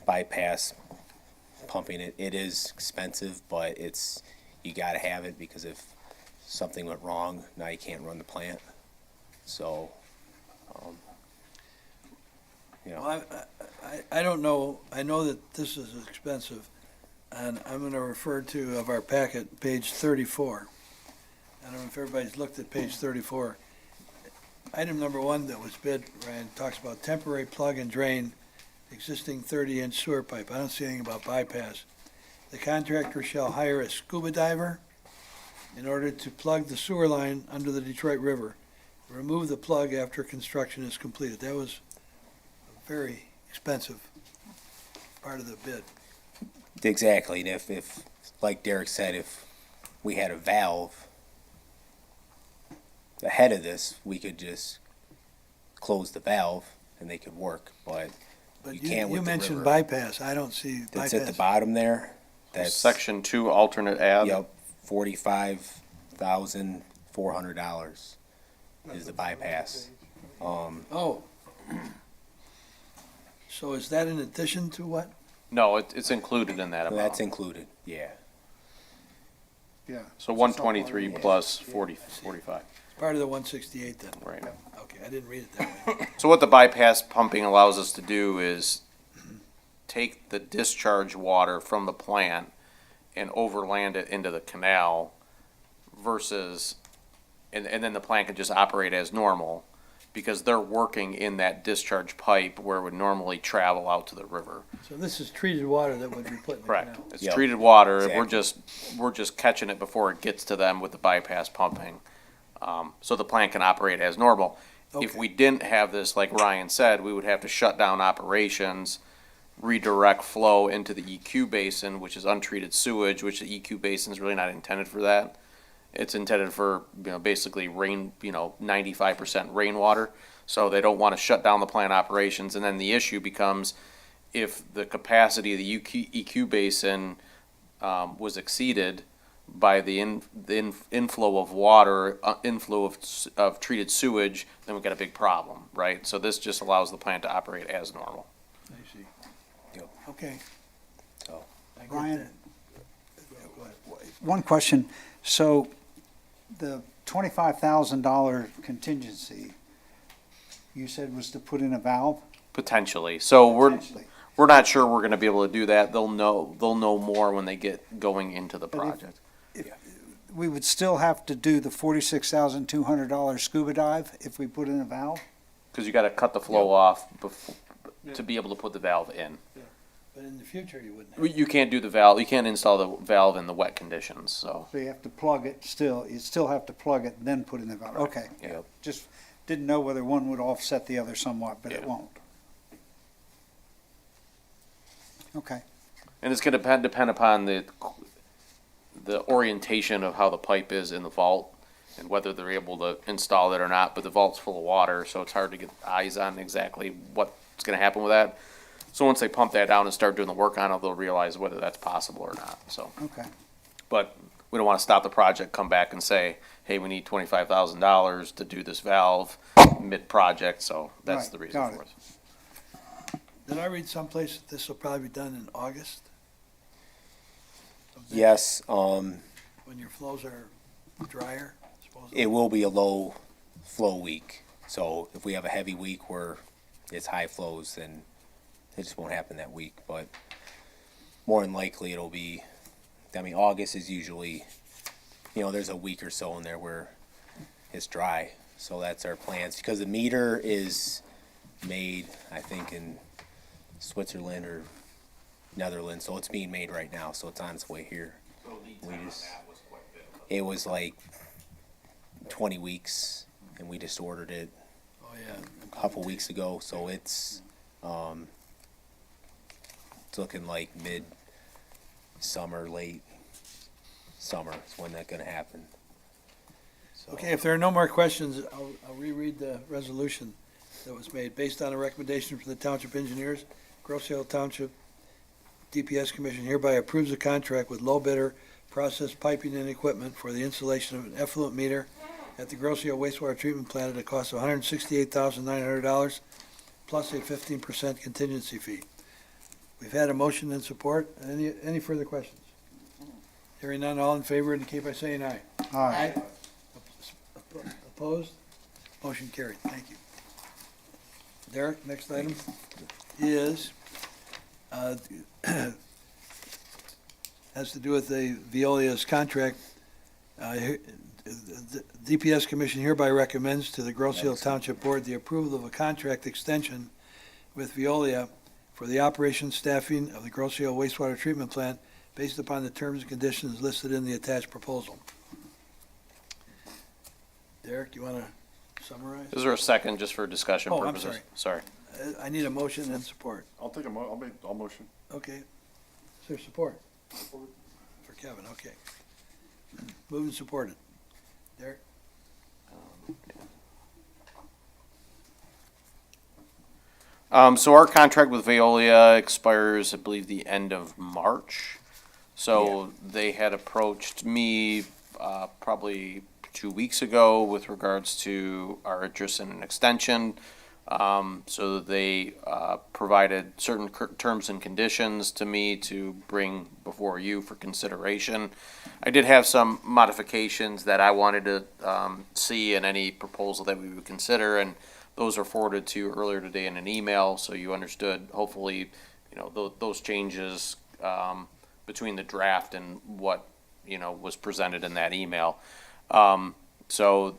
bypass pumping. It is expensive, but you gotta have it, because if something went wrong, now you can't run the plant. So, Well, I don't know, I know that this is expensive, and I'm gonna refer to, of our packet, page 34. I don't know if everybody's looked at page 34. Item number 1 that was bid, Ryan, talks about temporary plug and drain existing 30-inch sewer pipe. I don't see anything about bypass. The contractor shall hire a scuba diver in order to plug the sewer line under the Detroit River. Remove the plug after construction is completed. That was a very expensive part of the bid. exactly, and if, like Derek said, if we had a valve ahead of this, we could just close the valve and they could work, but But you can't with you the mentioned river. bypass. I don't see That's at the bypass. bottom there. That's, Section 2 alternate add. yep, $45,400 is the bypass. Oh. So is that in addition to what? No, it's included in that So amount. that's included, yeah. Yeah. So 123 plus 45, Part of the 168 then? right. Okay, I didn't read it that way. So what the bypass pumping allows us to do is take the discharge water from the plant and overland it into the canal versus, and then the plant can just operate as normal, because they're working in that discharge pipe where it would normally travel out to the river. So this is treated water that would be put in the Correct. canal? It's Yep. treated water, Exactly. we're just catching it before it gets to them with the bypass pumping. So the plant can operate as normal. If Okay. we didn't have this, like Ryan said, we would have to shut down operations, redirect flow into the EQ basin, which is untreated sewage, which the EQ basin is really not intended for that. It's intended for, basically rain, 95% rainwater. So they don't want to shut down the plant operations. And then the issue becomes, if the capacity of the EQ basin was exceeded by the inflow of water, inflow of treated sewage, then we've got a big problem, right? So this just allows the plant to operate as normal. I see. Yep. Okay. So, I get Brian? that. Yeah, go ahead. One question, so the $25,000 contingency, you said was to put in a valve? Potentially. So Potentially. we're not sure we're gonna be able to do that. They'll know more when they get going into the But if- project. We would still have to do the $46,200 scuba dive if we put in a valve? Cause you gotta cut the flow off to be able to put the valve in. But in the future, you wouldn't have. You can't do the valve, you can't install the valve in the wet conditions, so. So you have to plug it still, you still have to plug it and then put in the valve, okay. Yep. Just didn't know whether one would offset the other somewhat, but it Yeah. won't. Okay, And it's gonna depend upon the orientation of how the pipe is in the vault and whether they're able to install it or not, but the vault's full of water, so it's hard to get eyes on exactly what's gonna happen with that. So once they pump that down and start doing the work on it, they'll realize whether that's possible or not, so. okay. But we don't wanna stop the project, come back and say, hey, we need $25,000 to do this valve mid-project, so that's Right, the reason got for it. it. Did I read someplace that this will probably be done in August? yes, When your flows are drier, supposedly? it will be a low flow week. So if we have a heavy week where it's high flows, then it just won't happen that week. But more than likely, it'll be, I mean, August is usually, there's a week or so in there where it's dry. So that's our plans, because the meter is made, I think, in Switzerland or Netherlands, so it's being made right now, so it's on its way here. It was like 20 weeks, and we just ordered it Oh, yeah. a couple weeks ago, so it's looking like mid-summer, late summer is when that's gonna happen. So- Okay, if there are no more questions, I'll reread the resolution that was made. Based on a recommendation from the Township Engineers, Grosse Ile Township DPS Commission hereby approves a contract with low bidder Process Piping and Equipment for the installation of an effluent meter at the Grosse Ile wastewater treatment plant at a cost of $168,900 plus a 15% contingency fee. We've had a motion and support. Any further questions? Hearing none, all in favor indicate by saying aye. All right, Opposed? Motion carried. Thank you. Derek, next item is, has to do with the Veolia's contract. The DPS Commission hereby recommends to the Grosse Ile Township Board the approval of a contract extension with Veolia for the operation staffing of the Grosse Ile wastewater treatment plant based upon the terms and conditions listed in the attached proposal. Derek, you want to summarize? Is there a second, just for discussion Oh, I'm purposes? Sorry. I need a motion and support. I'll motion. Okay. Is there support? For Kevin, okay. Moved and supported. Derek? So our contract with Veolia expires, I believe, the end of March. So they had approached me, probably 2 weeks ago with regards to our interest in an extension. So they, provided certain terms and conditions to me to bring before you for consideration. I did have some modifications that I wanted to, see in any proposal that we would consider, and those are forwarded to you earlier today in an email, so you understood, hopefully, those changes, between the draft and what, was presented in that email. So,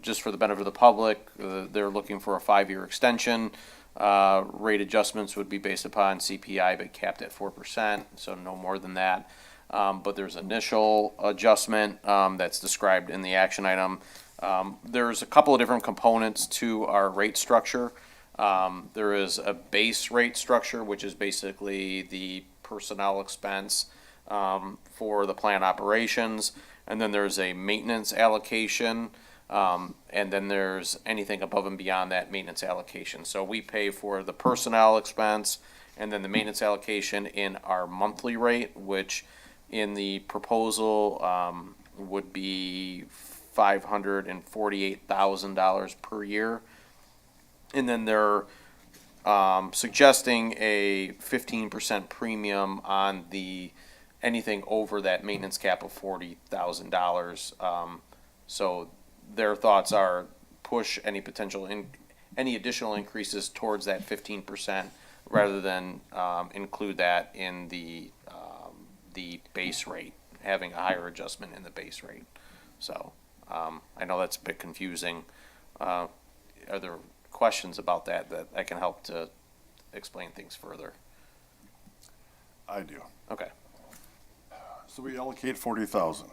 just for the benefit of the public, they're looking for a 5-year extension. Rate adjustments would be based upon CPI, but capped at 4%, so no more than that. But there's initial adjustment, that's described in the action item. There's a couple of different components to our rate structure. There is a base rate structure, which is basically the personnel expense, for the plant operations. And then there's a maintenance allocation, and then there's anything above and beyond that maintenance allocation. So we pay for the personnel expense, and then the maintenance allocation in our monthly rate, which in the proposal, would be $548,000 per year. And then they're suggesting a 15% premium on the, anything over that maintenance cap of $40,000. So their thoughts are push any potential, any additional increases towards that 15% rather than include that in the base rate, having a higher adjustment in the base rate. So I know that's a bit confusing. Are there questions about that I can help to explain things further? I do. Okay. So we allocate 40,000.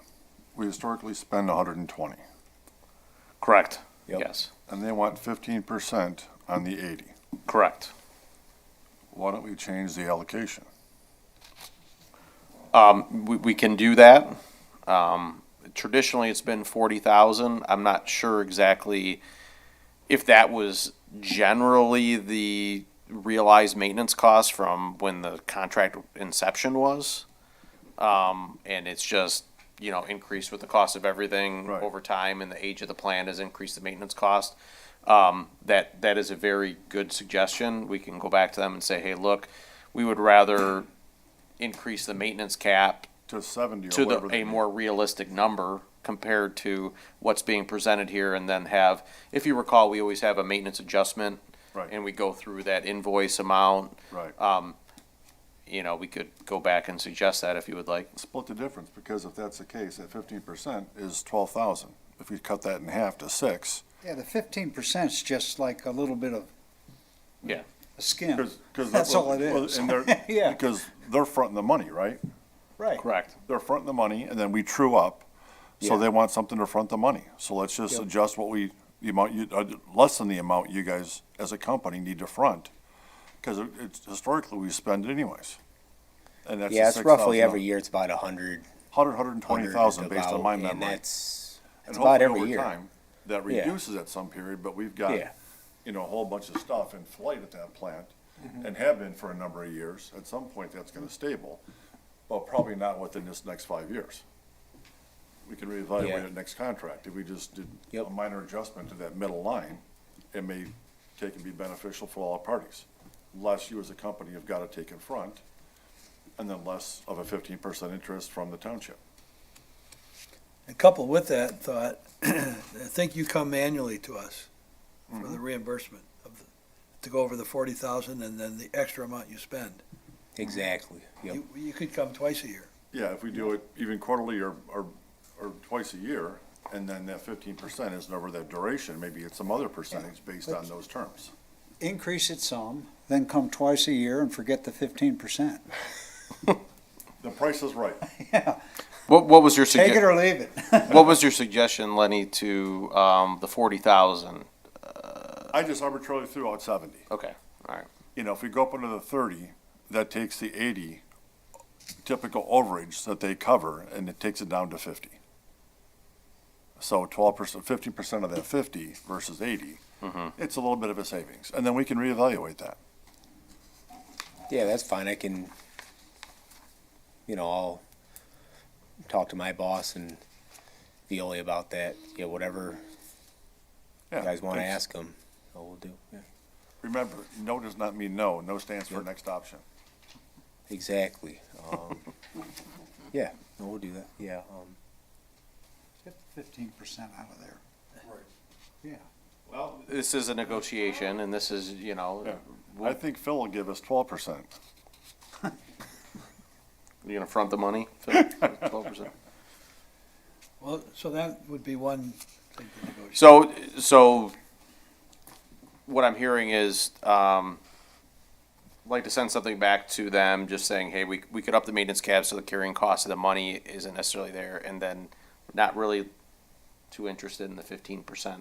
We historically spend 120, Correct. Yep. Yes. and they want 15% on the 80. Correct. Why don't we change the allocation? We can do that. Traditionally, it's been 40,000. I'm not sure exactly if that was generally the realized maintenance cost from when the contract inception was. And it's just, increased with the cost of everything Right. over time, and the age of the plant has increased the maintenance cost. That is a very good suggestion. We can go back to them and say, hey, look, we would rather increase the maintenance cap To 70 or to whatever. a they more realistic number compared to what's being presented here, and then have, if you recall, we always have a maintenance adjustment. Right. And we go through that invoice amount. Right. We could go back and suggest that if you would like. Split the difference, because if that's the case, that 15% is 12,000. If we cut that in half to 6, Yeah, the 15% is just like a little bit of Yeah. a skim. because That's all it is. And they're, Yeah. because they're fronting the money, right? Right. Correct. They're fronting the money, and then we true up, so Yeah. they want something to front the money. So let's just Yep. adjust what the amount less than the amount you guys as a company need to front, because it's historically we spend it anyways. And that's Yeah, the it's roughly 6,000 every year, it's about 120,000 based on my And memory. that's, And it's about hopefully every over year. time, that Yeah. reduces at some period, but we've got, Yeah. a whole bunch of stuff in flight at that plant, Mm-hmm. and have been for a number of years. At some point, that's gonna stable, but probably not within this next 5 years. We can reevaluate Yeah. it next contract. If we just did Yep. a minor adjustment to that middle line, it may take and be beneficial for all parties. Less you as a company have gotta take in front, and then less of a 15% interest from the township. And coupled with that thought, I think you come annually to us for the reimbursement to go over the 40,000 and then the extra amount you spend. Exactly, yep. You could come twice a year. Yeah, if we do it even quarterly or twice a year, and then that 15% isn't over that duration, maybe it's some other percentage based on those terms. Increase it some, then come twice a year and forget the 15%. The price is right. Yeah, What was your take it or leave it. what was your suggestion, Lenny, to the 40,000? I just arbitrarily threw out 70. Okay. All right. If we go up into the 30, that takes the 80 typical overage that they cover, and it takes it down to 50. So 12%, 15% of that 50 versus 80, it's a little bit of a savings. And then we can reevaluate that. Yeah, that's fine. I can, I'll talk to my boss and Veolia about that. Yeah, whatever Yeah, you guys want to thanks. ask them, we'll do. Yeah. Remember, no does not mean no. No stands for next option. Exactly. Yeah, no, we'll do that. Yeah. Get 15% out of there. Yeah. Well, this is a negotiation, and this is, I think Phil will give us 12%. you're gonna front the money, 12%. Well, so that would be one thing to negotiate. So what I'm hearing is, like to send something back to them, just saying, hey, we could up the maintenance cap so the carrying cost of the money isn't necessarily there, and then not really too interested in the 15%,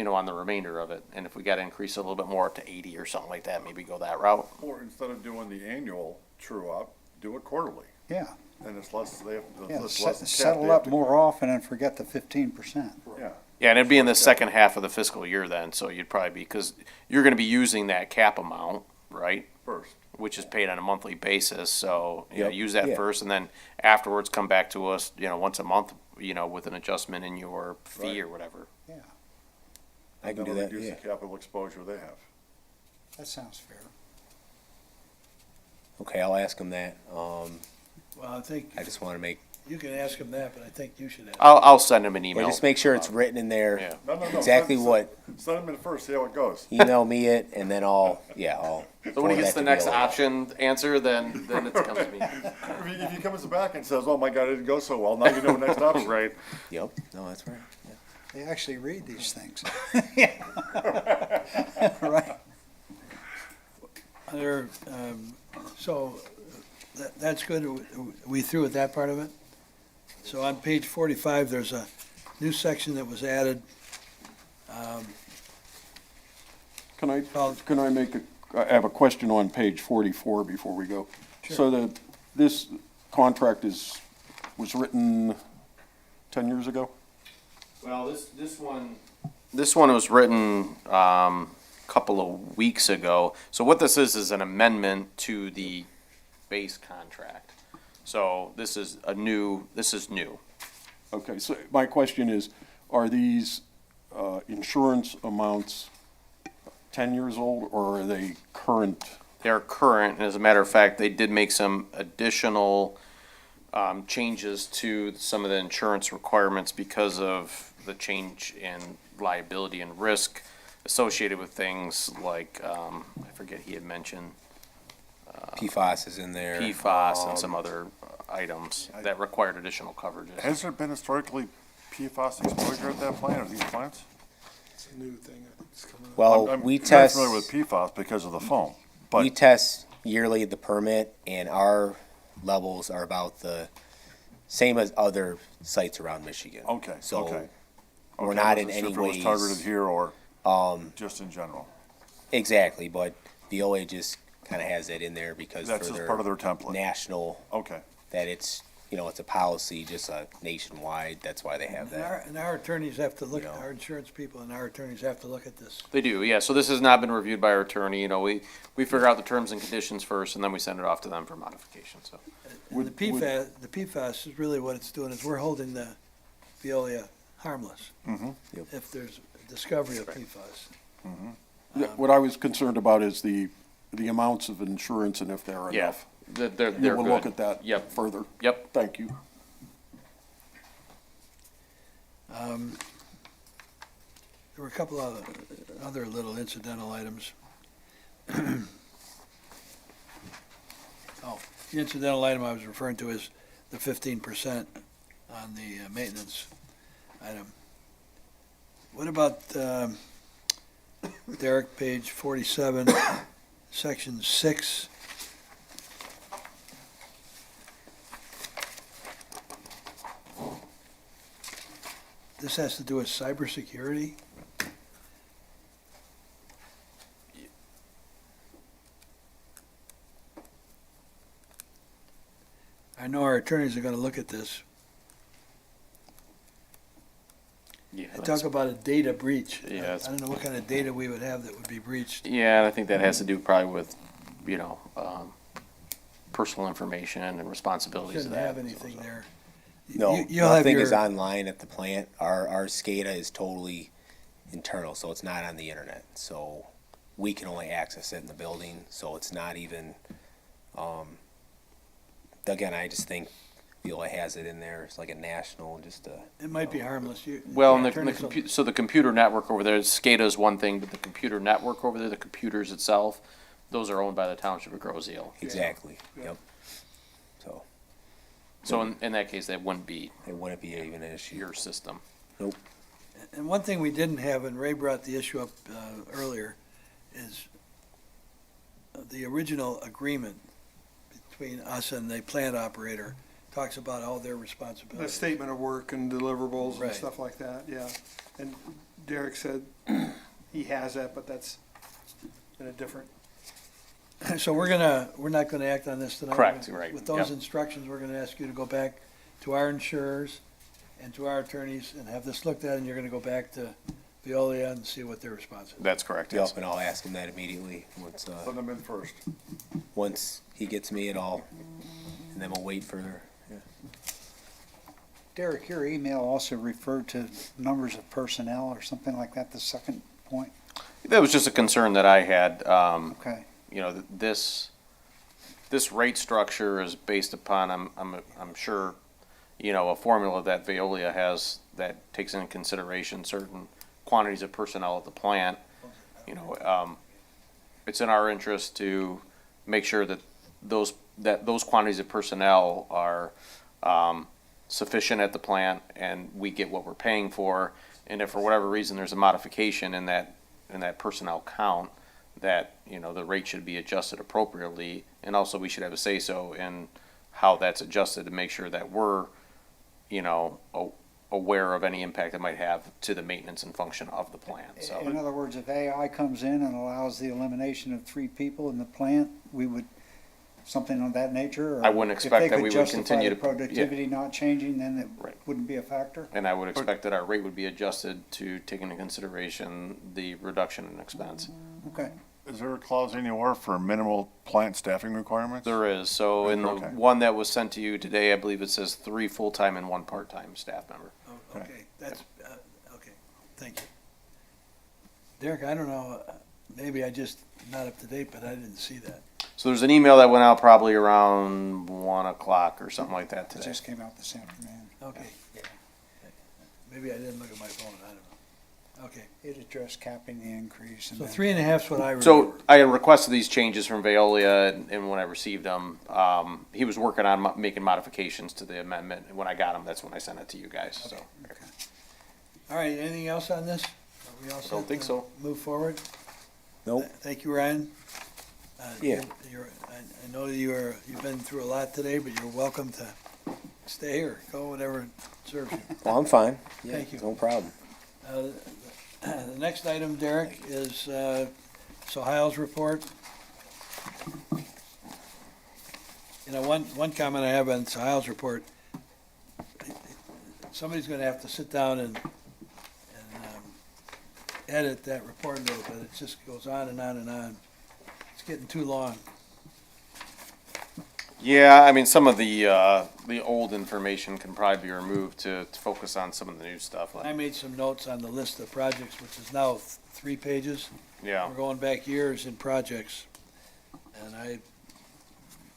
on the remainder of it. And if we gotta increase it a little bit more up to 80 or something like that, maybe go that route. Or instead of doing the annual true up, do it quarterly. Yeah, And it's less, they have, yeah, it's less cap settle they have up to- more often and forget the 15%. Yeah. Yeah, and it'd be in the second half of the fiscal year then, so you'd probably be, because you're gonna be using that cap amount, right? First. which is paid on a monthly basis, so, you know, Yep. use that Yeah. first, and then afterwards come back to us, you know, once a month, you know, with an adjustment in your fee or whatever. Yeah, I can do That'll that, reduce yeah. the capital exposure they have. that sounds fair. Okay, I'll ask him that. Well, I think, I just want to make, you can ask him that, but I think you should ask. I'll send him an yeah, email. just make sure it's written in there. Yeah. No, no, no. Exactly send- what, Send them in first, see how it goes. email me it, and then I'll. So when he forward gets that the to next Veolia. option answer, then it comes to me. If he comes back and says, oh my God, it didn't go so well, now you know next option. Right. Yep, no, that's right. Yeah. They actually read these things. Right. Other, so that's good. We through with that part of it? So on page 45, there's a new section that was added. Can I, Well- can I make I have a question on page 44 before we go. Sure. So this contract was written 10 years ago? Well, this one was written, couple of weeks ago. So what this is an amendment to the base contract. So this is new. Okay, so my question is, are these insurance amounts 10 years old, or are they current? They're current, and as a matter of fact, they did make some additional changes to some of the insurance requirements because of the change in liability and risk associated with things like, I forget, he had mentioned PFAS is in there. PFAS and some other items that required additional coverages. Has there been historically PFAS exposure at that plant or these plants? It's a new thing that's coming up. Well, I'm we very test. familiar with PFAS because of the foam, We but test yearly the permit, and our levels are about the same as other sites around Michigan. okay, So okay. we're Okay, not I in wasn't any sure if it was ways. targeted here or just in general. Exactly, but Veolia just kind of has that in there because That's for just part of their template. national, Okay. that it's, it's a policy, just a nationwide, that's why they have that. And our attorneys have to look, You know. our insurance people and our attorneys have to look at this. They do, yeah. So this has not been reviewed by our attorney. You know, we figure out the terms and conditions first, and then we send it off to them for modification, so. And the PFAS is really what it's doing, is we're holding the Veolia harmless. Mm-hmm. Yep. If there's discovery of PFAS. Yeah, what I was concerned about is the amounts of insurance and if they're Yeah, enough. they're You will good. look at that Yep, further. yep. Thank you. There were a couple of other little incidental items. Oh, the incidental item I was referring to is the 15% on the maintenance item. What about, Derek, page 47, section 6? This has to do with cybersecurity? I know our attorneys are gonna look at this. Yeah, I talk about a data breach. Yeah, I it's- don't know what kind of data we would have that would be breached. Yeah, and I think that has to do probably with, personal information and responsibilities of Shouldn't that. have anything there. No, You'll have nothing is your- online at the plant. Our SCADA is totally internal, so it's not on the internet. So we can only access it in the building, so it's not even, again, I just think Veolia has it in there. It's like a national, just a. It might be harmless. Well, and the attorneys will- so the computer network over there, SCADA is one thing, but the computer network over there, the computers itself, those are owned by the township of Groseal. Exactly, Yeah. yep. So So in that case, that wouldn't be it wouldn't be even an issue. your system. And one thing we didn't have, and Ray brought the issue up earlier, is the original agreement between us and the plant operator talks about all their The responsibilities. statement of work and deliverables and Right. stuff like that, yeah. And Derek said he has that, but that's in a different, So we're not gonna act on this tonight. Correct, right, With those yep. instructions, we're gonna ask you to go back to our insurers and to our attorneys and have this looked at, and you're gonna go back to Veolia and see what their response is. That's correct, yes. Yep, and I'll ask him that immediately once, Send them in first. once he gets me and then we'll wait for, Derek, your email also referred to numbers of personnel or something like that, the second point? That was just a concern that I had. Okay. You know, this rate structure is based upon, I'm sure, you know, a formula that Veolia has that takes into consideration certain quantities of personnel at the plant. You know, it's in our interest to make sure that those quantities of personnel are sufficient at the plant and we get what we're paying for. And if for whatever reason there's a modification in that personnel count, that, you know, the rate should be adjusted appropriately. And also we should have a say-so in how that's adjusted to make sure that we're, you know, aware of any impact it might have to the maintenance and function of the plant, In so. other words, if AI comes in and allows the elimination of 3 people in the plant, we would, something of that nature? Or I wouldn't expect that we would continue to- If they could justify the productivity not changing, then it Right. wouldn't be a factor? And I would expect that our rate would be adjusted to take into consideration the reduction in expense. Okay. Is there a clause anywhere for minimal plant staffing requirements? There is, so in the Okay. one that was sent to you today, I believe it says 3 full-time and 1 part-time staff member. Oh, okay, that's, okay, thank you. Derek, I don't know, maybe I just not up to date, but I didn't see that. So there's an email that went out probably around 1 o'clock or something like that It today. just came out this afternoon. Okay. Maybe I didn't look at my phone, I don't know. Okay, It addressed capping the increase. and so then- 3.5's what I remember. So I had requested these changes from Veolia, and when I received them, he was working on making modifications to the amendment. And when I got them, that's when I sent it to you guys, so. All right, anything else on this? Are we all set don't think to so. Move forward? nope. Thank you, Ryan. Yeah. I know you've been through a lot today, but you're welcome to stay or go, whatever serves you. Well, I'm fine. Yeah, Thank you. No problem. The next item, Derek, is Sohail's report. You know, one comment I have on Sohail's report, somebody's gonna have to sit down and edit that report a little bit. It just goes on and on and on. It's getting too long. Yeah, I mean, some of the old information can probably be removed to focus on some of the new stuff. I made some notes on the list of projects, which is now 3 pages. Yeah. We're going back years in projects, and I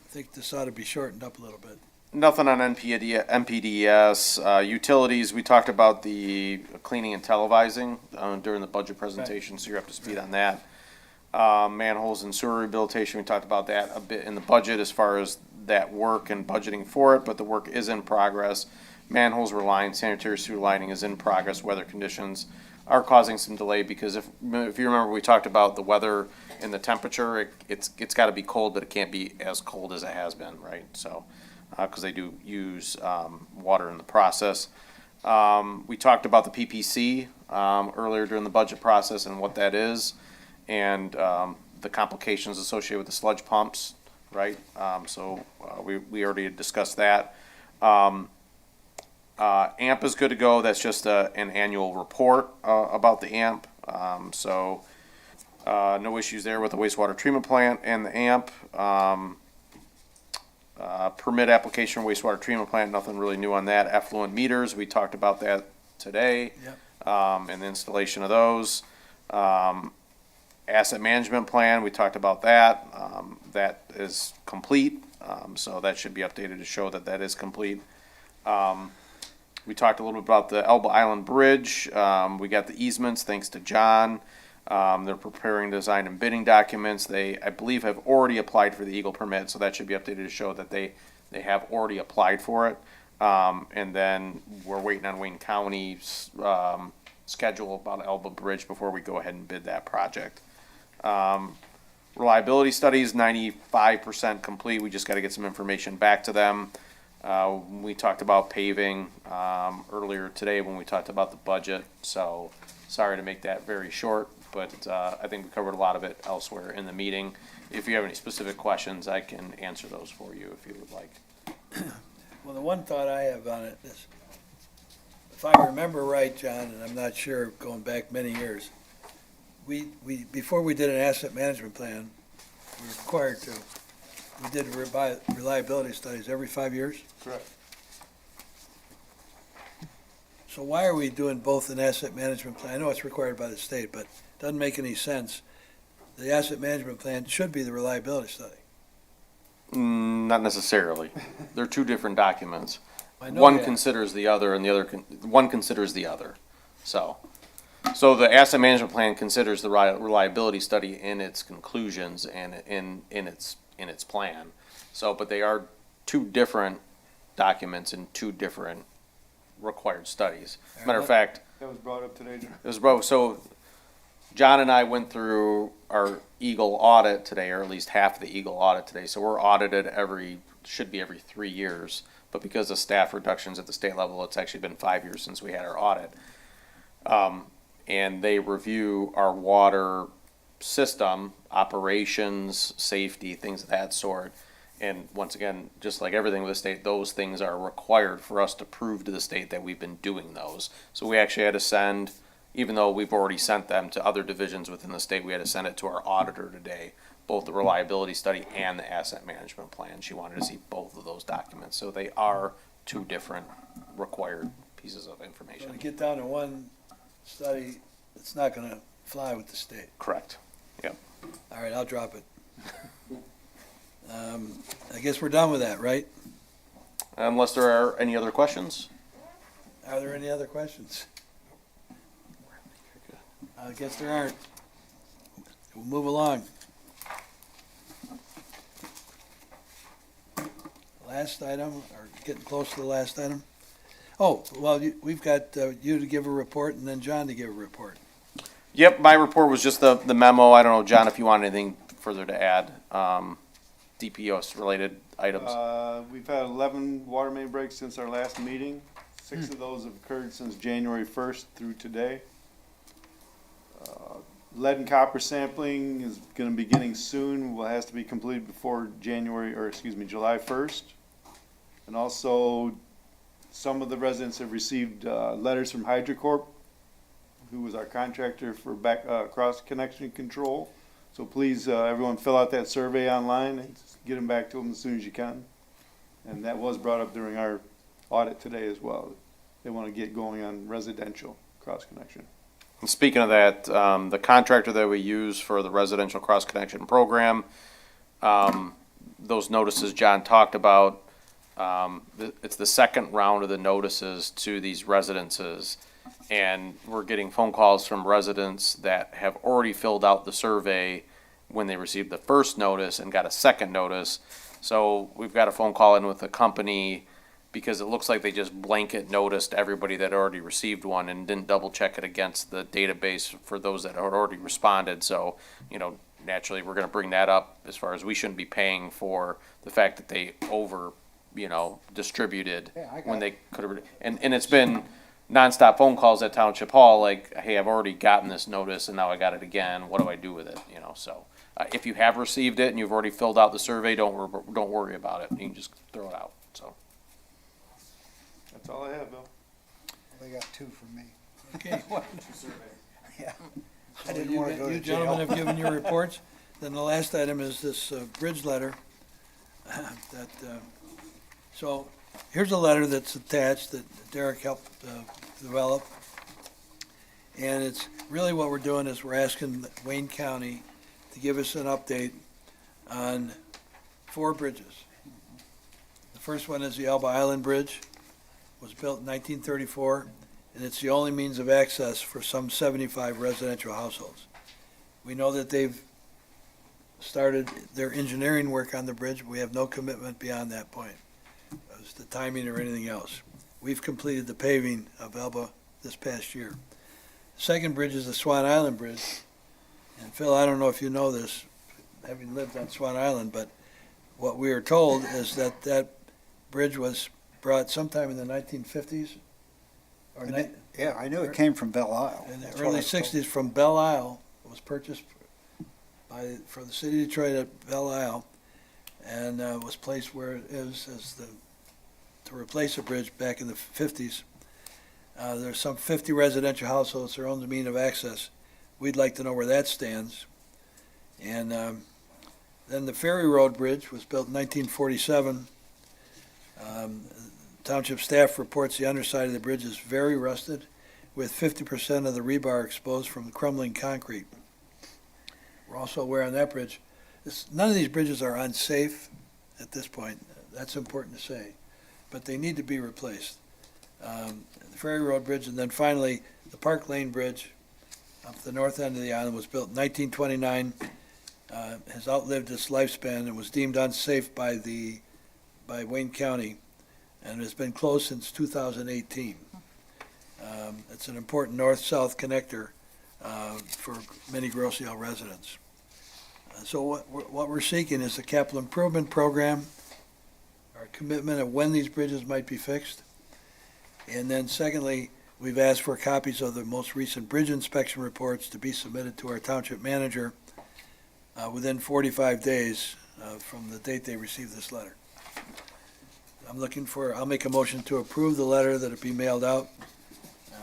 think this ought to be shortened up a little bit. Nothing on MPDS. Utilities, we talked about the cleaning and televising during the budget presentation, so you're up to speed on that. Manholes and sewer rehabilitation, we talked about that a bit in the budget as far as that work and budgeting for it, but the work is in progress. Manholes were lined, sanitary sewer lining is in progress. Weather conditions are causing some delay because if you remember, we talked about the weather and the temperature. It's got to be cold, but it can't be as cold as it has been, right? So, because they do use water in the process. We talked about the PPC earlier during the budget process and what that is, and the complications associated with the sludge pumps, right? So we already had discussed that. AMP is good to go. That's just an annual report about the AMP. So no issues there with the wastewater treatment plant and the AMP. Permit application wastewater treatment plant, nothing really new on that. Effluent meters, we talked about that today. Yep. And the installation of those. Asset management plan, we talked about that. That is complete, so that should be updated to show that that is complete. We talked a little bit about the Elba Island Bridge. We got the easements, thanks to John. They're preparing design and bidding documents. They, I believe, have already applied for the Eagle permit, so that should be updated to show that they have already applied for it. And then we're waiting on Wayne County's schedule about Elba Bridge before we go ahead and bid that project. Reliability studies, 95% complete. We just got to get some information back to them. We talked about paving earlier today when we talked about the budget, so sorry to make that very short, but I think we covered a lot of it elsewhere in the meeting. If you have any specific questions, I can answer those for you if you would like. Well, the one thought I have on it is, if I remember right, John, and I'm not sure, going back many years, we, before we did an asset management plan, we were required to, we did reliability studies every 5 years. Correct. So why are we doing both an asset management plan? I know it's required by the state, but it doesn't make any sense. The asset management plan should be the reliability study. Not necessarily. They're two different documents. I know One that. considers the other and the other, one considers the other. So the asset management plan considers the reliability study in its conclusions and in its plan. So, but they are two different documents and two different required studies. Matter of fact, That was brought up today. it was broke. So John and I went through our Eagle audit today, or at least half of the Eagle audit today. So we're audited should be every 3 years. But because of staff reductions at the state level, it's actually been 5 years since we had our audit. And they review our water system, operations, safety, things of that sort. And once again, just like everything with the state, those things are required for us to prove to the state that we've been doing those. So we actually had to send, even though we've already sent them to other divisions within the state, we had to send it to our auditor today, both the reliability study and the asset management plan. She wanted to see both of those documents. So they are two different required pieces of So information. to get down to one study, it's not gonna fly with the state. Correct. All right, I'll drop it. I guess we're done with that, right? Unless there are any other questions? Are there any other questions? I guess there aren't. We'll move along. Last item, or getting close to the last item. Oh, well, we've got you to give a report and then John to give a report. Yep, my report was just the memo. I don't know, John, if you want anything further to add, DPS related items. We've had 11 water main breaks since our last meeting. 6 of those have occurred since January 1st through today. Lead and copper sampling is gonna be beginning soon. Well, it has to be completed before July 1st. And also, some of the residents have received, letters from HydroCorp, who was our contractor for cross connection control. So please, everyone fill out that survey online and get them back to them as soon as you can. And that was brought up during our audit today as well. They want to get going on residential cross connection. And speaking of that, the contractor that we use for the residential cross connection program, those notices John talked about, it's the second round of the notices to these residences. And we're getting phone calls from residents that have already filled out the survey when they received the first notice and got a second notice. So we've got a phone call in with the company because it looks like they just blanket noticed everybody that already received one and didn't double check it against the database for those that had already responded. So, naturally, we're gonna bring that up as far as we shouldn't be paying for the fact that they distributed Yeah, I got when they could have, and it's been nonstop phone calls at Township Hall, like, hey, I've already gotten this notice and now I got it again, what do I do with it, so. If you have received it and you've already filled out the survey, don't worry about it, you can just throw it out, so. That's all I have, Bill. They got 2 from me. Okay. Yeah. I So didn't want to go to You jail. gentlemen have given your reports. Then the last item is this bridge letter. So here's a letter that's attached that Derek helped develop. And it's really what we're doing is we're asking Wayne County to give us an update on 4 bridges. The first one is the Elba Island Bridge. It was built in 1934, and it's the only means of access for some 75 residential households. We know that they've started their engineering work on the bridge, but we have no commitment beyond that point, as to timing or anything else. We've completed the paving of Elba this past year. The second bridge is the Swan Island Bridge. And Phil, I don't know if you know this, having lived on Swan Island, but what we are told is that that bridge was brought sometime in the 1950s or Yeah, I knew it came from Belle Isle. in the That's what I early was told. 60s from Belle Isle. It was purchased for the city of Detroit at Belle Isle, and was placed where it is to replace a bridge back in the 50s. There's some 50 residential households their own means of access. We'd like to know where that stands. And then the Ferry Road Bridge was built in 1947. Township staff reports the underside of the bridge is very rusted, with 50% of the rebar exposed from the crumbling concrete. We're also aware on that bridge, none of these bridges are unsafe at this point. That's important to say, but they need to be replaced. The Ferry Road Bridge, and then finally, the Park Lane Bridge up the north end of the island was built in 1929, has outlived its lifespan and was deemed unsafe by Wayne County, and has been closed since 2018. It's an important north-south connector for many Grosse Ile residents. So what we're seeking is a capital improvement program, our commitment of when these bridges might be fixed. And then secondly, we've asked for copies of the most recent bridge inspection reports to be submitted to our township manager within 45 days from the date they received this letter. I'll make a motion to approve the letter that it be mailed out.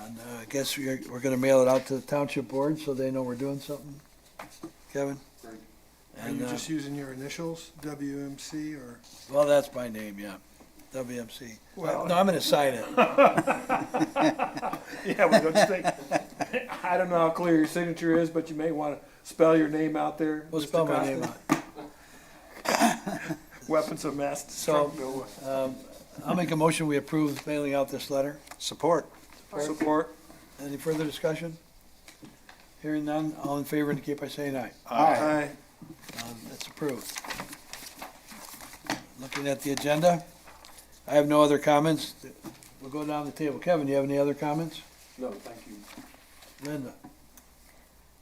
And I guess we're going to mail it out to the township board so they know we're doing something. Kevin? Are you just using your initials, WMC, or? Well, that's my name, yeah, WMC. Well- No, I'm going to sign it. Yeah, we don't think, I don't know how clear your signature is, but you may want to spell your name out there. We'll Mr. spell my Costa. name out. Weapons of mass So, destruction. I'll make a motion, we approve mailing out this letter. Support. Support. Any further discussion? Hearing none, all in favor indicate by saying aye. Aye. That's approved. Looking at the agenda, I have no other comments. We'll go down the table. Kevin, you have any other comments? No, thank you. Linda?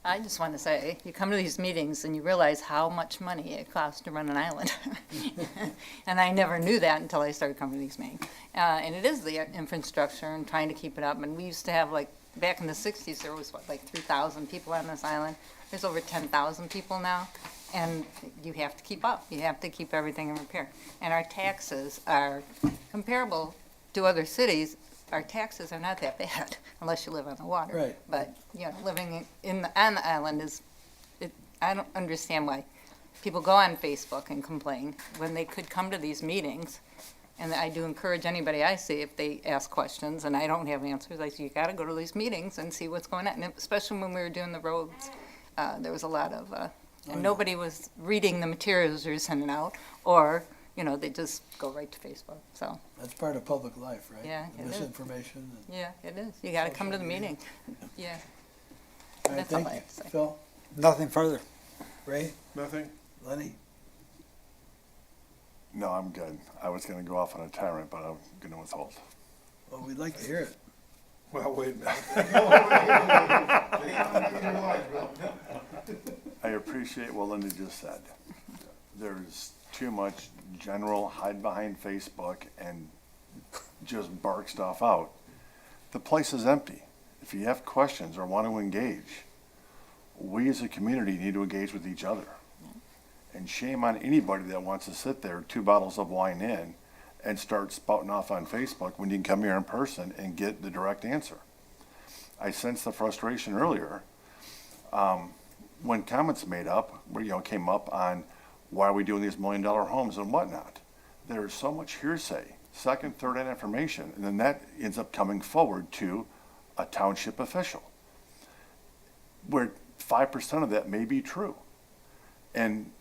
I just want to say, you come to these meetings and you realize how much money it costs to run an island. And I never knew that until I started coming to these meetings. And it is the infrastructure and trying to keep it up. And we used to have, like, back in the 60s, there was, like 3,000 people on this island. There's over 10,000 people now. And you have to keep up. You have to keep everything in repair. And our taxes are comparable to other cities. Our taxes are not that bad unless you live on the water. Right. But, living on the island I don't understand why people go on Facebook and complain when they could come to these meetings. And I do encourage anybody I see, if they ask questions and I don't have answers, I say, you gotta go to these meetings and see what's going on. And especially when we were doing the roads, there was a lot of, and nobody was reading the materials we were sending out, or, they just go right to Facebook, so. That's part of public life, right? Yeah, The it is. Misinformation. and- Yeah, it is. You gotta come to the meeting. Yeah. All right, That's all thank I you. have to say. Phil? Nothing further. Ray? Nothing? Lenny? No, I'm good. I was gonna go off on a tyrant, but I'm gonna withhold. Well, we'd like to hear it. Well, wait a minute. I appreciate what Linda just said. There's too much general hide behind Facebook and just bark stuff out. The place is empty. If you have questions or want to engage, we as a community need to engage with each other. And shame on anybody that wants to sit there, 2 bottles of wine in, and start spouting off on Facebook when you can come here in person and get the direct answer. I sensed the frustration earlier when comments came up on why are we doing these $1 million homes and whatnot. There's so much hearsay, second, third-hand information, and then that ends up coming forward to a township official, where 5% of that may be true. And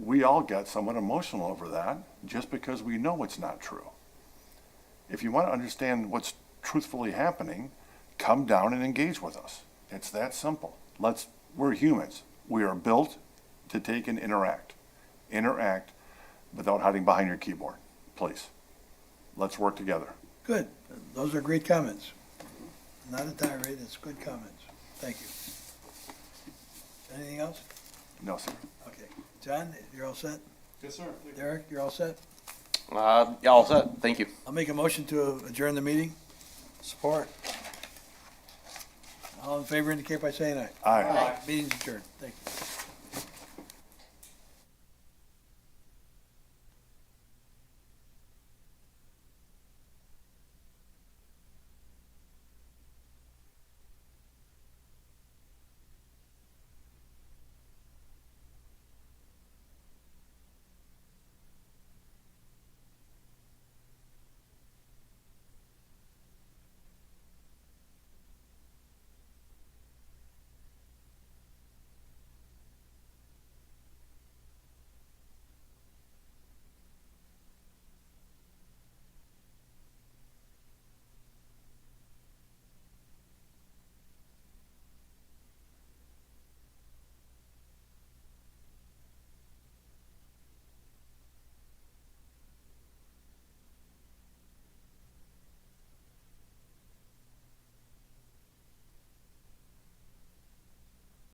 we all get somewhat emotional over that just because we know it's not true. If you want to understand what's truthfully happening, come down and engage with us. It's that simple. We're humans. We are built to take and interact. Interact without hiding behind your keyboard, please. Let's work together. Good. Those are great comments. Not a tirade, it's good comments. Thank you. Anything else? No, sir. Okay. John, you're all set? Yes, sir. Derek, you're all set? Yeah, all set. Thank you. I'll make a motion to adjourn the meeting. Support. All in favor indicate by saying aye. Aye. Meeting's adjourned. Thank you.